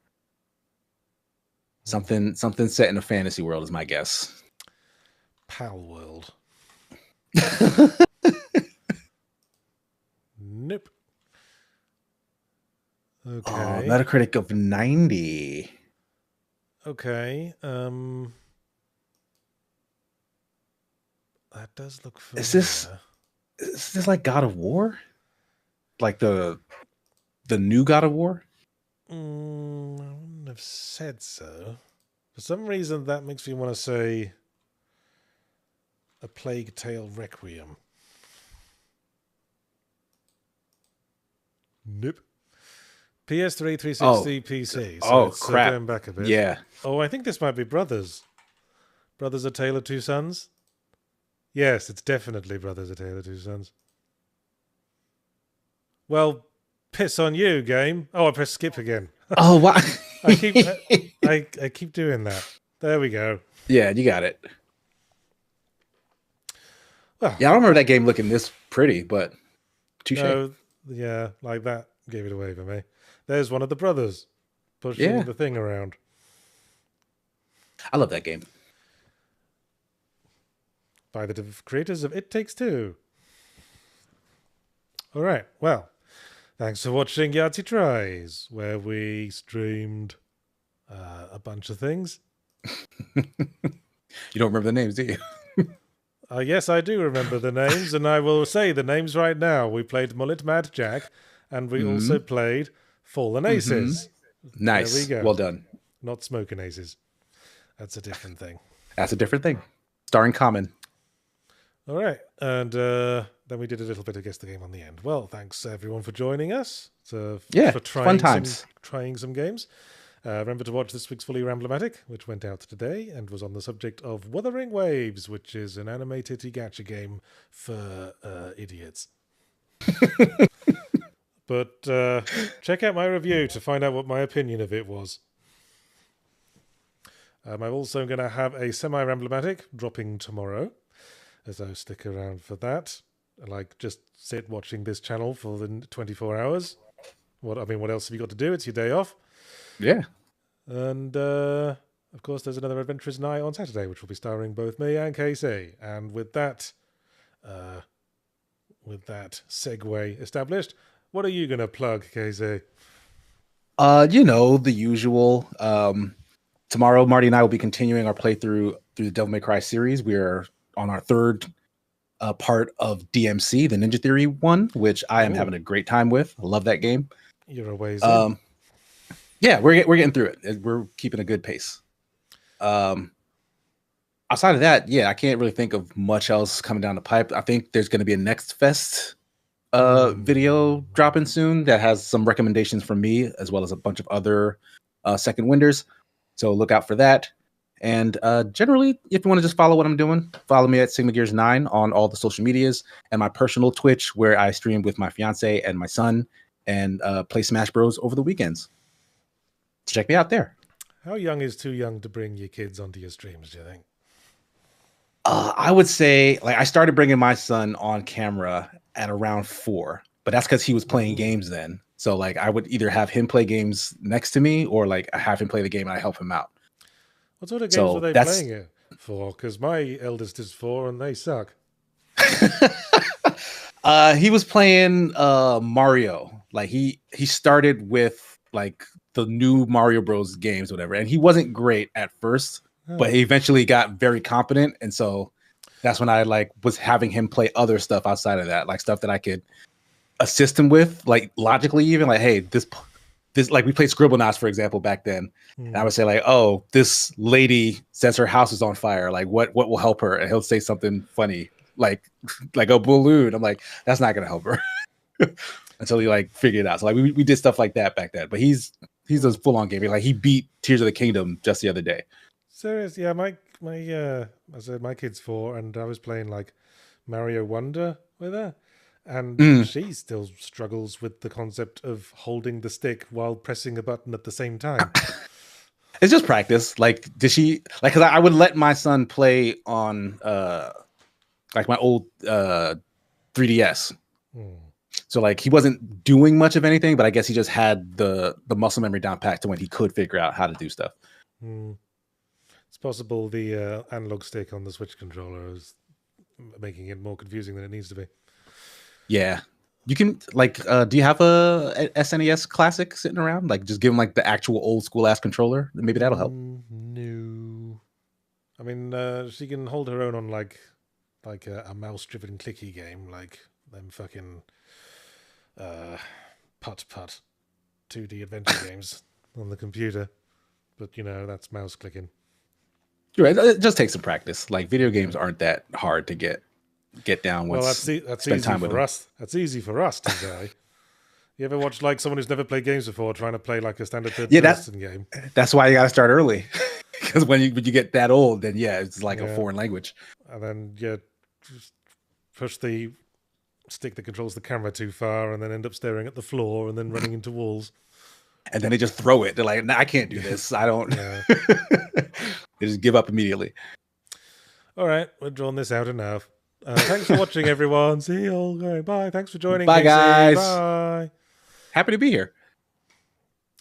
S2: Something set in a fantasy world is my guess.
S1: Pal world. Nope. Okay.
S2: Oh, Metacritic of 90.
S1: Okay. That does look familiar.
S2: Is this like God of War? Like the new God of War?
S1: I wouldn't have said so. For some reason, that makes me want to say A Plague Tale Requiem. Nope. PS3, 360, PC. So
S2: crap.
S1: Going back a bit.
S2: Yeah.
S1: Oh, I think this might be Brothers. Brothers: A Tale of Two Sons? Yes, it's definitely Brothers: A Tale of Two Sons. Well, piss on you, game. Oh, I pressed skip again.
S2: Oh, wow.
S1: I keep doing that. There we go.
S2: Yeah, you got it.
S1: Well,
S2: yeah, I don't remember that game looking this pretty, but touche.
S1: No, yeah, like that gave it away for me. There's one of the brothers pushing the thing around.
S2: I love that game.
S1: By the creators of It Takes Two. All right, well, thanks for watching Yahtzee Tries, where we streamed a bunch of things.
S2: You don't remember the names, do you?
S1: Yes, I do remember the names, and I will say the names right now. We played Mullet Madjack, and we also played Fallen Aces.
S2: Nice.
S1: There we go.
S2: Well done.
S1: Not Smoking Aces. That's a different thing.
S2: That's a different thing. Starring Common.
S1: All right, and then we did a little bit of Guess the Game on the end. Well, thanks everyone for joining us. For
S2: fun times.
S1: Trying some games. Remember to watch this week's Fully Ramblematic, which went out today and was on the subject of Wuthering Waves, which is an animated gacha game for idiots. But check out my review to find out what my opinion of it was. I'm also going to have a semi-ramblematic dropping tomorrow, so stick around for that. Like, just sit watching this channel for the 24 hours. What else have you got to do? It's your day off.
S2: Yeah.
S1: And, of course, there's another Adventurers Night on Saturday, which will be starring both me and Casey. And with that segue established, what are you going to plug, Casey?
S2: The usual. Tomorrow, Marty and I will be continuing our playthrough through the Devil May Cry series. We are on our third part of DMC, the Ninja Theory one, which I am having a great time with. I love that game.
S1: You're a ways in.
S2: Yeah, we're getting through it. We're keeping a good pace. Outside of that, I can't really think of much else coming down the pipe. I think there's going to be a Next Fest video dropping soon that has some recommendations from me, as well as a bunch of other second winders. So look out for that. And generally, if you want to just follow what I'm doing, follow me at SigmaGears9 on all the social medias, and my personal Twitch, where I stream with my fiance and my son and play Smash Bros over the weekends. So check me out there.
S1: How young is too young to bring your kids onto your streams, do you think?
S2: I would say, I started bringing my son on camera at around 4, but that's because he was playing games then. So I would either have him play games next to me, or I have him play the game and I help him out.
S1: What sort of games were they playing it for? Because my eldest is 4 and they suck.
S2: He was playing Mario. He started with the new Mario Bros games, whatever, and he wasn't great at first, but he eventually got very competent, and so that's when I was having him play other stuff outside of that, stuff that I could assist him with, logically, even hey, this we played Scribblenauts, for example, back then. And I would say this lady says her house is on fire. What will help her? And he'll say something funny, like a balloon. I'm like, that's not gonna help her until he like figured it out. So like we did stuff like that back then. But he's a full on gamer. Like he beat Tears of the Kingdom just the other day.
S1: Serious? Yeah, my I said my kid's 4, and I was playing like Mario Wonder with her, and she still struggles with the concept of holding the stick while pressing a button at the same time.
S2: It's just practice. Like, did she like? Because I would let my son play on like my old 3DS. So like he wasn't doing much of anything, but I guess he just had the muscle memory down pat to when he could figure out how to do stuff.
S1: It's possible the analog stick on the Switch controller is making it more confusing than it needs to be.
S2: Yeah. You can like do you have a SNES Classic sitting around? Like just give him like the actual old school ass controller. Maybe that'll help.
S1: No. I mean she can hold her own on like a mouse driven clicky game, like them fucking putt 2D adventure games on the computer. But you know, that's mouse clicking.
S2: Right. It just takes some practice. Like video games aren't that hard to get down with.
S1: Well, that's easy for us. That's easy for us to say. You ever watch like someone who's never played games before trying to play like a standard third-person game?
S2: That's why you got to start early, because when you get that old, then it's like a foreign language.
S1: And then just push the stick that controls the camera too far, and then end up staring at the floor, and then running into walls.
S2: And then they just throw it. They're like, "Nah, I can't do this. I don't." They just give up immediately.
S1: All right, we're drawing this out enough. Thanks for watching, everyone. See you all. Bye. Thanks for joining.
S2: Bye,
S1: Casey.
S2: guys.
S1: Bye.
S2: Happy to be here.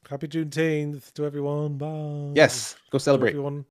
S1: Happy Juneteenth to everyone. Bye.
S2: Yes, go celebrate.
S1: Everyone.